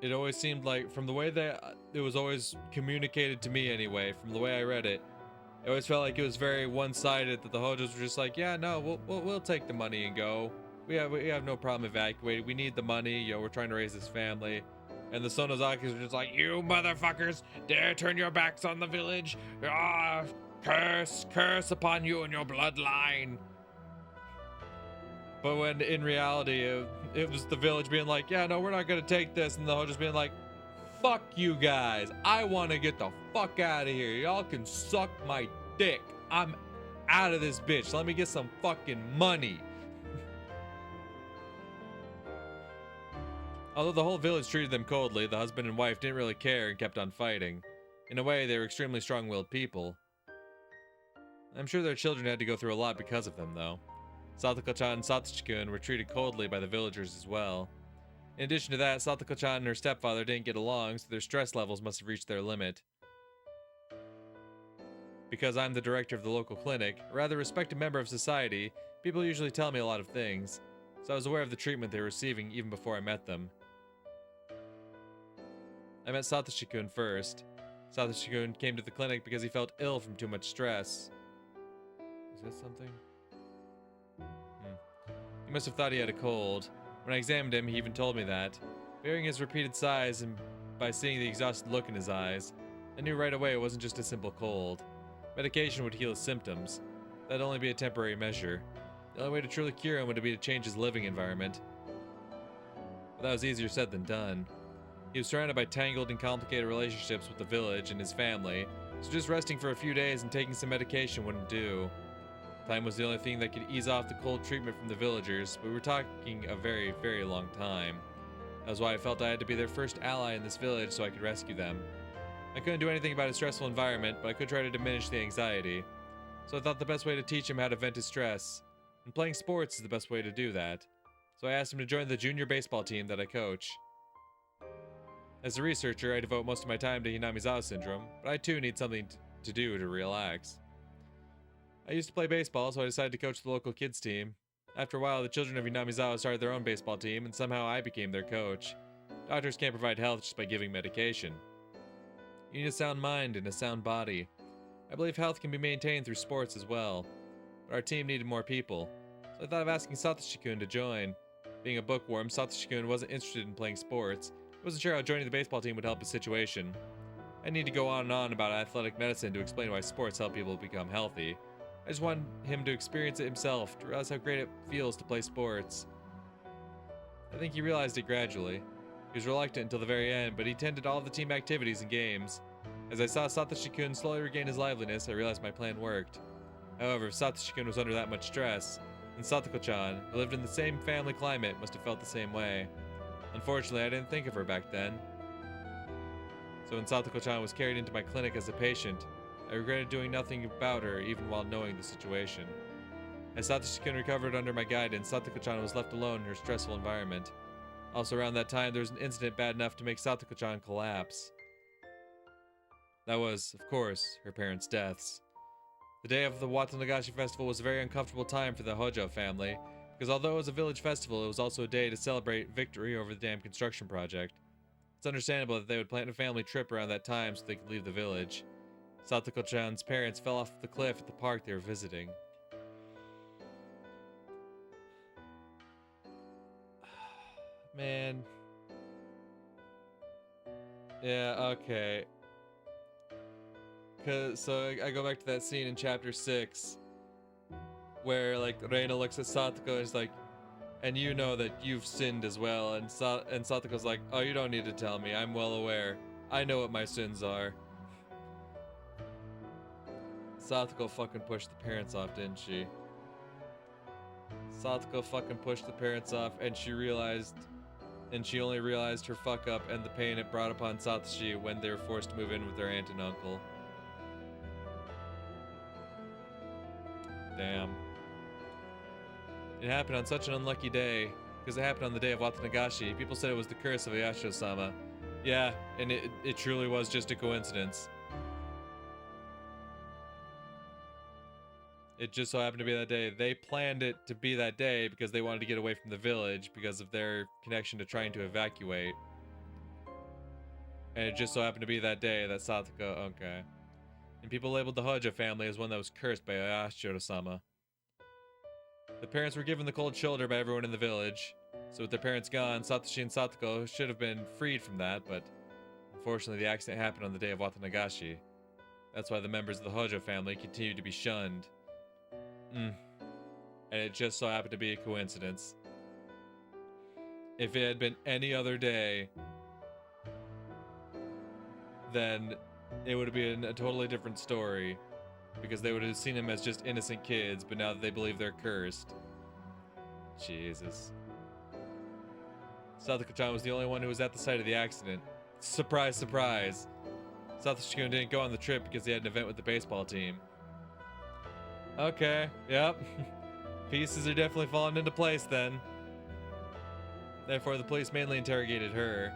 It always seemed like, from the way that it was always communicated to me anyway, from the way I read it, it always felt like it was very one-sided, that the Hojos were just like, yeah, no, we'll take the money and go. We have no problem evacuating. We need the money, you know, we're trying to raise this family. And the Sonozakis are just like, you motherfuckers, dare turn your backs on the village? Ah, curse upon you and your bloodline. But when in reality, it was the village being like, yeah, no, we're not gonna take this. And the Hojos being like, fuck you guys. I want to get the fuck out of here. Y'all can suck my dick. I'm out of this bitch. Let me get some fucking money. Although the whole village treated them coldly, the husband and wife didn't really care and kept on fighting. In a way, they were extremely strong-willed people. I'm sure their children had to go through a lot because of them, though. Satoko-chan and Satoshi-kun were treated coldly by the villagers as well. In addition to that, Satoko-chan and her stepfather didn't get along, so their stress levels must have reached their limit. Because I'm the director of the local clinic, a rather respected member of society, people usually tell me a lot of things, so I was aware of the treatment they were receiving even before I met them. I met Satoshi-kun first. Satoshi-kun came to the clinic because he felt ill from too much stress. Is that something? He must have thought he had a cold. When I examined him, he even told me that. Hearing his repeated sighs and by seeing the exhausted look in his eyes, I knew right away it wasn't just a simple cold. Medication would heal his symptoms. That'd only be a temporary measure. The only way to truly cure him would be to change his living environment. But that was easier said than done. He was surrounded by tangled and complicated relationships with the village and his family, so just resting for a few days and taking some medication wouldn't do. Time was the only thing that could ease off the cold treatment from the villagers, but we were talking a very, very long time. That was why I felt I had to be their first ally in this village so I could rescue them. I couldn't do anything about his stressful environment, but I could try to diminish the anxiety. So I thought the best way to teach him how to vent his stress, and playing sports is the best way to do that. So I asked him to join the junior baseball team that I coach. As a researcher, I devote most of my time to Hinamizawa syndrome, but I too need something to do to relax. I used to play baseball, so I decided to coach the local kids team. After a while, the children of Hinamizawa started their own baseball team, and somehow I became their coach. Doctors can't provide health just by giving medication. You need a sound mind and a sound body. I believe health can be maintained through sports as well. But our team needed more people, so I thought of asking Satoshi-kun to join. Being a bookworm, Satoshi-kun wasn't interested in playing sports. He wasn't sure how joining the baseball team would help his situation. I need to go on and on about athletic medicine to explain why sports help people become healthy. I just want him to experience it himself, to realize how great it feels to play sports. I think he realized it gradually. He was reluctant until the very end, but he attended all of the team activities and games. As I saw Satoshi-kun slowly regain his liveliness, I realized my plan worked. However, if Satoshi-kun was under that much stress, then Satoko-chan, who lived in the same family climate, must have felt the same way. Unfortunately, I didn't think of her back then. So when Satoko-chan was carried into my clinic as a patient, I regretted doing nothing about her even while knowing the situation. As Satoshi-kun recovered under my guidance, Satoko-chan was left alone in her stressful environment. Also around that time, there was an incident bad enough to make Satoko-chan collapse. That was, of course, her parents' deaths. The day of the Watanagashi festival was a very uncomfortable time for the Hojo family, because although it was a village festival, it was also a day to celebrate victory over the dam construction project. It's understandable that they would plan a family trip around that time so they could leave the village. Satoko-chan's parents fell off the cliff at the park they were visiting. Man. Yeah, okay. So I go back to that scene in chapter 6 where like Reina looks at Satoko and is like, and you know that you've sinned as well, and Satoko's like, oh, you don't need to tell me, I'm well aware. I know what my sins are. Satoko fucking pushed the parents off, didn't she? Satoko fucking pushed the parents off, and she only realized her fuck up and the pain it brought upon Satoshi when they were forced to move in with their aunt and uncle. Damn. It happened on such an unlucky day, because it happened on the day of Watanagashi. People said it was the curse of Ayashiro-sama. Yeah, and it truly was just a coincidence. It just so happened to be that day. They planned it to be that day because they wanted to get away from the village because of their connection to trying to evacuate. And it just so happened to be that day that Satoko, okay. And people labeled the Hojo family as one that was cursed by Ayashiro-sama. The parents were given the cold shoulder by everyone in the village. So with their parents gone, Satoshi and Satoko should have been freed from that, but unfortunately the accident happened on the day of Watanagashi. That's why the members of the Hojo family continued to be shunned. And it just so happened to be a coincidence. If it had been any other day, then it would have been a totally different story. Because they would have seen them as just innocent kids, but now that they believe they're cursed. Jesus. Satoko-chan was the only one who was at the site of the accident. Surprise, surprise. Satoshi-kun didn't go on the trip because he had an event with the baseball team. Okay, yep. Pieces are definitely falling into place then. Therefore, the police mainly interrogated her.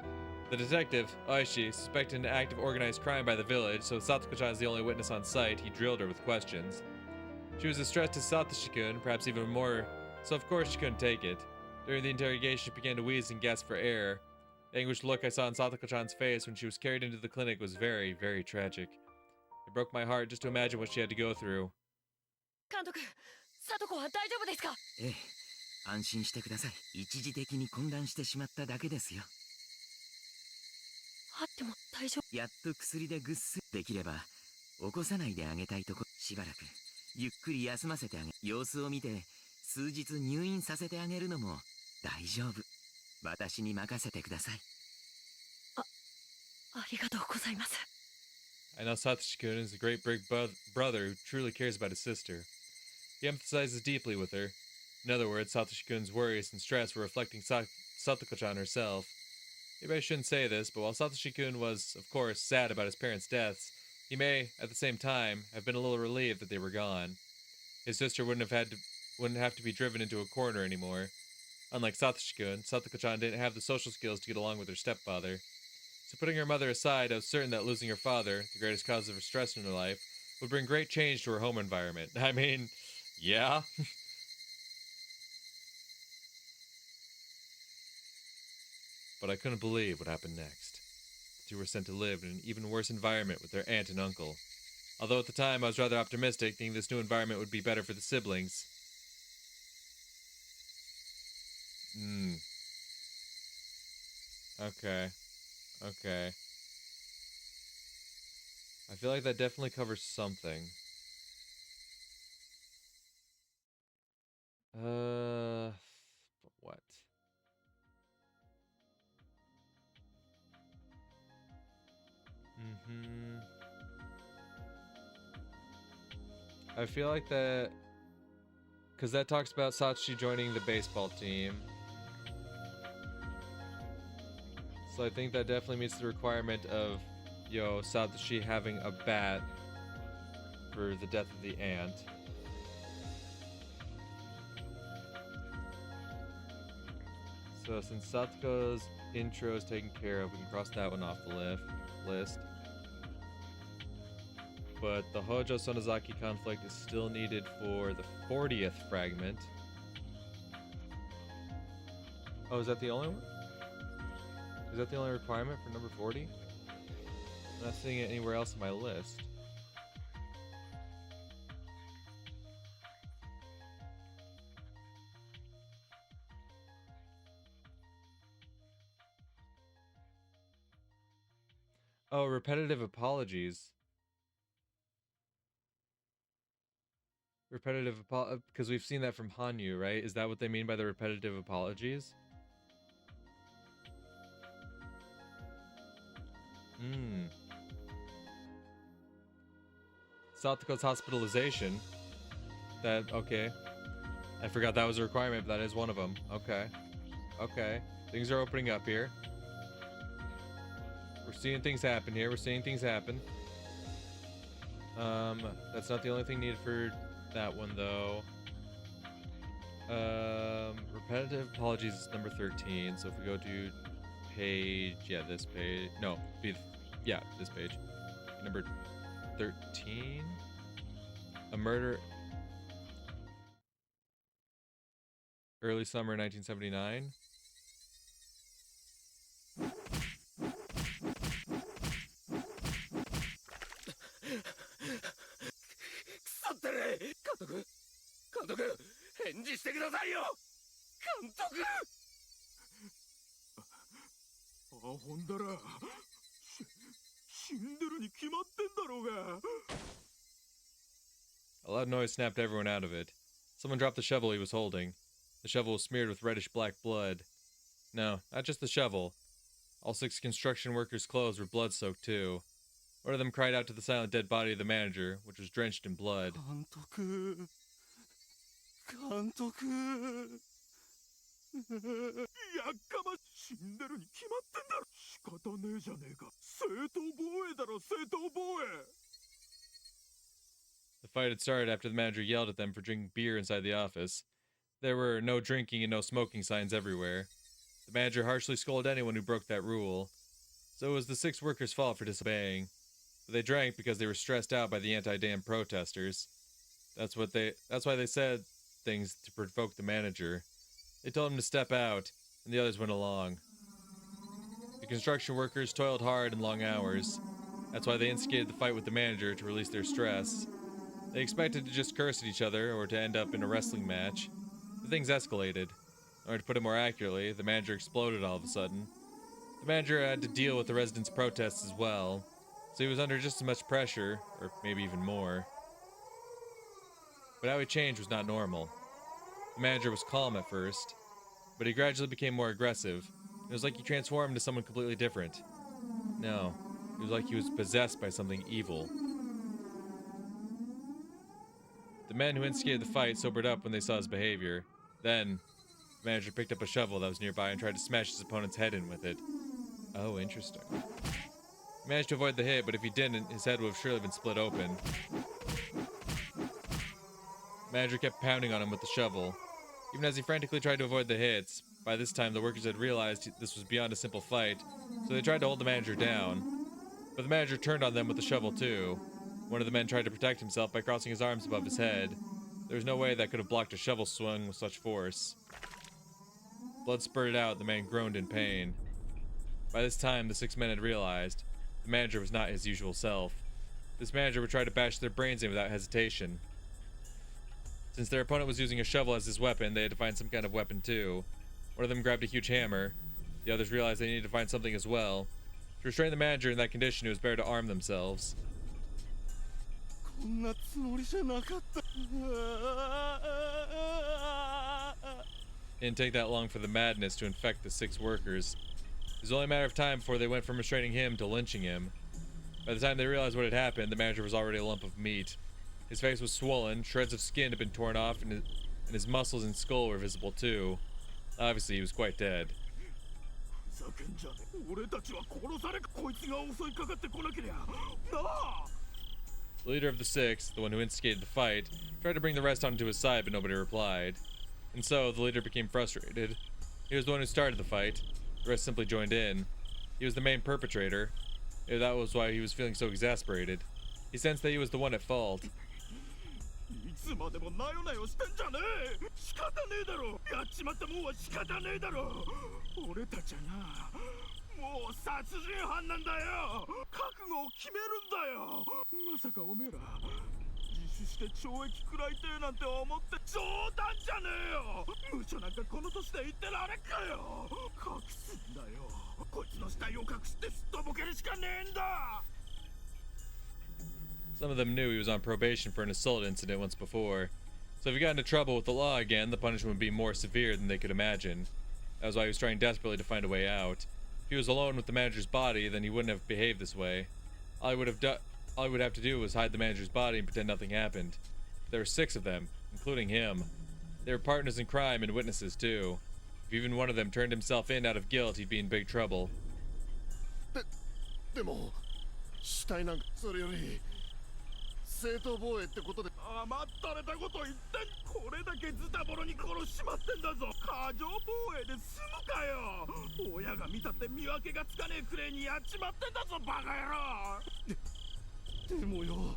The detective, Oishi, suspected an act of organized crime by the village, so Satoko-chan is the only witness on site. He drilled her with questions. She was distressed to Satoshi-kun, perhaps even more, so of course she couldn't take it. During the interrogation, she began to wheeze and gasp for air. The anguished look I saw on Satoko-chan's face when she was carried into the clinic was very, very tragic. It broke my heart just to imagine what she had to go through. 監督、Satokoは大丈夫ですか？ええ、安心してください。一時的に混乱してしまっただけですよ。でも大丈夫。やっと薬でぐっすりできれば起こさないであげたいとこ。しばらくゆっくり休ませてあげ、様子を見て数日入院させてあげるのも大丈夫。私に任せてください。ありがとうございます。I know Satoshi-kun is a great big brother who truly cares about his sister. He empathizes deeply with her. In other words, Satoshi-kun's worries and stress were reflecting Satoko-chan herself. Maybe I shouldn't say this, but while Satoshi-kun was, of course, sad about his parents' deaths, he may, at the same time, have been a little relieved that they were gone. His sister wouldn't have to be driven into a corner anymore. Unlike Satoshi-kun, Satoko-chan didn't have the social skills to get along with her stepfather. So putting her mother aside, I was certain that losing her father, the greatest cause of her stress in her life, would bring great change to her home environment. I mean, yeah. But I couldn't believe what happened next. The two were sent to live in an even worse environment with their aunt and uncle. Although at the time I was rather optimistic, thinking this new environment would be better for the siblings. Hmm. Okay. Okay. I feel like that definitely covers something. But what? I feel like that, because that talks about Satsuki joining the baseball team. So I think that definitely meets the requirement of, Satsuki having a bat for the death of the aunt. So since Satsuko's intro is taken care of, we can cross that one off the list. But the Hojo Sonozaki conflict is still needed for the 40th fragment. Oh, is that the only one? Is that the only requirement for number 40? I'm not seeing it anywhere else in my list. Oh, repetitive apologies. Because we've seen that from Hanyu, right? Is that what they mean by the repetitive apologies? Satoko's hospitalization. Okay. I forgot that was a requirement, but that is one of them. Okay. Okay. Things are opening up here. We're seeing things happen here. That's not the only thing needed for that one, though. Repetitive apologies is number 13. So if we go to page, this page. No, this page. Number 13. A murder. Early summer 1979. A loud noise snapped everyone out of it. Someone dropped the shovel he was holding. The shovel was smeared with reddish-black blood. No, not just the shovel. All 6 construction workers' clothes were blood-soaked, too. One of them cried out to the silent dead body of the manager, which was drenched in blood. The fight had started after the manager yelled at them for drinking beer inside the office. There were no drinking and no smoking signs everywhere. The manager harshly scolded anyone who broke that rule. So it was the 6 workers' fault for disobeying. But they drank because they were stressed out by the anti-dam protesters. That's why they said things to provoke the manager. They told him to step out, and the others went along. The construction workers toiled hard and long hours. That's why they instigated the fight with the manager to release their stress. They expected to just curse at each other or to end up in a wrestling match. But things escalated. Or to put it more accurately, the manager exploded all of a sudden. The manager had to deal with the residents' protests as well, so he was under just as much pressure, or maybe even more. But how he changed was not normal. The manager was calm at first, but he gradually became more aggressive. It was like he transformed into someone completely different. No, it was like he was possessed by something evil. The men who instigated the fight sobered up when they saw his behavior. Then, the manager picked up a shovel that was nearby and tried to smash his opponent's head in with it. Oh, interesting. He managed to avoid the hit, but if he didn't, his head would have surely been split open. The manager kept pounding on him with the shovel. Even as he frantically tried to avoid the hits, by this time the workers had realized this was beyond a simple fight, so they tried to hold the manager down. But the manager turned on them with the shovel too. One of the men tried to protect himself by crossing his arms above his head. There was no way that could have blocked a shovel swung with such force. Blood spurted out, the man groaned in pain. By this time, the 6 men had realized the manager was not his usual self. This manager would try to bash their brains in without hesitation. Since their opponent was using a shovel as his weapon, they had to find some kind of weapon too. One of them grabbed a huge hammer. The others realized they needed to find something as well. To restrain the manager in that condition, it was better to arm themselves. It didn't take that long for the madness to infect the 6 workers. It was only a matter of time before they went from restraining him to lynching him. By the time they realized what had happened, the manager was already a lump of meat. His face was swollen, shreds of skin had been torn off, and his muscles and skull were visible too. Obviously, he was quite dead. The leader of the 6, the one who instigated the fight, tried to bring the rest onto his side, but nobody replied. And so, the leader became frustrated. He was the one who started the fight. The rest simply joined in. He was the main perpetrator. That was why he was feeling so exasperated. He sensed that he was the one at fault. Some of them knew he was on probation for an assault incident once before, so if he got into trouble with the law again, the punishment would be more severe than they could imagine. That was why he was trying desperately to find a way out. If he was alone with the manager's body, then he wouldn't have behaved this way. All he would have to do was hide the manager's body and pretend nothing happened. There were 6 of them, including him. They were partners in crime and witnesses too. If even one of them turned himself in out of guilt, he'd be in big trouble. でも死体なんかそれより正当防衛ってことで甘ったれたこと言ってこれだけズタボロに殺しちまってんだぞ過剰防衛で済むかよ親が見たって見分けがつかねえくれいにやっちまってんだぞバカ野郎でもよ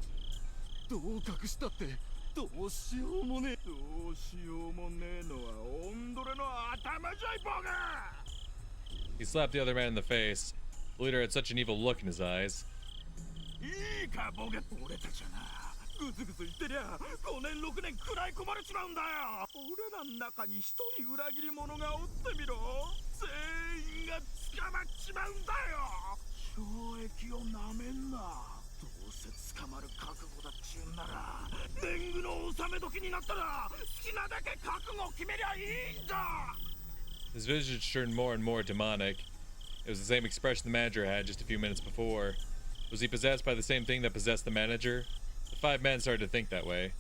どう隠したってどうしようもねえどうしようもねえのはオンドレの頭じゃいボカ He slapped the other man in the face. The leader had such an evil look in his eyes. いいかボケ俺たちはなグズグズ言ってりゃ5年6年食らい込まれちまうんだよ俺らの中に一人裏切り者がおってみろ全員が捕まっちまうんだよ懲役をなめんなどうせ捕まる覚悟だっちゅうんなら年貢の納め時になったら好きなだけ覚悟決めりゃいいんだ His visage turned more and more demonic. It was the same expression the manager had just a few minutes before. Was he possessed by the same thing that possessed the manager? The 5 men started to think that way.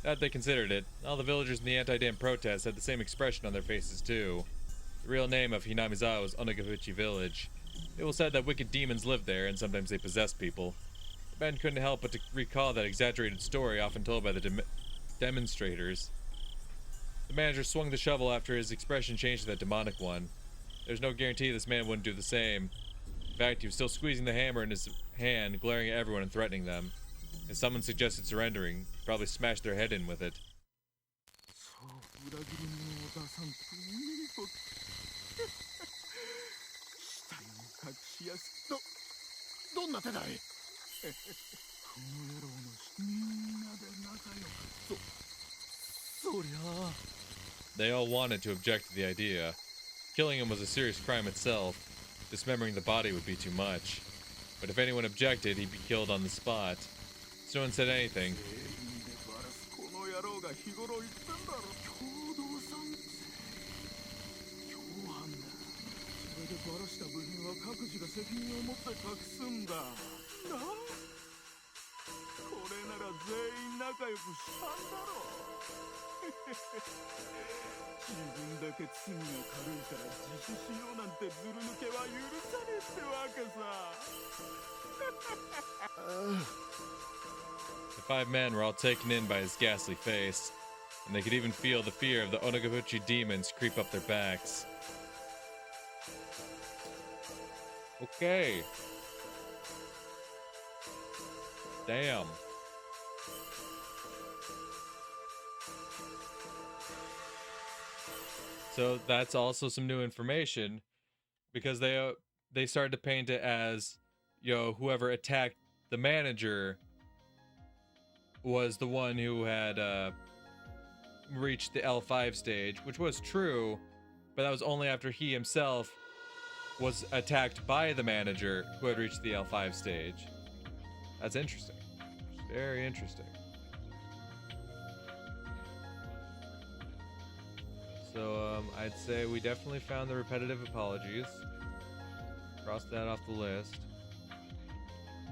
Now that they considered it, all the villagers in the anti-dam protests had the same expression on their faces too. The real name of Hinamizawa was Onagabuchi Village. People said that wicked demons lived there, and sometimes they possessed people. The men couldn't help but to recall that exaggerated story often told by the demonstrators. The manager swung the shovel after his expression changed to that demonic one. There's no guarantee this man wouldn't do the same. In fact, he was still squeezing the hammer in his hand, glaring at everyone and threatening them. If someone suggested surrendering, he'd probably smash their head in with it. どんな手だいこの野郎のみんなで仲良くそりゃあ They all wanted to object to the idea. Killing him was a serious crime itself. Dismembering the body would be too much. But if anyone objected, he'd be killed on the spot. So no one said anything. この野郎が日頃言ったんだろ共同参共犯だそれでバラした部品は各自が責任を持って隠すんだなあこれなら全員仲良くしたんだろ自分だけ罪が軽いから自首しようなんてずる抜けは許さねえってわけさ The 5 men were all taken in by his ghastly face, and they could even feel the fear of the Onagabuchi demons creep up their backs. Okay. Damn. So that's also some new information, because they started to paint it as, whoever attacked the manager was the one who had reached the L5 stage, which was true, But that was only after he himself was attacked by the manager who had reached the L5 stage. That's interesting. Very interesting. So I'd say we definitely found the repetitive apologies. Cross that off the list.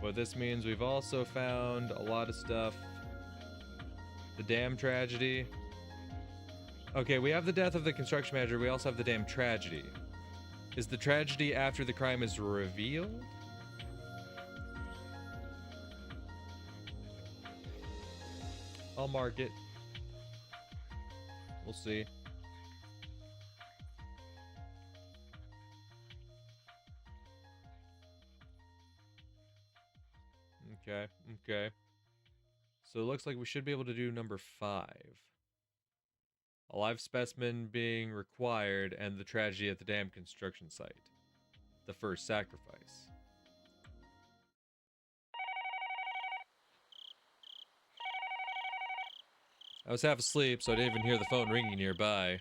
But this means we've also found a lot of stuff. The dam tragedy. Okay, we have the death of the construction manager. We also have the dam tragedy. Is the tragedy after the crime is revealed? I'll mark it. We'll see. Okay, okay. So it looks like we should be able to do number 5. A live specimen being required and the tragedy at the dam construction site. The first sacrifice. I was half asleep, so I didn't even hear the phone ringing nearby.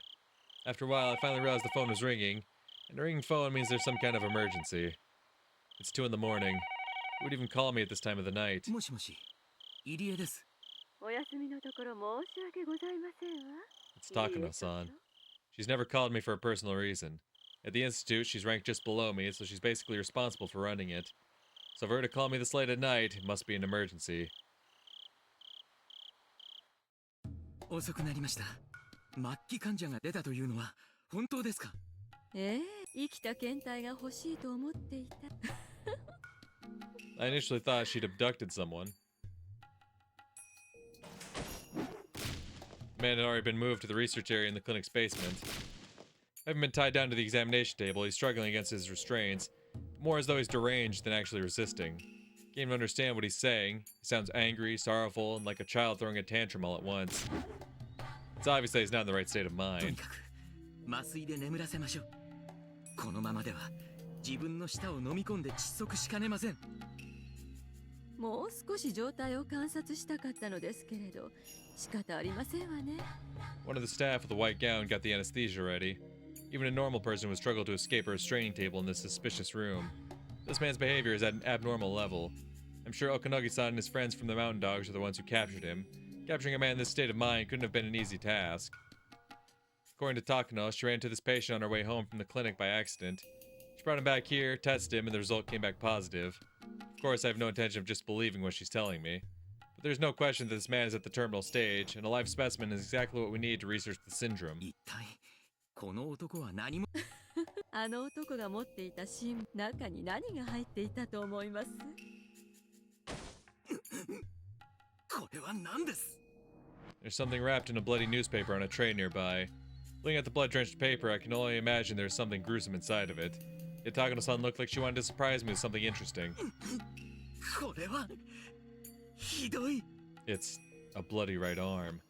After a while, I finally realized the phone was ringing, and a ringing phone means there's some kind of emergency. It's 2 in the morning. Who would even call me at this time of the night? もしもし、入江です。お休みのところ申し訳ございませんわ。 It's Takano-san. She's never called me for a personal reason. At the institute, she's ranked just below me, so she's basically responsible for running it. So for her to call me this late at night, it must be an emergency. 遅くなりました。末期患者が出たというのは本当ですか？ええ、生きた検体が欲しいと思っていた。I initially thought she'd abducted someone. The man had already been moved to the research area in the clinic's basement. Having been tied down to the examination table, he's struggling against his restraints, more as though he's deranged than actually resisting. Can't even understand what he's saying. He sounds angry, sorrowful, and like a child throwing a tantrum all at once. It's obvious that he's not in the right state of とに mind. かく麻酔で眠らせましょう。このままでは自分の舌を飲み込んで窒息しかねません。もう少し状態を観察したかったのですけれど、仕方ありませんわね。One of the staff with a white gown got the anesthesia ready. Even a normal person would struggle to escape a restraining table in this suspicious room. This man's behavior is at an abnormal level. I'm sure Okanogi-san and his friends from the Mountain Dogs are the ones who captured him. Capturing a man in this state of mind couldn't have been an easy task. According to Takano, she ran into this patient on her way home from the clinic by accident. She brought him back here, tested him, and the result came back positive. Of course, I have no intention of just believing what she's telling me. But there's no question that this man is at the terminal stage, and a live specimen is exactly what we need to research the syndrome. 一体この男は何もあの男が持っていた芯、中に何が入っていたと思います？これは何です？ There's something wrapped in a bloody newspaper on a tray nearby. Looking at the blood-drenched paper, I can only imagine there's something gruesome inside of it. Yet Takano-san looked like she wanted to surprise me with something interesting. これはひどい。 It's a bloody right arm.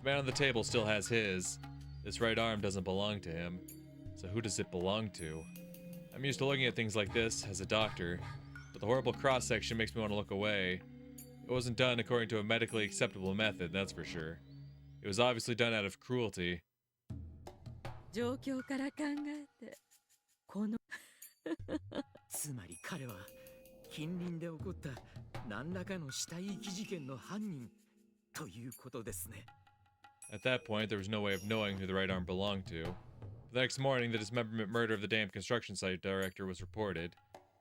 The man on the table still has his. This right arm doesn't belong to him. So who does it belong to? I'm used to looking at things like this as a doctor, but the horrible cross-section makes me want to look away. It wasn't done according to a medically acceptable method, that's for sure. It was obviously done out of cruelty. 状況から考えて、このつまり彼は近隣で起こった何らかの死体遺棄事件の犯人ということですね。 At that point, there was no way of knowing who the right arm belonged to. The next morning, the dismemberment murder of the damned construction site director was reported,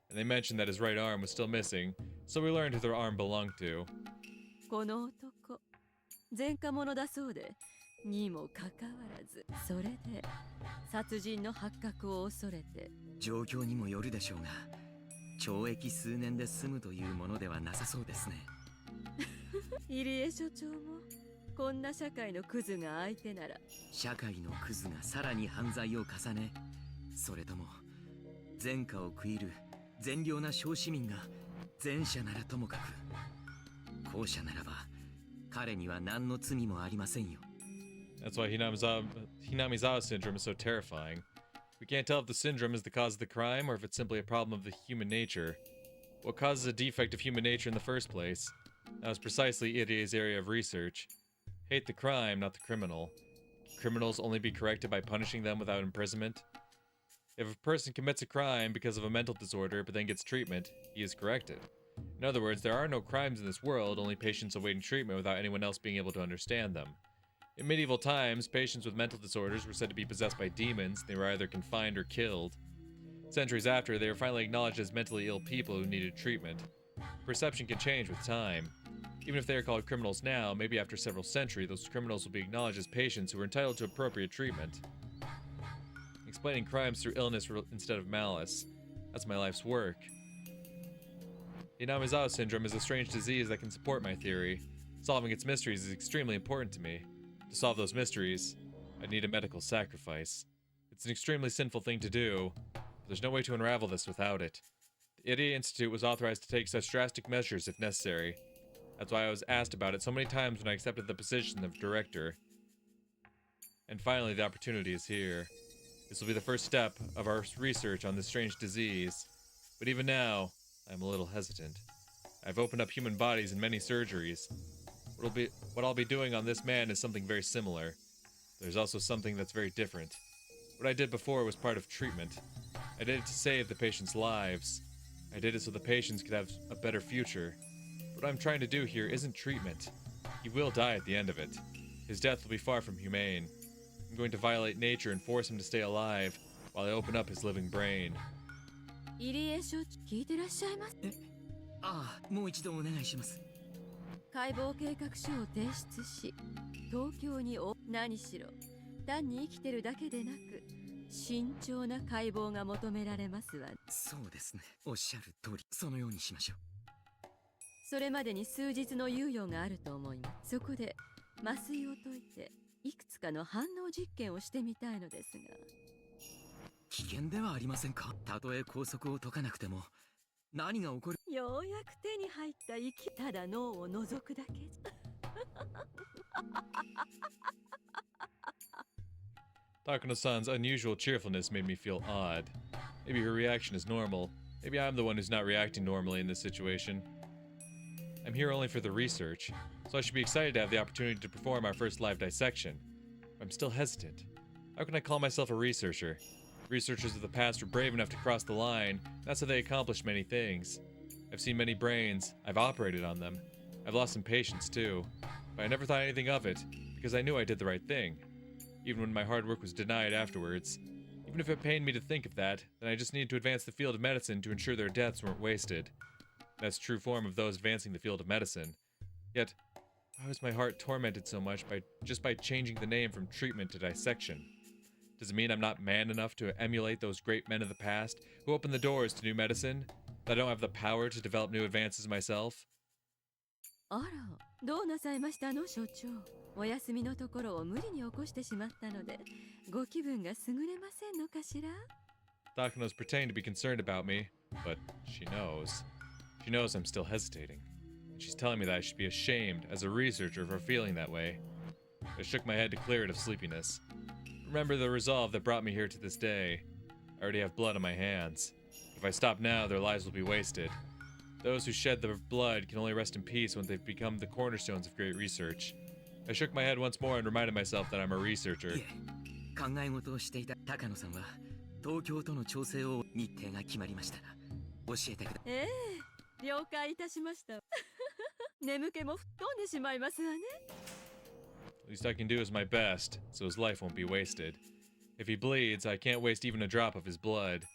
and they mentioned that his right arm was still missing, so we learned who the arm belonged to. この男、前科者だそうで、にもかかわらず、それで殺人の発覚を恐れて。状況にもよるでしょうが、懲役数年で済むというものではなさそうですね。入江所長もこんな社会のクズが相手なら。社会のクズがさらに犯罪を重ね、それとも前科を食いる善良な小市民が前者ならともかく、後者ならば彼には何の罪もありませんよ。 That's why Hinamizawa syndrome is so terrifying. We can't tell if the syndrome is the cause of the crime or if it's simply a problem of the human nature. What causes a defect of human nature in the first place? That was precisely Irie's area of research. Hate the crime, not the criminal. criminals only be corrected by punishing them without imprisonment? If a person commits a crime because of a mental disorder but then gets treatment, he is corrected. In other words, there are no crimes in this world, only patients awaiting treatment without anyone else being able to understand them. In medieval times, patients with mental disorders were said to be possessed by demons. They were either confined or killed. Centuries after, they were finally acknowledged as mentally ill people who needed treatment. Perception can change with time. Even if they are called criminals now, maybe after several centuries, those criminals will be acknowledged as patients who are entitled to appropriate treatment. Explaining crimes through illness instead of malice. That's my life's work. Inamizawa syndrome is a strange disease that can support my theory. Solving its mysteries is extremely important to me. To solve those mysteries, I need a medical sacrifice. It's an extremely sinful thing to do, but there's no way to unravel this without it. The Idiot Institute was authorized to take such drastic measures if necessary. That's why I was asked about it so many times when I accepted the position of director. And finally, the opportunity is here. This will be the first step of our research on this strange disease. But even now, I'm a little hesitant. I've opened up human bodies in many surgeries. What I'll be doing on this man is something very similar. There's also something that's very different. What I did before was part of treatment. I did it to save the patient's lives. I did it so the patients could have a better future. What I'm trying to do here isn't treatment. He will die at the end of it. His death will be far from humane. I'm going to violate nature and force him to stay alive while I open up his living brain. 入江所長聞いてらっしゃいます。ああ、もう一度お願いします。解剖計画書を提出し、東京に何しろ単に生きてるだけでなく慎重な解剖が求められますわ。そうですね、おっしゃる通り、そのようにしましょう。それまでに数日の猶予があると思います。そこで麻酔を解いていくつかの反応実験をしてみたいのですが。危険ではありませんか。たとえ拘束を解かなくても何が起こる。ようやく手に入った息、ただ脳を覗くだけ。Takano-san's unusual cheerfulness made me feel odd. Maybe her reaction is normal. Maybe I'm the one who's not reacting normally in this situation. I'm here only for the research, so I should be excited to have the opportunity to perform our first live dissection. I'm still hesitant. How can I call myself a researcher? Researchers of the past were brave enough to cross the line. That's how they accomplished many things. I've seen many brains. I've operated on them. I've lost some patients too. But I never thought anything of it, because I knew I did the right thing. Even when my hard work was denied afterwards. Even if it pained me to think of that, then I just needed to advance the field of medicine to ensure their deaths weren't wasted. That's true form of those advancing the field of medicine. Yet, why was my heart tormented so much by changing the name from treatment to dissection? Does it mean I'm not man enough to emulate those great men of the past who opened the doors to new medicine? That I don't have the power to develop new advances myself? あら、どうなさいましたの所長。お休みのところを無理に起こしてしまったので、ご気分が優れませんのかしら。Takano's pretending to be concerned about me, but she knows. She knows I'm still hesitating. And she's telling me that I should be ashamed as a researcher for feeling that way. I shook my head to clear it of sleepiness. Remember the resolve that brought me here to this day. I already have blood on my hands. If I stop now, their lives will be wasted. Those who shed their blood can only rest in peace when they've become the cornerstones of great research. I shook my head once more and reminded myself that I'm a researcher. 考え事をしていた高野さんは東京との調整を日程が決まりましたら教えてください。ええ、了解いたしました。眠気も吹っ飛んでしまいますわね。At least I can do is my best, so his life won't be wasted. If he bleeds, I can't waste even a drop of his blood.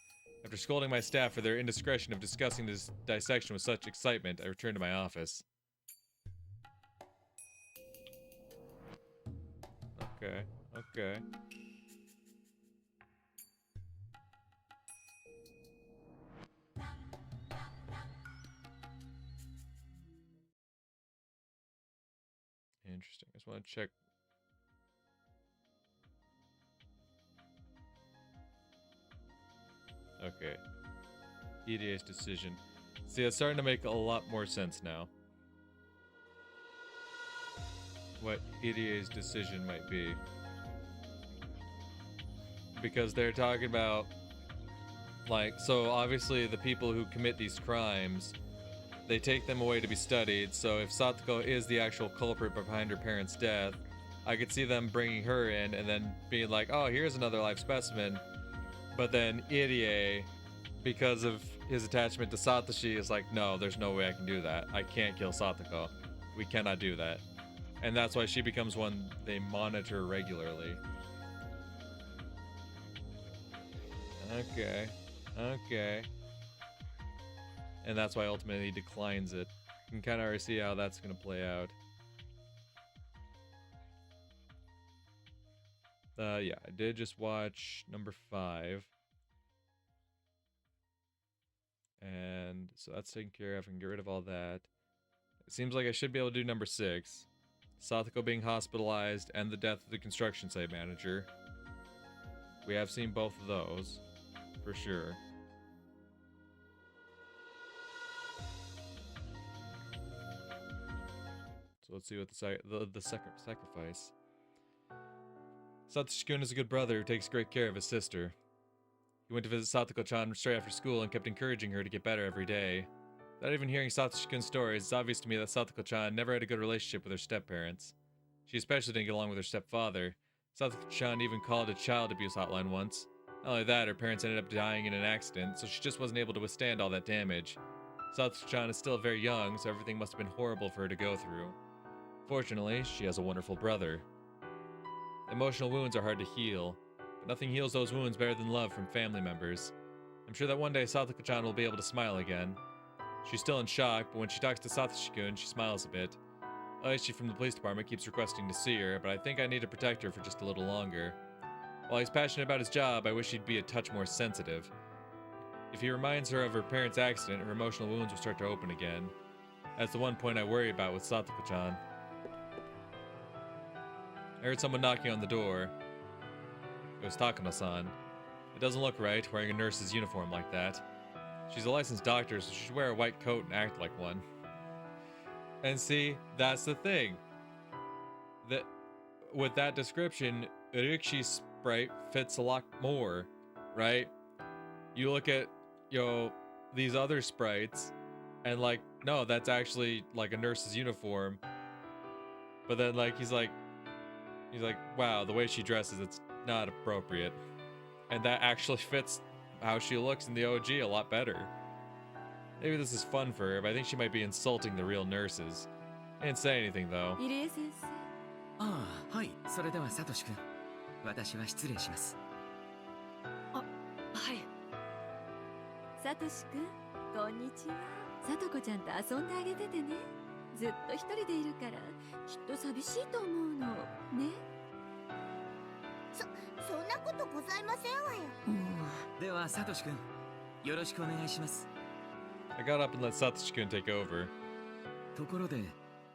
After scolding my staff for their indiscretion of discussing this dissection with such excitement, I returned to my office. Okay, okay. Interesting. I just want to check. Okay. EDA's decision. See, it's starting to make a lot more sense now. What EDA's decision might be. Because they're talking about, like, so obviously the people who commit these crimes, they take them away to be studied. So if Satoko is the actual culprit behind her parents' death, I could see them bringing her in and then being like, oh, here's another live specimen. But then Irie, because of his attachment to Satoshi, is like, no, there's no way I can do that. I can't kill Satoko. We cannot do that. And that's why she becomes one they monitor regularly. Okay. Okay. And that's why ultimately he declines it. You can kind of already see how that's going to play out. Yeah, I did just watch number 5. And so that's taken care of. I can get rid of all that. It seems like I should be able to do number 6. Satoko being hospitalized and the death of the construction site manager. We have seen both of those, for sure. So let's see what the second sacrifice. Satoshi-kun is a good brother who takes great care of his sister. He went to visit Satoko-chan straight after school and kept encouraging her to get better every day. Without even hearing Satoshi-kun's stories, it's obvious to me that Satoko-chan never had a good relationship with her step-parents. She especially didn't get along with her stepfather. Satoko-chan even called a child abuse hotline once. Not only that, her parents ended up dying in an accident, so she just wasn't able to withstand all that damage. Satoko-chan is still very young, so everything must have been horrible for her to go through. Fortunately, she has a wonderful brother. Emotional wounds are hard to heal, but nothing heals those wounds better than love from family members. I'm sure that one day Satoko-chan will be able to smile again. She's still in shock, but when she talks to Satoshi-kun, she smiles a bit. Aishi from the police department keeps requesting to see her, but I think I need to protect her for just a little longer. While he's passionate about his job, I wish he'd be a touch more sensitive. If he reminds her of her parents' accident, her emotional wounds will start to open again. That's the one point I worry about with Satoko-chan. I heard someone knocking on the door. It was Takano-san. It doesn't look right, wearing a nurse's uniform like that. She's a licensed doctor, so she should wear a white coat and act like one. And see, that's the thing. With that description, Rikshi's sprite fits a lot more, right? You look at, these other sprites, and like, no, that's actually like a nurse's uniform. But then he's like, wow, the way she dresses, it's not appropriate. And that actually fits how she looks in the OG a lot better. Maybe this is fun for her, but I think she might be insulting the real nurses. I didn't say anything though. 入江先生。ああ、はい。それではサトシ君、私は失礼します。あ、はい。サトシ君、こんにちは。サトコちゃんと遊んであげててね。ずっと一人でいるから、きっと寂しいと思うの。ね。そんなことございませんわよ。ではサトシ君、よろしくお願いします。I got up and let Satoshi-kun take over. ところで、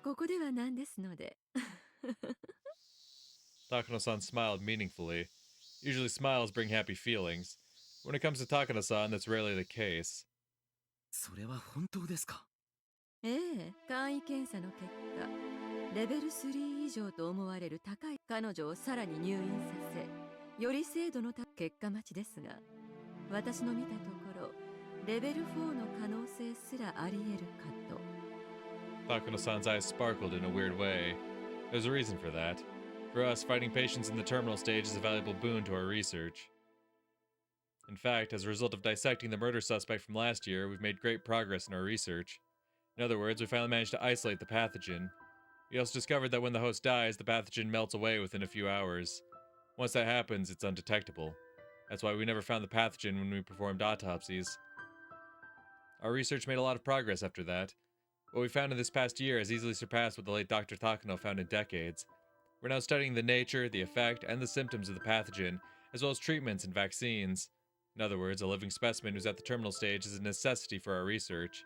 ここでは何ですので。Takano-san smiled meaningfully. Usually smiles bring happy feelings. When it comes to Takano-san, that's rarely the case. それは本当ですか？ええ、簡易検査の結果、レベル3以上と思われる高い彼女をさらに入院させ、より精度の高い結果待ちですが、私の見たところ、レベル4の可能性すらあり得るかと。Takano-san's eyes sparkled in a weird way. There's a reason for that. For us, fighting patients in the terminal stage is a valuable boon to our research. In fact, as a result of dissecting the murder suspect from last year, we've made great progress in our research. In other words, we finally managed to isolate the pathogen. We also discovered that when the host dies, the pathogen melts away within a few hours. Once that happens, it's undetectable. That's why we never found the pathogen when we performed autopsies. Our research made a lot of progress after that. What we found in this past year has easily surpassed what the late Dr. Takano found in decades. We're now studying the nature, the effect, and the symptoms of the pathogen, as well as treatments and vaccines. In other words, a living specimen who's at the terminal stage is a necessity for our research.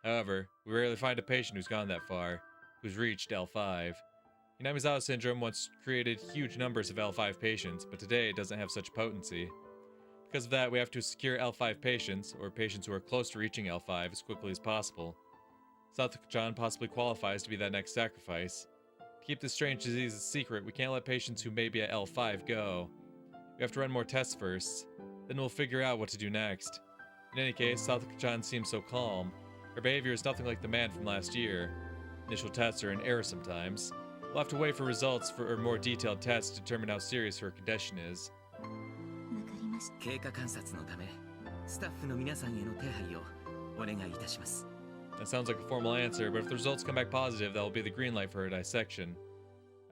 However, we rarely find a patient who's gone that far, who's reached L5. Hinamizawa syndrome once created huge numbers of L5 patients, but today it doesn't have such potency. Because of that, we have to secure L5 patients, or patients who are close to reaching L5, as quickly as possible. Satoko-chan possibly qualifies to be that next sacrifice. To keep this strange disease a secret, we can't let patients who may be at L5 go. We have to run more tests first, then we'll figure out what to do next. In any case, Satoko-chan seems so calm. Her behavior is nothing like the man from last year. Initial tests are in error sometimes. We'll have to wait for results for more detailed tests to determine how serious her condition is. 経過観察のためスタッフの皆さんへの手配をお願いいたします。 That sounds like a formal answer, but if the results come back positive, that will be the green light for her dissection.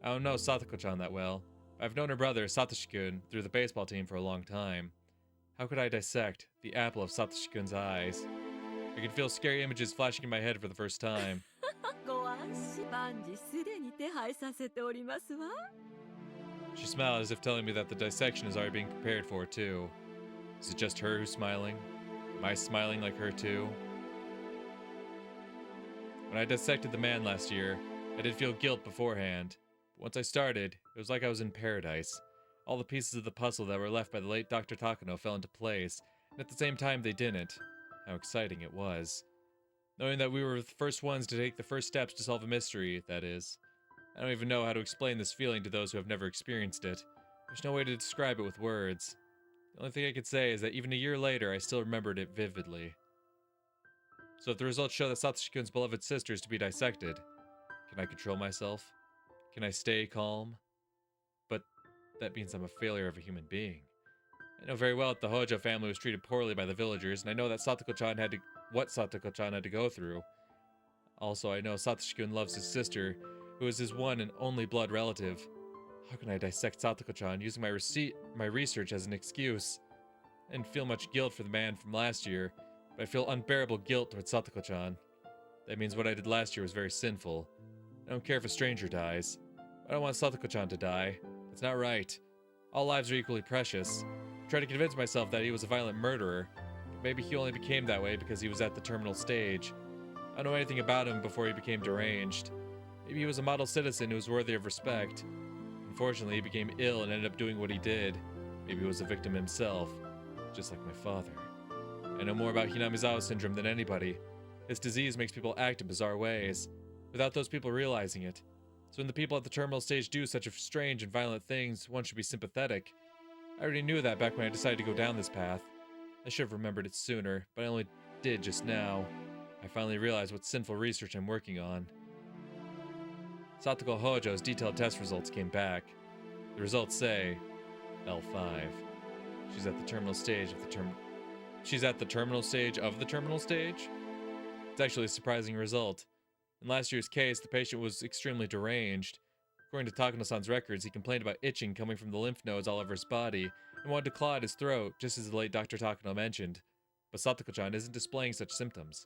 I don't know Satoko-chan that well. I've known her brother, Satoshi-kun, through the baseball team for a long time. How could I dissect the apple of Satoshi-kun's eyes? I can feel scary images flashing in my head for the first time. ご安心。万事すでに手配させておりますわ。 She smiled as if telling me that the dissection is already being prepared for, too. Is it just her who's smiling? Am I smiling like her, too? When I dissected the man last year, I did feel guilt beforehand. But once I started, it was like I was in paradise. All the pieces of the puzzle that were left by the late Dr. Takano fell into place, and at the same time they didn't. How exciting it was. Knowing that we were the first ones to take the first steps to solve a mystery, that is. I don't even know how to explain this feeling to those who have never experienced it. There's no way to describe it with words. The only thing I could say is that even a year later, I still remembered it vividly. So if the results show that Satoshi-kun's beloved sister is to be dissected, can I control myself? Can I stay calm? But that means I'm a failure of a human being. I know very well that the Hojo family was treated poorly by the villagers, and I know that Satoko-chan had to go through. Also, I know Satoshi-kun loves his sister, who is his one and only blood relative. How can I dissect Satoko-chan using my research as an excuse? I didn't feel much guilt for the man from last year, but I feel unbearable guilt towards Satoko-chan. That means what I did last year was very sinful. I don't care if a stranger dies. I don't want Satoko-chan to die. That's not right. All lives are equally precious. I tried to convince myself that he was a violent murderer. But maybe he only became that way because he was at the terminal stage. I don't know anything about him before he became deranged. Maybe he was a model citizen who was worthy of respect. Unfortunately, he became ill and ended up doing what he did. Maybe he was a victim himself, just like my father. I know more about Hinamizawa syndrome than anybody. This disease makes people act in bizarre ways, without those people realizing it. So when the people at the terminal stage do such strange and violent things, one should be sympathetic. I already knew that back when I decided to go down this path. I should have remembered it sooner, but I only did just now. I finally realized what sinful research I'm working on. Satoko Hojo's detailed test results came back. The results say L5. She's at the terminal stage of the terminal stage? It's actually a surprising result. In last year's case, the patient was extremely deranged. According to Takano-san's records, he complained about itching coming from the lymph nodes all over his body and wanted to claw at his throat, just as the late Dr. Takano mentioned. But Satoko-chan isn't displaying such symptoms.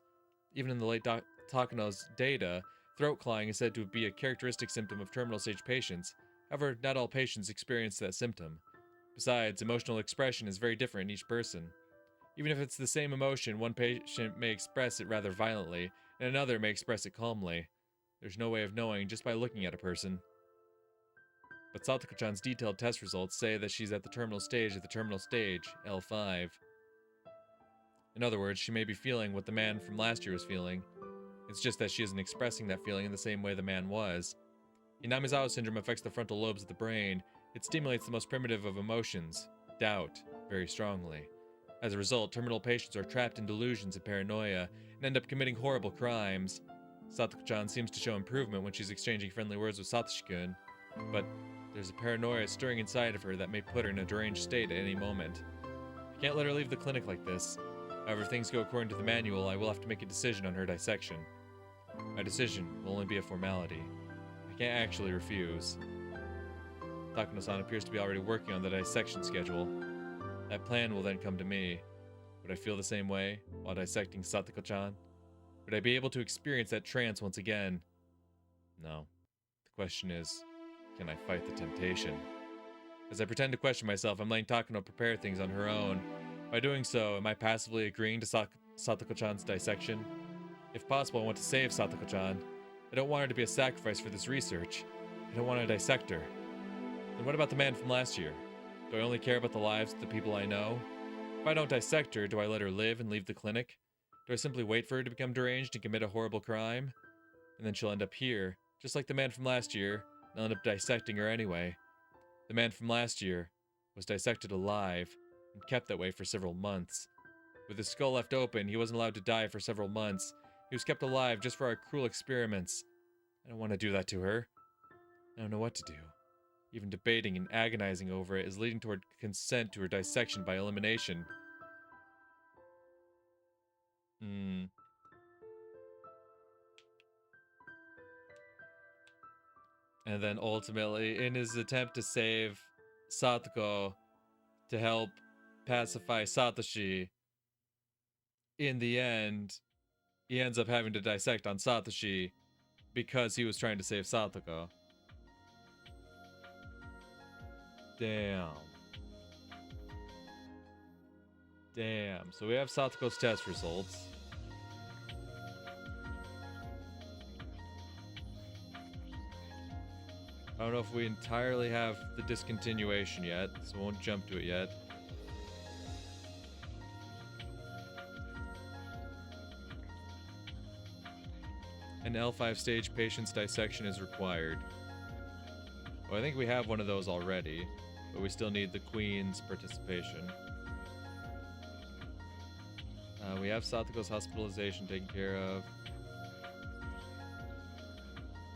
Even in the late Takano's data, throat clawing is said to be a characteristic symptom of terminal stage patients. However, not all patients experience that symptom. Besides, emotional expression is very different in each person. Even if it's the same emotion, one patient may express it rather violently, and another may express it calmly. There's no way of knowing just by looking at a person. But Satoko-chan's detailed test results say that she's at the terminal stage L5. In other words, she may be feeling what the man from last year was feeling. It's just that she isn't expressing that feeling in the same way the man was. Hinamizawa syndrome affects the frontal lobes of the brain. It stimulates the most primitive of emotions, doubt, very strongly. As a result, terminal patients are trapped in delusions and paranoia and end up committing horrible crimes. Satoko-chan seems to show improvement when she's exchanging friendly words with Satoshi-kun, but there's a paranoia stirring inside of her that may put her in a deranged state at any moment. I can't let her leave the clinic like this. However, if things go according to the manual, I will have to make a decision on her dissection. My decision will only be a formality. I can't actually refuse. Takano-san appears to be already working on the dissection schedule. That plan will then come to me. Would I feel the same way while dissecting Satoko-chan? Would I be able to experience that trance once again? No. The question is, can I fight the temptation? As I pretend to question myself, I'm letting Takano prepare things on her own. By doing so, am I passively agreeing to Satoko-chan's dissection? If possible, I want to save Satoko-chan. I don't want her to be a sacrifice for this research. I don't want to dissect her. Then what about the man from last year? Do I only care about the lives of the people I know? If I don't dissect her, do I let her live and leave the clinic? Do I simply wait for her to become deranged and commit a horrible crime? And then she'll end up here, just like the man from last year, and I'll end up dissecting her anyway. The man from last year was dissected alive and kept that way for several months. With his skull left open, he wasn't allowed to die for several months. He was kept alive just for our cruel experiments. I don't want to do that to her. I don't know what to do. Even debating and agonizing over it is leading toward consent to her dissection by elimination. Hmm. And then ultimately, in his attempt to save Satoko to help pacify Satoshi, in the end, he ends up having to dissect on Satoshi because he was trying to save Satoko. Damn. Damn. So we have Satoko's test results. I don't know if we entirely have the discontinuation yet, so we won't jump to it yet. An L5 stage patient's dissection is required. Well, I think we have one of those already, but we still need the Queen's participation. We have Satoko's hospitalization taken care of.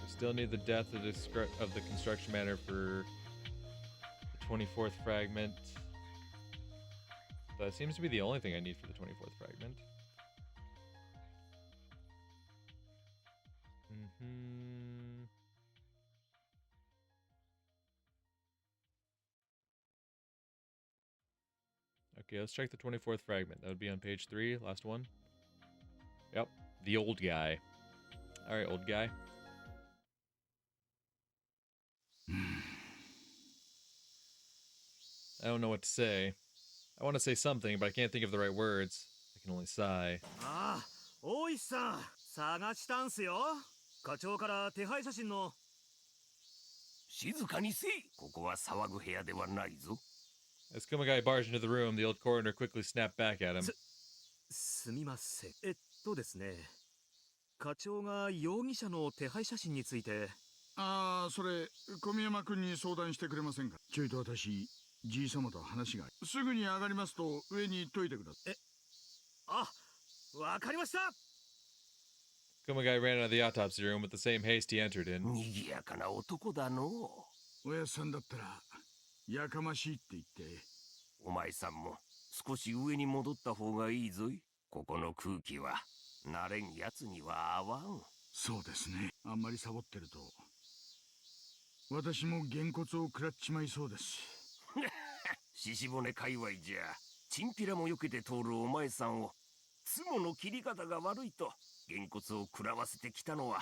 We still need the death of the construction matter for the 24th fragment. That seems to be the only thing I need for the 24th fragment. Okay, let's check the 24th fragment. That would be on page 3, last one. Yep, the old guy. Alright, old guy. I don't know what to say. I want to say something, but I can't think of the right words. I can only sigh. Ah, 大石さん、探したんすよ。課長から手配写真の。静かにせい。ここは騒ぐ部屋ではないぞ。As Kumagai barged into the room, the old coroner quickly snapped back at him. すみません。ですね。課長が容疑者の手配写真について。ああ、それ小宮山君に相談してくれませんか。ちょいと私じい様と話が。すぐに上がりますと上に言っといてください。あ、わかりました。Kumagai ran out of the autopsy room with the same haste he entered in. 賑やかな男だの。おやっさんだったらやかましいって言って。お前さんも少し上に戻った方がいいぞい。ここの空気は慣れんやつには合わん。そうですね。あんまりサボってると私もげんこつを食らっちまいそうです。獅子骨界隈じゃチンピラも避けて通るお前さんをツモの切り方が悪いとげんこつを食らわせてきたのは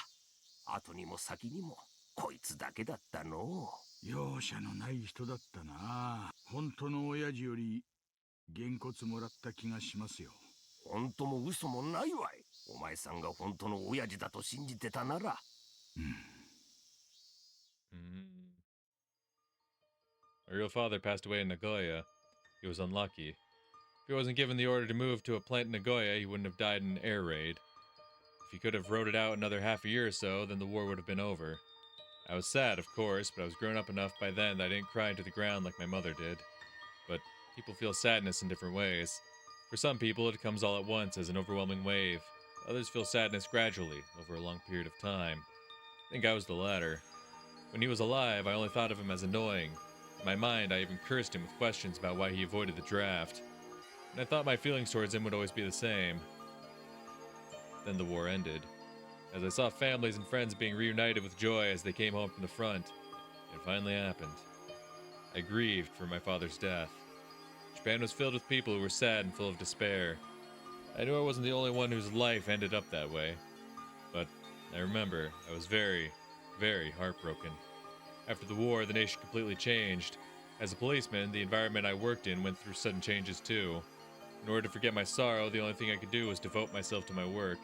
後にも先にもこいつだけだったの。容赦のない人だったな。本当の親父よりげんこつもらった気がしますよ。本当も嘘もないわい。お前さんが本当の親父だと信じてたなら。My real father passed away in Nagoya. He was unlucky. If he wasn't given the order to move to a plant in Nagoya, he wouldn't have died in an air raid. If he could have rode it out another half a year or so, then the war would have been over. I was sad, of course, but I was grown up enough by then that I didn't cry into the ground like my mother did. But people feel sadness in different ways. For some people, it comes all at once as an overwhelming wave. Others feel sadness gradually, over a long period of time. I think I was the latter. When he was alive, I only thought of him as annoying. In my mind, I even cursed him with questions about why he avoided the draft. And I thought my feelings towards him would always be the same. Then the war ended. As I saw families and friends being reunited with joy as they came home from the front, it finally happened. I grieved for my father's death. Japan was filled with people who were sad and full of despair. I knew I wasn't the only one whose life ended up that way. But I remember I was very, very heartbroken. After the war, the nation completely changed. As a policeman, the environment I worked in went through sudden changes too. In order to forget my sorrow, the only thing I could do was devote myself to my work.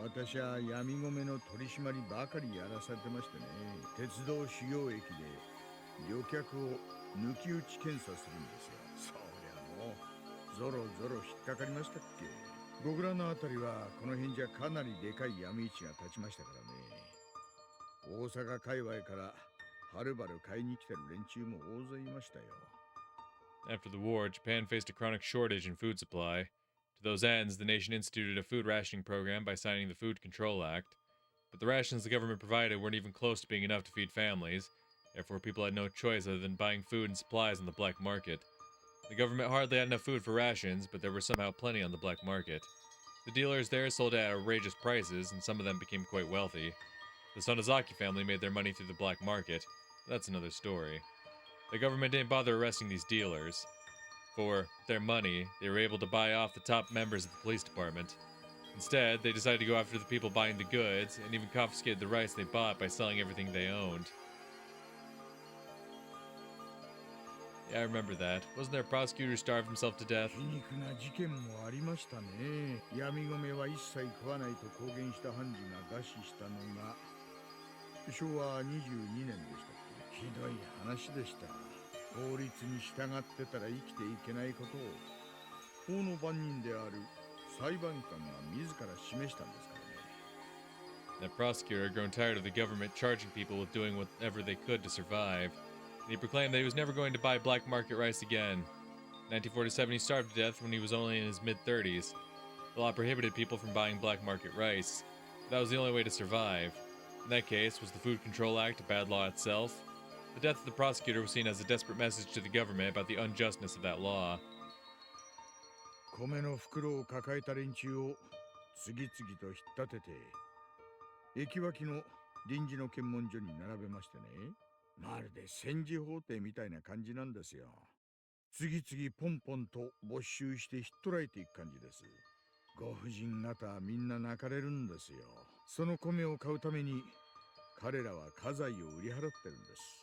私は闇米の取り締まりばかりやらされてましてね。鉄道主要駅で旅客を抜き打ち検査するんですよ。そりゃもうゾロゾロ引っかかりましたっけ。僕らのあたりはこの辺じゃかなりでかい闇市が立ちましたからね。大阪界隈からはるばる買いに来てる連中も大勢いましたよ。After the war, Japan faced a chronic shortage in food supply. To those ends, the nation instituted a food rationing program by signing the Food Control Act. but the rations the government provided weren't even close to being enough to feed families. Therefore, people had no choice other than buying food and supplies on the black market. The government hardly had enough food for rations, but there were somehow plenty on the black market. The dealers there sold at outrageous prices, and some of them became quite wealthy. The Sonozaki family made their money through the black market. That's another story. The government didn't bother arresting these dealers. For their money, they were able to buy off the top members of the police department. Instead, they decided to go after the people buying the goods, and even confiscated the rice they bought by selling everything they owned. Yeah, I remember that. Wasn't there a prosecutor who starved himself to death? 皮肉な事件もありましたね。闇米は一切食わないと公言した判事が餓死したのが昭和22年でしたっけ。ひどい話でした。法律に従ってたら生きていけないことを法の番人である裁判官が自ら示したんですからね。 That prosecutor had grown tired of the government charging people with doing whatever they could to survive. And he proclaimed that he was never going to buy black market rice again. In 1947, he starved to death when he was only in his mid-30s. The law prohibited people from buying black market rice. That was the only way to survive. In that case, was the Food Control Act a bad law itself? The death of the prosecutor was seen as a desperate message to the government about the unjustness of that law. 米の袋を抱えた連中を次々と引っ立てて駅脇の臨時の検問所に並べましてね。まるで戦時法廷みたいな感じなんですよ。次々ポンポンと没収して引っ取られていく感じです。ご婦人方はみんな泣かれるんですよ。その米を買うために彼らは家財を売り払ってるんです。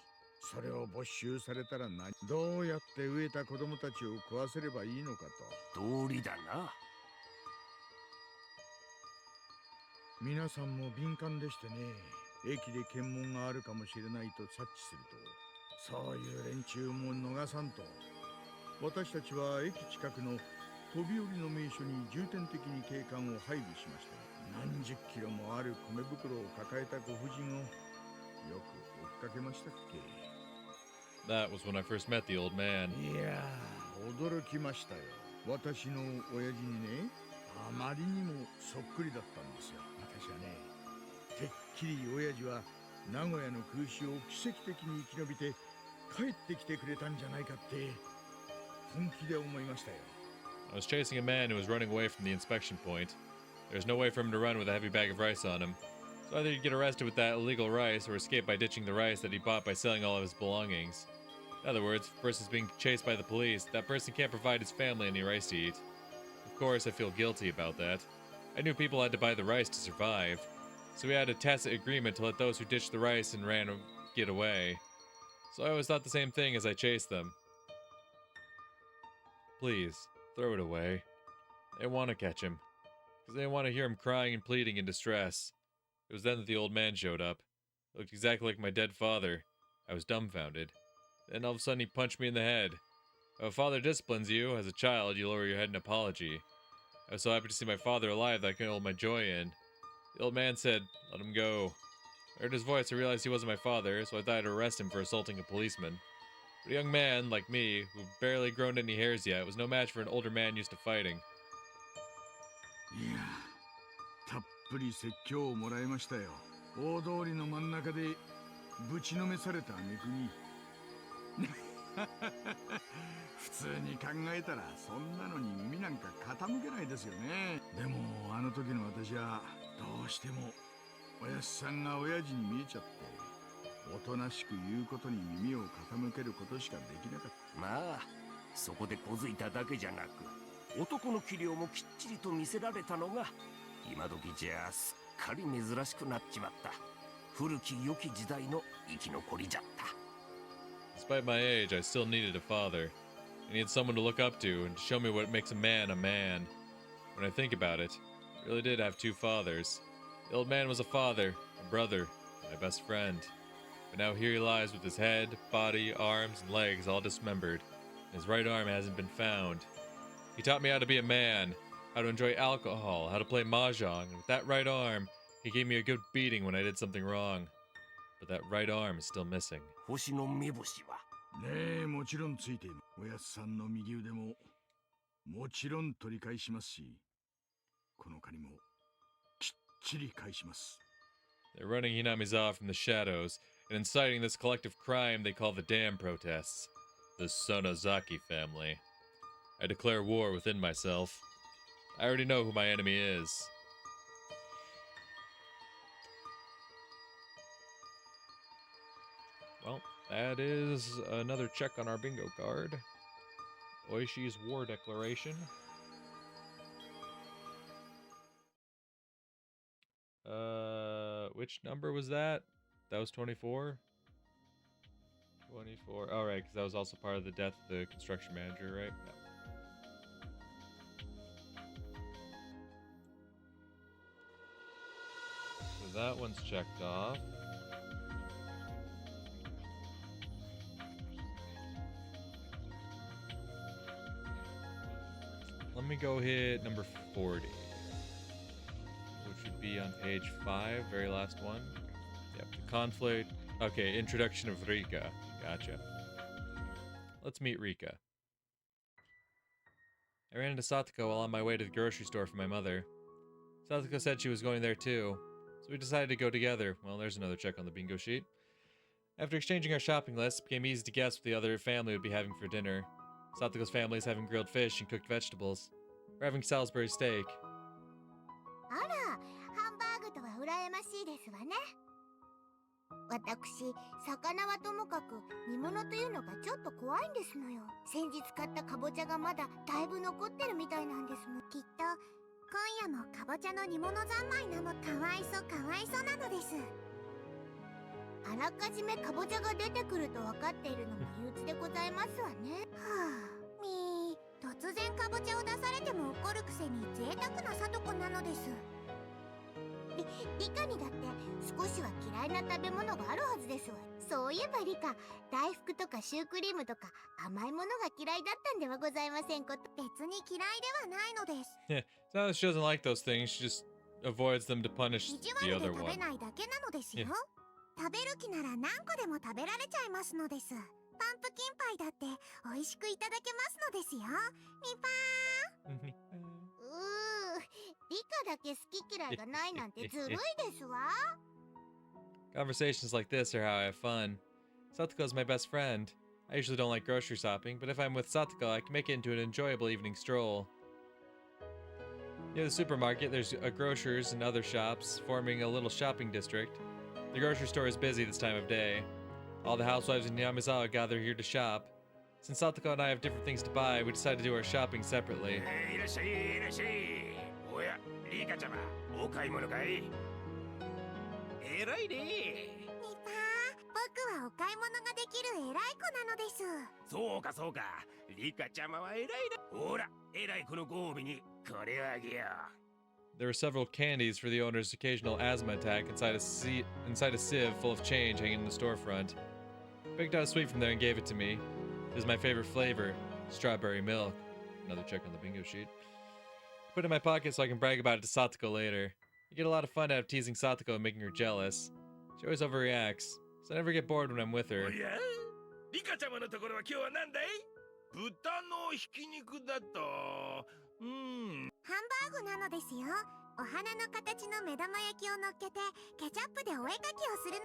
それを没収されたらどうやって飢えた子供たちを食わせればいいのかと。道理だな。皆さんも敏感でしてね。駅で検問があるかもしれないと察知すると、そういう連中も逃さんと、私たちは駅近くの飛び降りの名所に重点的に警官を配備しまして、何十キロもある米袋を抱えたご婦人をよく追っかけましたっけ。 That was when I first met the old man. いやー、驚きましたよ。私の親父にね、あまりにもそっくりだったんですよ。私はね、てっきり親父は名古屋の空襲を奇跡的に生き延びて帰ってきてくれたんじゃないかって本気で思いましたよ。 I was chasing a man who was running away from the inspection point. There was no way for him to run with a heavy bag of rice on him. So either he'd get arrested with that illegal rice or escape by ditching the rice that he bought by selling all of his belongings. In other words, if a person's being chased by the police, that person can't provide his family any rice to eat. Of course, I feel guilty about that. I knew people had to buy the rice to survive. So we had a tacit agreement to let those who ditched the rice and ran get away. So I always thought the same thing as I chased them. Please, throw it away. I didn't want to catch him, because I didn't want to hear him crying and pleading in distress. It was then that the old man showed up. He looked exactly like my dead father. I was dumbfounded. Then all of a sudden he punched me in the head. If a father disciplines you, as a child, you lower your head in apology. I was so happy to see my father alive that I couldn't hold my joy in. The old man said, "Let him go." I heard his voice, I realized he wasn't my father, so I thought I'd arrest him for assaulting a policeman. But a young man, like me, who barely grown any hairs yet, was no match for an older man used to fighting. いや、たっぷり説教をもらいましたよ。大通りの真ん中でぶちのめされた挙句に普通に考えたらそんなのに耳なんか傾けないですよね。でもあの時の私はどうしてもおやっさんが親父に見えちゃっておとなしく言うことに耳を傾けることしかできなかった。まあそこで小づいただけじゃなく男の器量もきっちりと見せられたのが今時じゃすっかり珍しくなっちまった古き良き時代の生き残りじゃった。 Despite my age, I still needed a father. I needed someone to look up to and to show me what makes a man a man. When I think about it, I really did have two fathers. The old man was a father, a brother, my best friend. But now here he lies with his head, body, arms, and legs all dismembered, and his right arm hasn't been found. He taught me how to be a man, how to enjoy alcohol, how to play mahjong, and with that right arm, he gave me a good beating when I did something wrong. But that right arm is still missing. 星の目星はねえ、もちろんついています。おやつさんの右腕ももちろん取り返しますし、この借りもきっちり返します。They're running Hinamizawa from the shadows and inciting this collective crime they call the dam protests. The Sonozaki family. I declare war within myself. I already know who my enemy is. Well, that is another check on our bingo card. Oishi's war declaration. Which number was that? That was 24? 24. All right, because that was also part of the death of the construction manager, right? Yeah. So that one's checked off. Let me go hit number 40, which would be on page 5, very last one. Yep, the conflict. Okay, introduction of Rika. Gotcha. Let's meet Rika. I ran into Satoko while on my way to the grocery store for my mother. Satoko said she was going there too, so we decided to go together. Well, there's another check on the bingo sheet. After exchanging our shopping lists, it became easy to guess what the other family would be having for dinner. Satoko's family is having grilled fish and cooked vegetables. We're having Salisbury steak. あら、ハンバーグとは羨ましいですわね。私、魚はともかく煮物というのがちょっと怖いんですのよ。先日買ったかぼちゃがまだだいぶ残ってるみたいなんですもん。きっと今夜もかぼちゃの煮物三昧なの。かわいそかわいそなのです。あらかじめかぼちゃが出てくると分かっているのも憂鬱でございますわね。はあ、突然かぼちゃを出されても怒るくせに贅沢なさとこなのです。リカにだって少しは嫌いな食べ物があるはずですわ。そういえばリカ、大福とかシュークリームとか甘いものが嫌いだったんではございませんこと。別に嫌いではないのです。Yeah, it's not that she doesn't like those things, she just avoids them to punish 意地 the 悪で other 食 one. べないだけなのですよ。Yeah. 食べる気なら何個でも食べられちゃいますのです。パンプキンパイだって美味しくいただけますのですよ。ミパーリカだけ好き嫌いがないなんてずるいですわ。Conversations like this are how I have fun. Satoko is my best friend. I usually don't like grocery shopping, but if I'm with Satoko, I can make it into an enjoyable evening stroll. Near the supermarket, there's grocers and other shops, forming a little shopping district. The grocery store is busy this time of day. All the housewives in Yamazawa gather here to shop. Since Satoko and I have different things to buy, we decided to do our shopping separately. いらっしゃいいらっしゃい。おや、リカちゃま、お買い物かい？えらいね。ミパー、僕はお買い物ができる偉い子なのです。そうかそうか、リカちゃまは偉いな。ほら、偉い子のご褒美にこれをあげよう。 There were several candies for the owner's occasional asthma attack inside a sieve full of change hanging in the storefront. I picked out a sweet from there and gave it to me. It is my favorite flavor, strawberry milk. Another check on the bingo sheet. Put it in my pocket so I can brag about it to Satoko later. I get a lot of fun out of teasing Satoko and making her jealous. She always overreacts, so I never get bored when I'm with her. おや、リカちゃまのところは今日は何だい？豚のひき肉だと。ハンバーグなのですよ。お花の形の目玉焼きを乗っけてケチャップでお絵かきをする。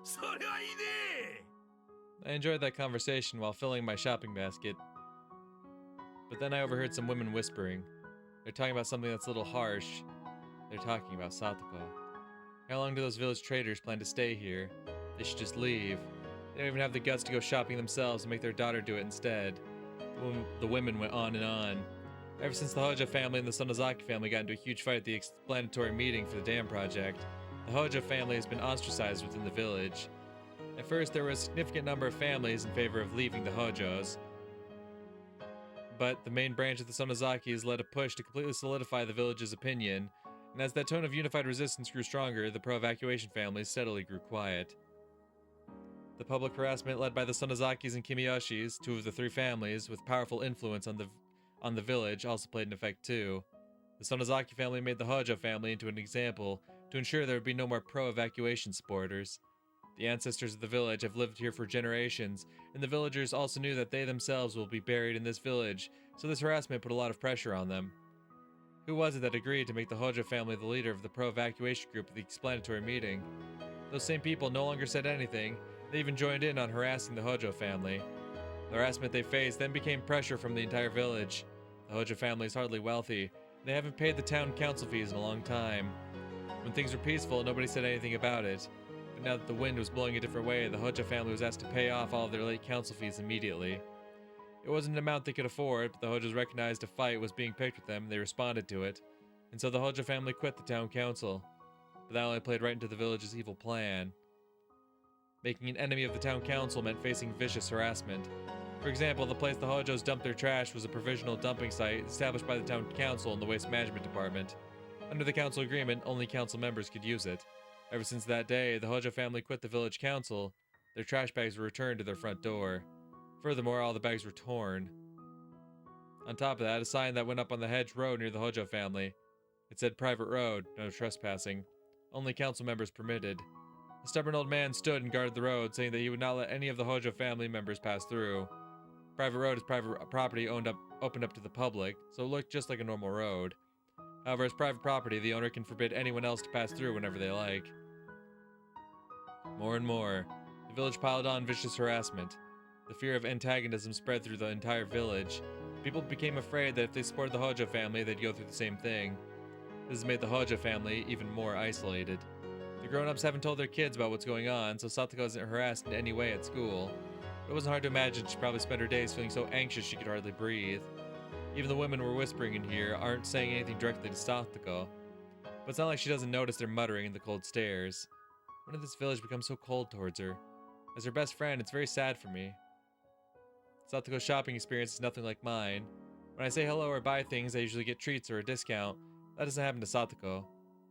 それはいいね。 I enjoyed that conversation while filling my shopping basket. But then I overheard some women whispering. They're talking about something that's a little harsh. They're talking about Satoko. How long do those village traders plan to stay here? They should just leave. They don't even have the guts to go shopping themselves and make their daughter do it instead. The women went on and on. Ever since the Hojo family and the Sonozaki family got into a huge fight at the explanatory meeting for the dam project, the Hojo family has been ostracized within the village. At first, there were a significant number of families in favor of leaving the Hojos, but the main branch of the Sonozakis led a push to completely solidify the village's opinion, and as that tone of unified resistance grew stronger, the pro-evacuation families steadily grew quiet. The public harassment led by the Sonozakis and Kimiyoshis, two of the three families with powerful influence on the village, also played an effect too. The Sonozaki family made the Hojo family into an example to ensure there would be no more pro-evacuation supporters. The ancestors of the village have lived here for generations, and the villagers also knew that they themselves will be buried in this village, so this harassment put a lot of pressure on them. Who was it that agreed to make the Hojo family the leader of the pro-evacuation group at the explanatory meeting? Those same people no longer said anything. They even joined in on harassing the Hojo family. The harassment they faced then became pressure from the entire village. The Hojo family is hardly wealthy. They haven't paid the town council fees in a long time. When things were peaceful, nobody said anything about it. But now that the wind was blowing a different way, the Hojo family was asked to pay off all of their late council fees immediately. It wasn't an amount they could afford, but the Hojos recognized a fight was being picked with them, and they responded to it. And so the Hojo family quit the town council. But that only played right into the village's evil plan. Making an enemy of the town council meant facing vicious harassment. For example, the place the Hojos dumped their trash was a provisional dumping site established by the town council and the waste management department. Under the council agreement, only council members could use it. Ever since that day, the Hojo family quit the village council. Their trash bags were returned to their front door. Furthermore, all the bags were torn. On top of that, a sign that went up on the hedge road near the Hojo family. It said private road, no trespassing. Only council members permitted. A stubborn old man stood and guarded the road, saying that he would not let any of the Hojo family members pass through. Private road is private property opened up to the public, so it looked just like a normal road. However, as private property, the owner can forbid anyone else to pass through whenever they like. More and more, the village piled on vicious harassment. The fear of antagonism spread through the entire village. People became afraid that if they supported the Hojo family, they'd go through the same thing. This has made the Hojo family even more isolated. The grown-ups haven't told their kids about what's going on, so Satoko isn't harassed in any way at school. It wasn't hard to imagine she probably spent her days feeling so anxious she could hardly breathe. Even the women we're whispering in here aren't saying anything directly to Satoko. But it's not like she doesn't notice their muttering and the cold stares. When did this village become so cold towards her? As her best friend, it's very sad for me. Satoko's shopping experience is nothing like mine. When I say hello or buy things, I usually get treats or a discount. That doesn't happen to Satoko.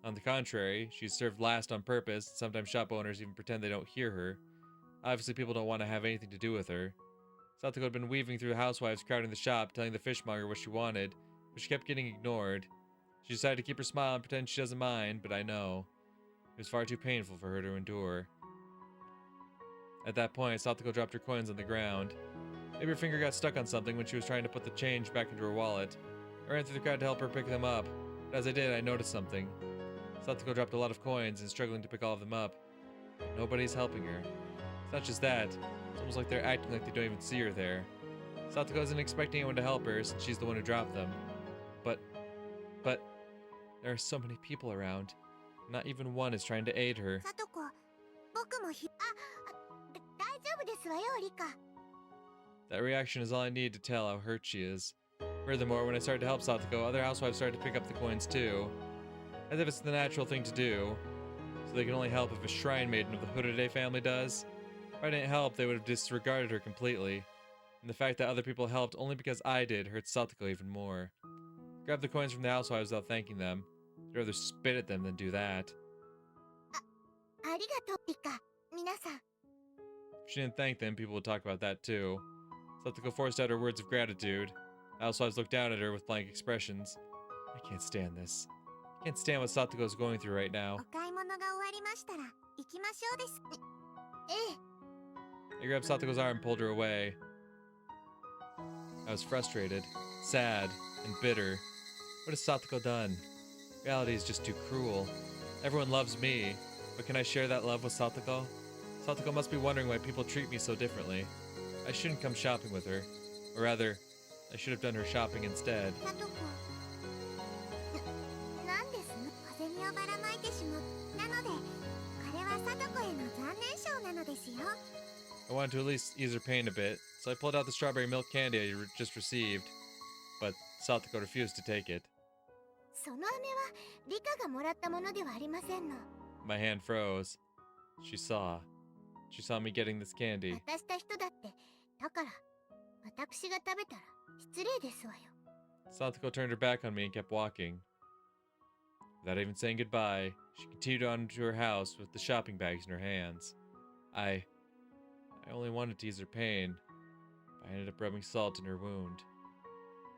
On the contrary, she's served last on purpose, and sometimes shop owners even pretend they don't hear her. Obviously, people don't want to have anything to do with her. Satoko had been weaving through the housewives crowding the shop, telling the fishmonger what she wanted, but she kept getting ignored. She decided to keep her smile and pretend she doesn't mind, but I know. It was far too painful for her to endure. At that point, Satoko dropped her coins on the ground. Maybe her finger got stuck on something when she was trying to put the change back into her wallet. I ran through the crowd to help her pick them up, but as I did, I noticed something. Satoko dropped a lot of coins and is struggling to pick all of them up. Nobody's helping her. It's not just that, it's almost like they're acting like they don't even see her there. Satoko isn't expecting anyone to help her since she's the one who dropped them. But, there are so many people around. Not even one is trying to aid her. サトコ、僕も大丈夫ですわよ、リカ。 That reaction is all I need to tell how hurt she is. Furthermore, when I started to help Satoko, other housewives started to pick up the coins too. As if it's the natural thing to do. So they can only help if a shrine maiden of the Huride family does. If I didn't help, they would have disregarded her completely. And the fact that other people helped only because I did hurts Satoko even more. Grab the coins from the housewives without thanking them. I'd rather spit at them than do that. ありがとう、リカ。皆さん。 If she didn't thank them, people would talk about that too. Satoko forced out her words of gratitude. The housewives looked down at her with blank expressions. I can't stand this. I can't stand what Satoko is going through right now. お買い物が終わりましたら行きましょうです。ええ。 I grabbed Satoko's arm and pulled her away. I was frustrated, sad, and bitter. What has Satoko done? Reality is just too cruel. Everyone loves me, but can I share that love with Satoko? Satoko must be wondering why people treat me so differently. I shouldn't come shopping with her. Or rather, I should have done her shopping instead. サトコ。なんですの？風にをばらまいてしまう。なので、これはサトコへの残念賞なのですよ。 I wanted to at least ease her pain a bit, so I pulled out the strawberry milk candy I just received. But Satoko refused to take it. その飴はリカがもらったものではありませんの。 My hand froze. She saw me getting this candy. 渡した人だって。だから、私が食べたら失礼ですわよ。 Satoko turned her back on me and kept walking. Without even saying goodbye, she continued on to her house with the shopping bags in her hands. I only wanted to ease her pain, but I ended up rubbing salt in her wound.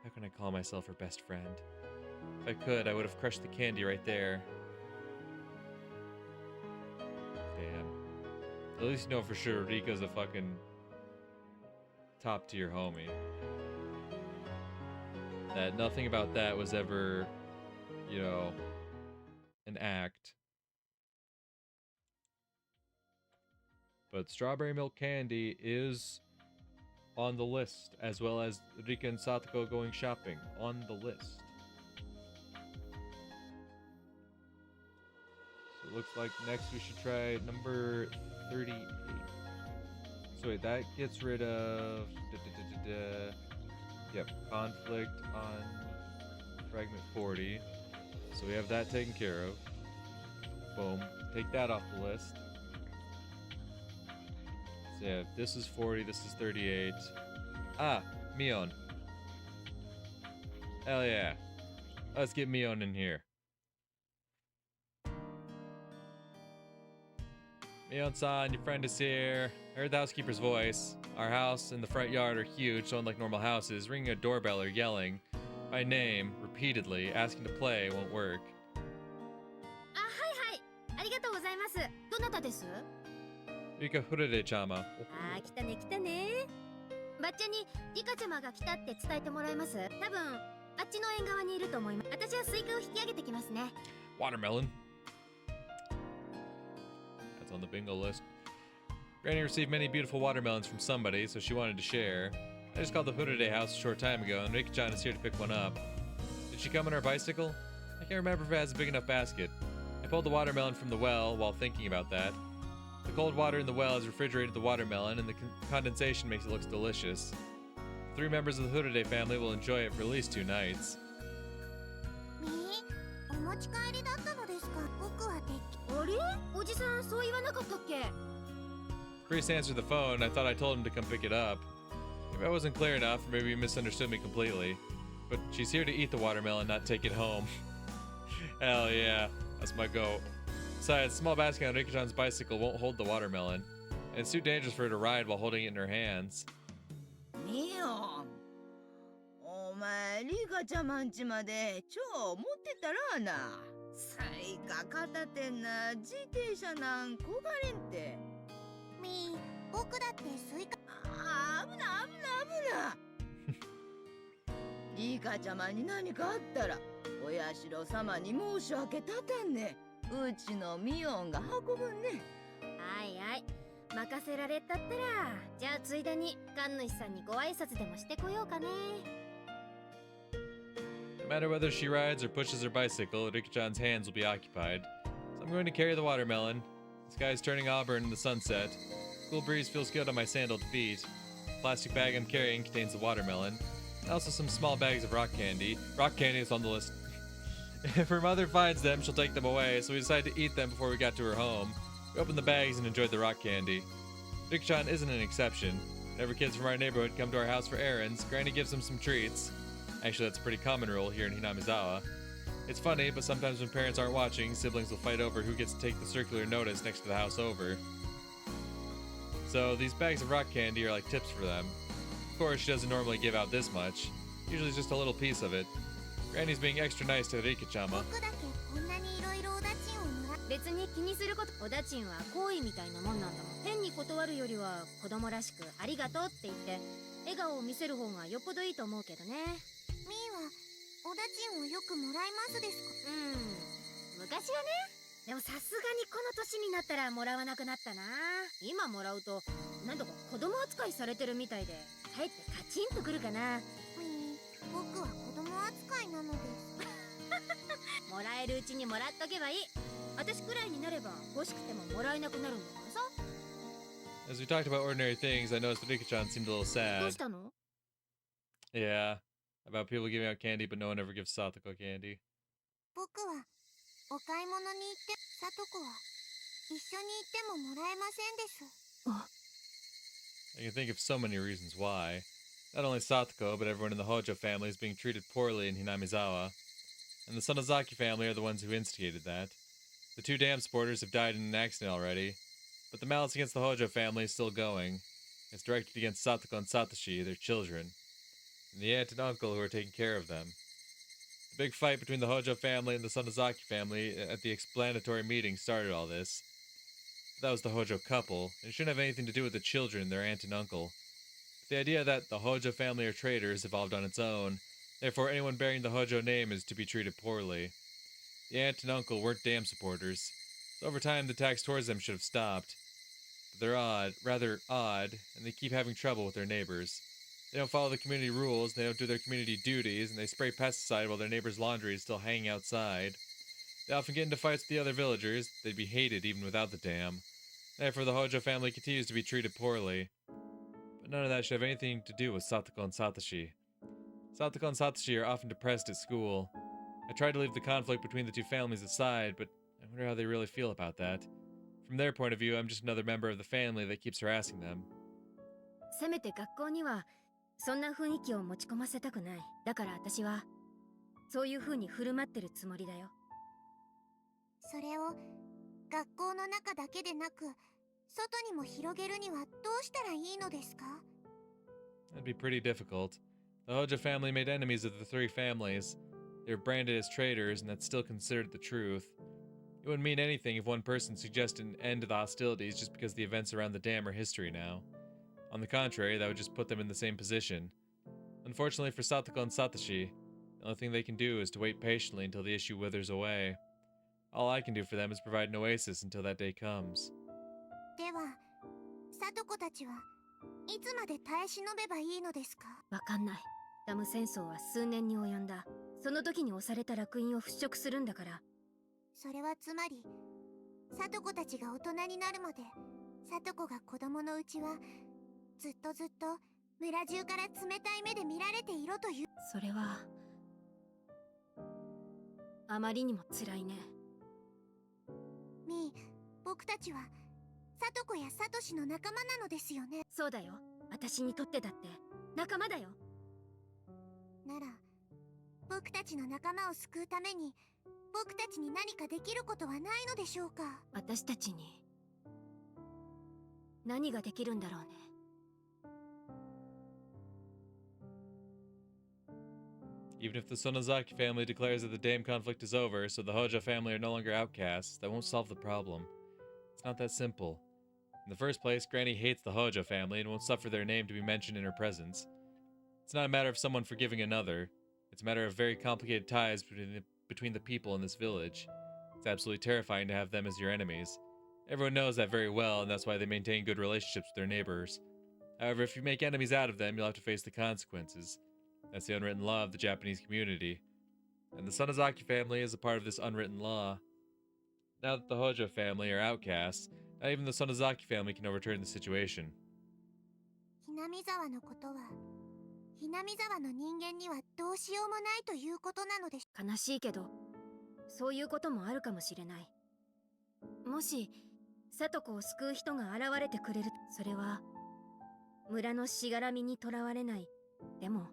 How can I call myself her best friend? If I could, I would have crushed the candy right there. Damn. At least you know for sure Rika's a fucking top tier homie. That nothing about that was ever you know, an act. But strawberry milk candy is on the list, as well as Rika and Satoko going shopping on the list. So it looks like next we should try number 38. So wait, that gets rid of... Yep, conflict on fragment 40. So we have that taken care of. Boom. Take that off the list. So yeah, this is 40, this is 38. Ah, Mion. Hell yeah. Let's get Mion in here. Mion-san, your friend is here. I heard the housekeeper's voice. Our house and the front yard are huge, so unlike normal houses, ringing a doorbell or yelling my name repeatedly, asking to play won't work. あ、はいはい。ありがとうございます。どなたです？ Rika Furede-chama. あー、来たね来たね。バッチャにリカちゃまが来たって伝えてもらえます？多分あっちの縁側にいると思います。私はスイカを引き上げてきますね。Watermelon. That's on the bingo list. Granny received many beautiful watermelons from somebody, so she wanted to share. I just called the Furede house a short time ago, and Rika-chan is here to pick one up. Did she come on her bicycle? I can't remember if it has a big enough basket. I pulled the watermelon from the well while thinking about that. The cold water in the well has refrigerated the watermelon, and the condensation makes it look delicious. 3 members of the Furede family will enjoy it for at least 2 nights. お持ち帰りだったのですか？僕はあれ？おじさんそう言わなかったっけ？ Priest answered the phone. I thought I told him to come pick it up. Maybe I wasn't clear enough, or maybe he misunderstood me completely. But she's here to eat the watermelon, not take it home. Hell yeah, that's my goat. Besides, small basket on Rika-chan's bicycle won't hold the watermelon, and it's too dangerous for her to ride while holding it in her hands. ミオン、お前リカちゃまんちまで超持ってたらな。スイカ片手な自転車なんこがれんて。みー、僕だってスイカ。あ、危な危な危な。リカちゃまに何かあったらお社様に申し訳立たんね。うちのミオンが運ぶんね。はいはい。任せられたったら、じゃあついでに神主さんにご挨拶でもしてこようかね。No matter whether she rides or pushes her bicycle, Rika-chan's hands will be occupied. So I'm going to carry the watermelon. The sky is turning auburn in the sunset. Cool breeze feels good on my sandaled feet. The plastic bag I'm carrying contains the watermelon, and also some small bags of rock candy. Rock candy is on the list. If her mother finds them, she'll take them away, so we decided to eat them before we got to her home. We opened the bags and enjoyed the rock candy. Rika-chan isn't an exception. Whenever kids from our neighborhood come to our house for errands, Granny gives them some treats. Actually, that's a pretty common rule here in Hinamizawa. It's funny, but sometimes when parents aren't watching, siblings will fight over who gets to take the circular notice next to the house over. So these bags of rock candy are like tips for them. Of course, she doesn't normally give out this much. Usually just a little piece of it. Granny's being extra nice to Rika-chama. 僕だけこんなにいろいろお駄賃をもら別に気にすること。お駄賃は好意みたいなもんなんだもん。変に断るよりは子供らしくありがとうって言って笑顔を見せる方がよっぽどいいと思うけどね。みーはお駄賃をよくもらいますですか？昔はね。でもさすがにこの年になったらもらわなくなったな。今もらうとなんだか子供扱いされてるみたいでかえってカチンとくるかな。僕は子供扱いなのです。もらえるうちにもらっとけばいい。私くらいになれば欲しくてももらえなくなるんだからさ。As we talked about ordinary things, I noticed that Rika-chan seemed a little どう sad. したの？ Yeah, about people giving out candy, but no one ever gives Satoko candy. 僕はお買い物に行ってさとこは一緒に行ってももらえませんです。 I can think of so many reasons why. Not only Satoko, but everyone in the Hojo family is being treated poorly in Hinamizawa. And the Sonozaki family are the ones who instigated that. The 2 dam supporters have died in an accident already, but the malice against the Hojo family is still going. It's directed against Satoko and Satoshi, their children, and the aunt and uncle who are taking care of them. The big fight between the Hojo family and the Sonozaki family at the explanatory meeting started all this. But that was the Hojo couple, and it shouldn't have anything to do with the children, their aunt and uncle. The idea that the Hojo family are traitors evolved on its own, therefore anyone bearing the Hojo name is to be treated poorly. The aunt and uncle weren't dam supporters, so over time the attacks towards them should have stopped. But they're rather odd, and they keep having trouble with their neighbors. They don't follow the community rules, they don't do their community duties, and they spray pesticide while their neighbor's laundry is still hanging outside. They often get into fights with the other villagers. They'd be hated even without the dam. Therefore, the Hojo family continues to be treated poorly. But none of that should have anything to do with Satoko and Satoshi. Satoko and Satoshi are often depressed at school. I tried to leave the conflict between the two families aside, but I wonder how they really feel about that. From their point of view, I'm just another member of the family that keeps harassing them. せめて学校にはそんな雰囲気を持ち込ませたくない。だから私はそういう風に振る舞ってるつもりだよ。それを学校の中だけでなく外にも広げるにはどうしたらいいのですか? That'd be pretty difficult. The Hojo family made enemies of the three families. They were branded as traitors, and that's still considered the truth. It wouldn't mean anything if one person suggested an end to the hostilities just because the events around the dam are history now. On the contrary, that would just put them in the same position. Unfortunately for Satoko and Satoshi, the only thing they can do is to wait patiently until the issue withers away. All I can do for them is provide an oasis until that day comes. では、聡子たちはいつまで耐え忍べばいいのですか? わかんない。ダム戦争は数年に及んだ。その時に押された烙印を払拭するんだから。それはつまり、聡子たちが大人になるまで、聡子が子供のうちはずっと村中から冷たい目で見られていろという。それはあまりにも辛いね。みー、僕たちは聡子やサトシの仲間なのですよね。そうだよ。私にとってだって仲間だよ。なら、僕たちの仲間を救うために僕たちに何かできることはないのでしょうか? 私たちに何ができるんだろうね。Even if the Sonozaki family declares that the dam conflict is over, so the Hojo family are no longer outcasts, that won't solve the problem. It's not that simple. In the first place, Granny hates the Hojo family and won't suffer their name to be mentioned in her presence. It's not a matter of someone forgiving another. It's a matter of very complicated ties between the people in this village. It's absolutely terrifying to have them as your enemies. Everyone knows that very well, and that's why they maintain good relationships with their neighbors. However, if you make enemies out of them, you'll have to face the consequences. That's the unwritten law of the Japanese community. And the Sonozaki family is a part of this unwritten law. Now that the Hojo family are outcasts, not even the Sonozaki family can overturn the situation. ひなみ沢のことは、ひなみ沢の人間にはどうしようもないということなのでしょ。悲しいけど、そういうこともあるかもしれない。もし、聡子を救う人が現れてくれる、それは、村のしがらみにとらわれない。でも、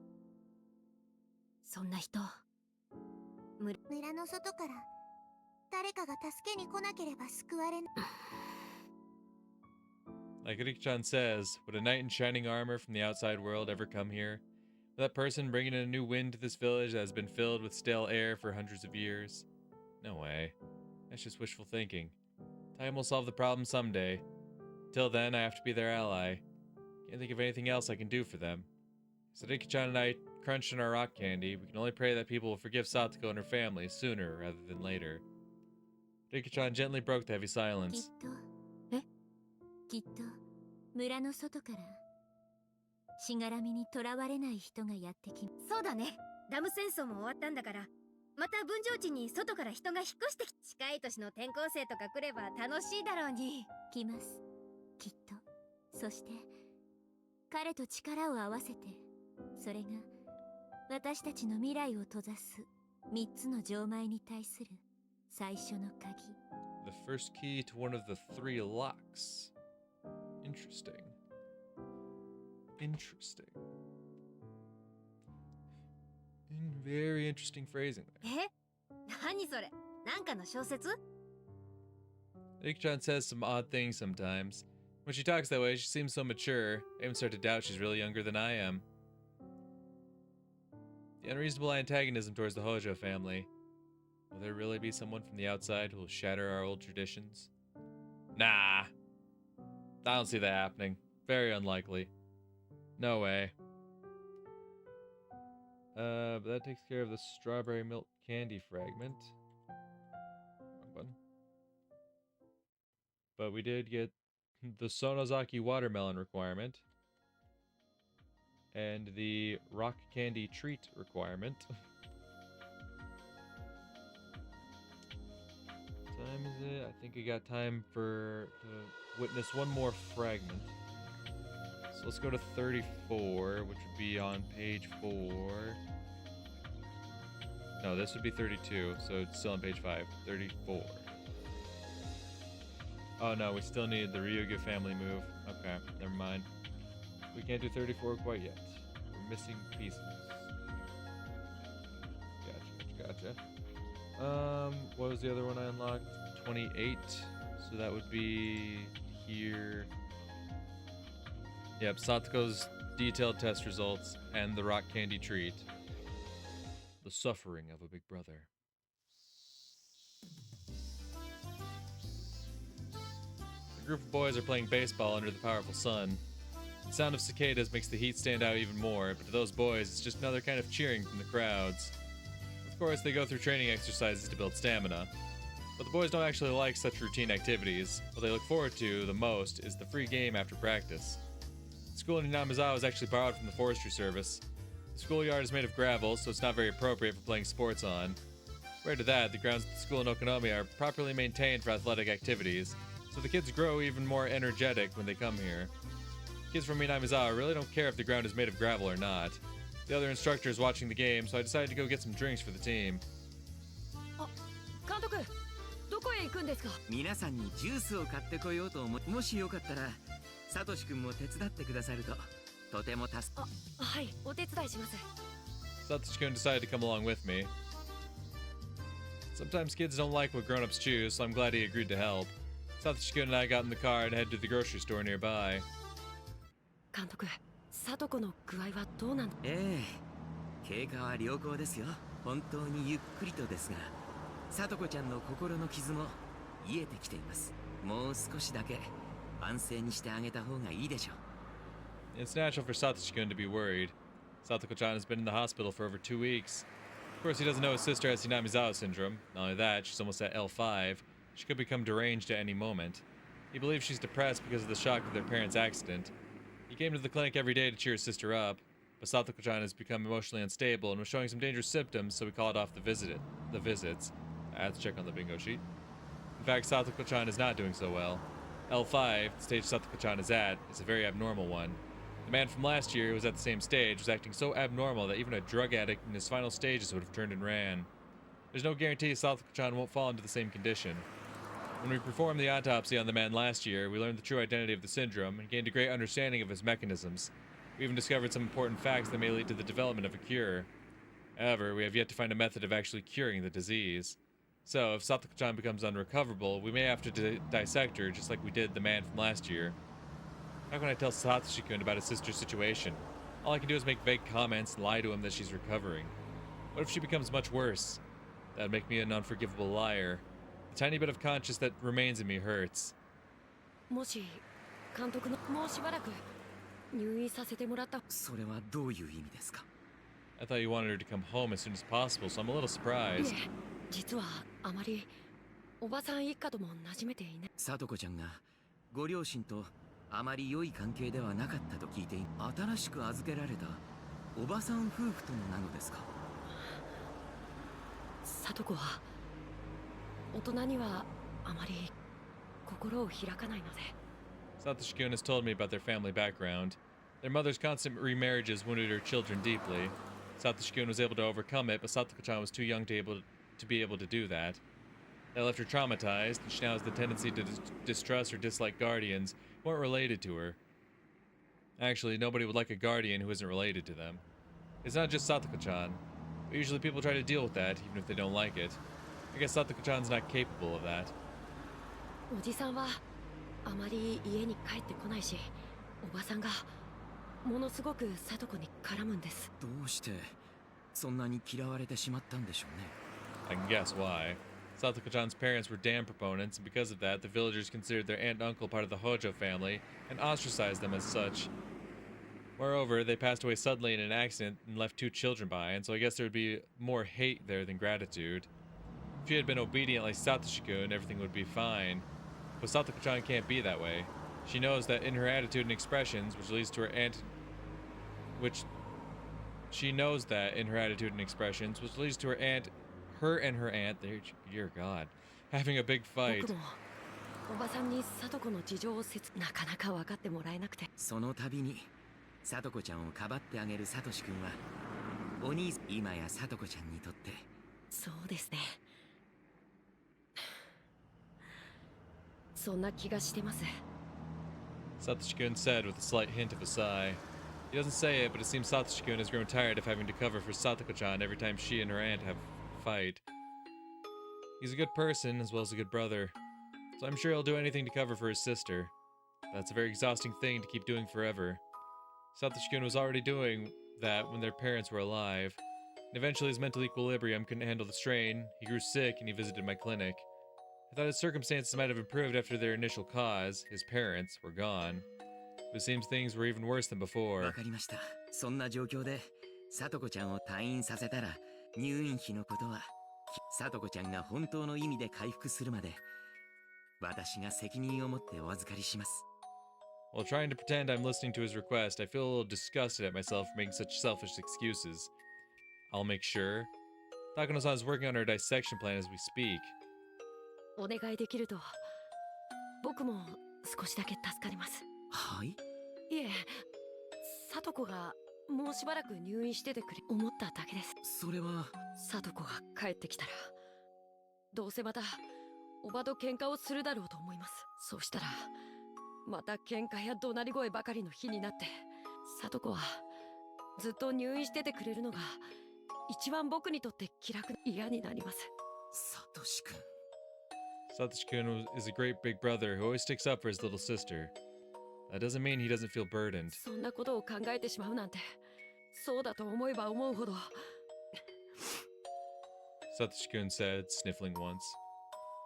そんな人、村の外から誰かが助けに来なければ救われない。Like Riki-chan says, would a knight in shining armor from the outside world ever come here? Would that person bring in a new wind to this village that has been filled with stale air for hundreds of years? No way. That's just wishful thinking. Time will solve the problem someday. Till then, I have to be their ally. Can't think of anything else I can do for them. So Riki-chan and I crunched on our rock candy. We can only pray that people will forgive Satoko and her family sooner rather than later. Riki-chan gently broke the heavy silence. きっと村の外からしがらみにとらわれない人がやってきます。そうだね。ダム戦争も終わったんだから、また分譲地に外から人が引っ越してき、近い年の転校生とか来れば楽しいだろうに。来ます、きっと。そして彼と力を合わせて、それが私たちの未来を閉ざす3つの錠前に対する最初の鍵。 The first key to one of the 3 locks. Interesting. Very interesting phrasing there. 何それ? なんかの小説? Riki-chan says some odd things sometimes. When she talks that way, she seems so mature. I even start to doubt she's really younger than I am. The unreasonable antagonism towards the Hojo family. Will there really be someone from the outside who will shatter our old traditions? Nah. I don't see that happening. Very unlikely. No way. But that takes care of the strawberry milk candy fragment. But we did get the Sonozaki watermelon requirement. And the rock candy treat requirement. Time is it? I think we got time to witness one more fragment. So let's go to 34, which would be on page 4. No, this would be 32, so it's still on page 5. 34. Oh no, we still need the Ryuga family move. Okay, never mind. We can't do 34 quite yet. We're missing pieces. Gotcha. What was the other one I unlocked? 28. So that would be here. Yep, Satoko's detailed test results and the rock candy treat. The suffering of a big brother. A group of boys are playing baseball under the powerful sun. The sound of cicadas makes the heat stand out even more, but to those boys, it's just another kind of cheering from the crowds. Of course, they go through training exercises to build stamina. But the boys don't actually like such routine activities. What they look forward to the most is the free game after practice. The school in Inamizawa is actually borrowed from the forestry service. The schoolyard is made of gravel, so it's not very appropriate for playing sports on. Compared to that, the grounds at the school in Okonomi are properly maintained for athletic activities, so the kids grow even more energetic when they come here. Kids from Inamizawa really don't care if the ground is made of gravel or not. The other instructor is watching the game, so I decided to go get some drinks for the team. 監督、どこへ行くんですか？皆さんにジュースを買ってこようと思い、もしよかったらサトシ君も手伝ってくださるととても助か。はい、お手伝いします。 Satoshi-kun decided to come along with me. Sometimes kids don't like what grown-ups choose, so I'm glad he agreed to help. Satoshi-kun and I got in the car and headed to the grocery store nearby. 監督、サトコの具合はどうなん？ええ、経過は良好ですよ。本当にゆっくりとですが、サトコちゃんの心の傷も癒えてきています。もう少しだけ安静にしてあげた方がいいでしょう。 It's natural for Satoshi-kun to be worried. Satoko-chan has been in the hospital for over 2 weeks. Of course, he doesn't know his sister has Hinamizawa syndrome. Not only that, she's almost at L5. She could become deranged at any moment. He believes she's depressed because of the shock of their parents' accident. He came to the clinic every day to cheer his sister up, but Satoko-chan has become emotionally unstable and was showing some dangerous symptoms, so we called off the visits. I had to check on the bingo sheet. In fact, Satoko-chan is not doing so well. L5, the stage Satoko-chan is at, is a very abnormal one. The man from last year who was at the same stage was acting so abnormal that even a drug addict in his final stages would have turned and ran. There's no guarantee Satoko-chan won't fall into the same condition. When we performed the autopsy on the man last year, we learned the true identity of the syndrome and gained a great understanding of his mechanisms. We even discovered some important facts that may lead to the development of a cure. However, we have yet to find a method of actually curing the disease. So, if Satoko-chan becomes unrecoverable, we may have to dissect her just like we did the man from last year. How can I tell Satoshi-kun about his sister's situation? All I can do is make vague comments and lie to him that she's recovering. What if she becomes much worse? That would make me an unforgivable liar. The tiny bit of conscience that remains in me hurts. もし監督のもうしばらく入院させてもらった。それはどういう意味ですか？ I thought you wanted her to come home as soon as possible, so I'm a little surprised. いえ、実はあまりおばさん一家とも馴染めていない。サトコちゃんがご両親とあまり良い関係ではなかったと聞いて、新しく預けられたおばさん夫婦ともなのですか？サトコは大人にはあまり心を開かないので。 Satoshi-kun has told me about their family background. Their mother's constant remarriages wounded her children deeply. Satoshi-kun was able to overcome it, but Satoko-chan was too young to be able to do that. That left her traumatized, and she now has the tendency to distrust or dislike guardians who aren't related to her. Actually, nobody would like a guardian who isn't related to them. It's not just Satoko-chan, but usually people try to deal with that, even if they don't like it. I guess Satoko-chan's not capable of that. おじさんはあまり家に帰ってこないし、おばさんがものすごくサトコに絡むんです。どうしてそんなに嫌われてしまったんでしょうね。 I can guess why. Satoko-chan's parents were dam proponents, and because of that, the villagers considered their aunt and uncle part of the Hojo family and ostracized them as such. Moreover, they passed away suddenly in an accident and left 2 children behind, so I guess there would be more hate there than gratitude. If she had been obedient like Satoshi-kun, everything would be fine. But Satoko-chan can't be that way. She knows that in her attitude and expressions, which leads to her aunt, her and her aunt, dear God, having a big fight. おばさんに聡子の事情をなかなか分かってもらえなくて。その度に聡子ちゃんをかばってあげるサトシ君はお兄さん、今や聡子ちゃんにとって。そうですね。そんな気がしてます。Satoshi-kun said with a slight hint of a sigh. He doesn't say it, but it seems Satoshi-kun has grown tired of having to cover for Satoko-chan every time she and her aunt have a fight. He's a good person as well as a good brother, so I'm sure he'll do anything to cover for his sister. That's a very exhausting thing to keep doing forever. Satoshi-kun was already doing that when their parents were alive, and eventually his mental equilibrium couldn't handle the strain. He grew sick and he visited my clinic. I thought his circumstances might have improved after their initial cause, his parents, were gone. But it seems things were even worse than before. わかりました。そんな状況で聡子ちゃんを退院させたら入院費のことは聡子ちゃんが本当の意味で回復するまで私が責任を持ってお預かりします。While trying to pretend I'm listening to his request, I feel a little disgusted at myself for making such selfish excuses. I'll make sure. Takano-san is working on her dissection plan as we speak. お願いできると僕も少しだけ助かります。はい？いえ、聡子がもうしばらく入院しててくれ思っただけです。それは聡子が帰ってきたらどうせまたおばと喧嘩をするだろうと思います。そうしたらまた喧嘩や怒鳴り声ばかりの日になって聡子はずっと入院しててくれるのが一番僕にとって気楽嫌になります。サトシ君。Satoshi-kun is a great big brother who always sticks up for his little sister. That doesn't mean he doesn't feel burdened. そんなことを考えてしまうなんて、そうだと思えば思うほど。Satoshi-kun said, sniffling once.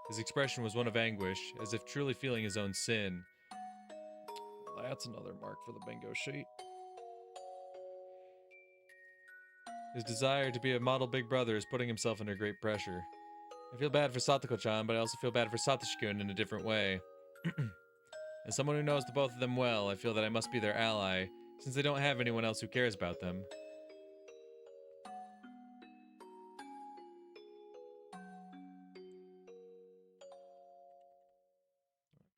His expression was one of anguish, as if truly feeling his own sin. That's another mark for the bingo sheet. His desire to be a model big brother is putting himself under great pressure. I feel bad for Satoko-chan, but I also feel bad for Satoshi-kun in a different way. As someone who knows the both of them well, I feel that I must be their ally, since they don't have anyone else who cares about them.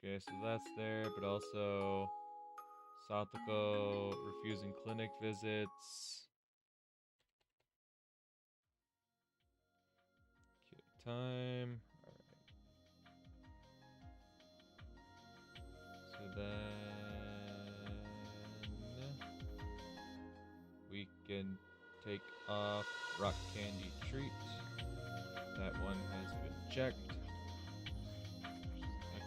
Okay, so that's there, but also Satoko refusing clinic visits. Time. Alright. So then we can take off rock candy treat. That one has been checked.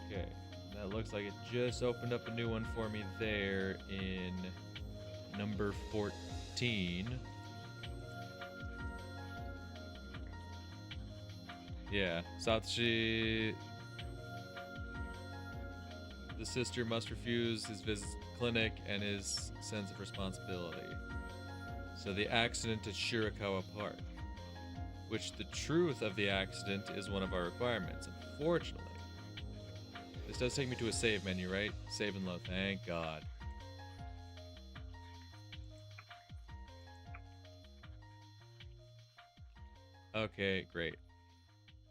Okay. That looks like it just opened up a new one for me there in number 14. Yeah, Satoshi, the sister must refuse his visit to the clinic and his sense of responsibility. So the accident at Shirakawa Park, which the truth of the accident is one of our requirements. Unfortunately, this does take me to a save menu, right? Save and load, thank God. Okay, great.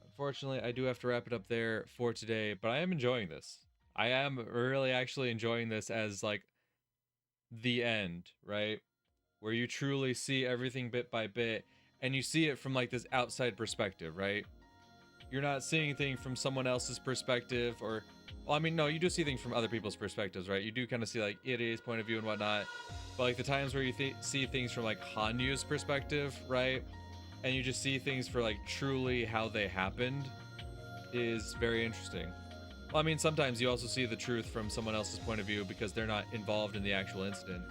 Unfortunately, I do have to wrap it up there for today, but I am enjoying this. I am really actually enjoying this as like the end, right? Where you truly see everything bit by bit and you see it from like this outside perspective, right? You're not seeing things from someone else's perspective or, well, I mean, no, you do see things from other people's perspectives, right? You do kind of see like Irie's point of view and whatnot, but like the times where you see things from like Hanyu's perspective, right? And you just see things for like truly how they happened is very interesting. Well, I mean, sometimes you also see the truth from someone else's point of view because they're not involved in the actual incident.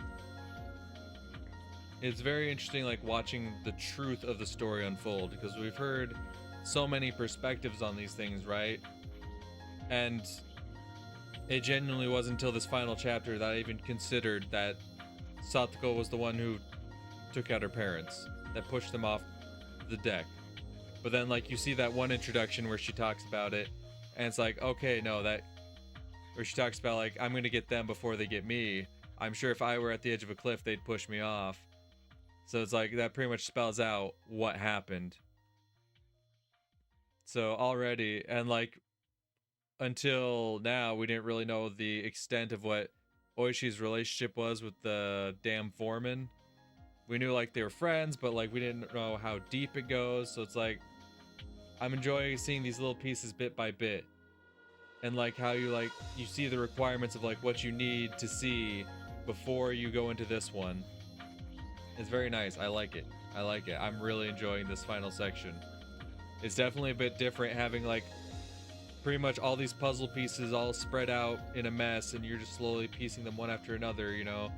It's very interesting like watching the truth of the story unfold because we've heard so many perspectives on these things, right? And it genuinely wasn't until this final chapter that I even considered that Satoko was the one who took out her parents, that pushed them off the deck. But then like you see that one introduction where she talks about it and it's like, okay, no, that where she talks about like, I'm gonna get them before they get me. I'm sure if I were at the edge of a cliff, they'd push me off. So it's like that pretty much spells out what happened. So already, and like until now, we didn't really know the extent of what Oishi's relationship was with the damn foreman. We knew like they were friends, but like we didn't know how deep it goes. So it's like, I'm enjoying seeing these little pieces bit by bit. And like how you see the requirements of like what you need to see before you go into this one. It's very nice. I like it. I like it. I'm really enjoying this final section. It's definitely a bit different having like pretty much all these puzzle pieces all spread out in a mess and you're just slowly piecing them one after another, you know.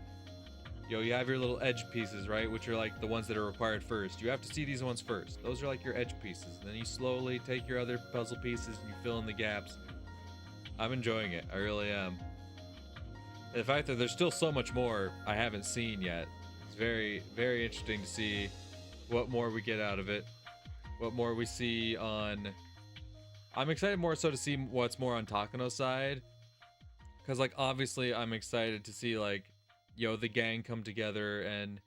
You have your little edge pieces, right? Which are like the ones that are required first. You have to see these ones first. Those are like your edge pieces. And then you slowly take your other puzzle pieces and you fill in the gaps. I'm enjoying it. I really am. The fact that there's still so much more I haven't seen yet. It's very, very interesting to see what more we get out of it. What more we see on... I'm excited more so to see what's more on Takano's side. Because, like, obviously I'm excited to see, like, the gang come together and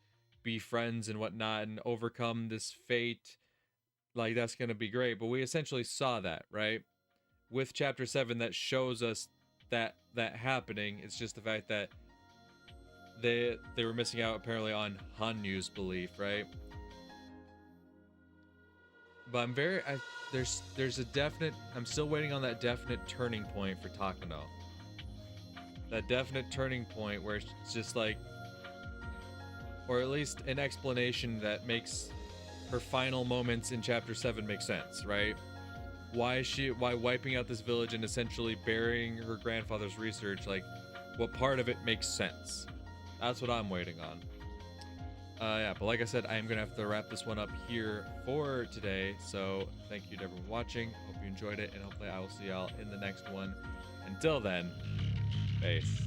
be friends and whatnot and overcome this fate. Like, that's going to be great. But we essentially saw that, right? With Chapter 7, that shows us that happening. It's just the fact that they were missing out, apparently, on Hanyu's belief, right? But I'm there's a definite... I'm still waiting on that definite turning point for Takano. That definite turning point where it's just like, or at least an explanation that makes her final moments in Chapter 7 make sense, right? Why wiping out this village and essentially burying her grandfather's research, like, what part of it makes sense? That's what I'm waiting on. Yeah, but like I said, I am gonna have to wrap this one up here for today. So thank you to everyone watching. Hope you enjoyed it, and hopefully I will see y'all in the next one. Until then, peace.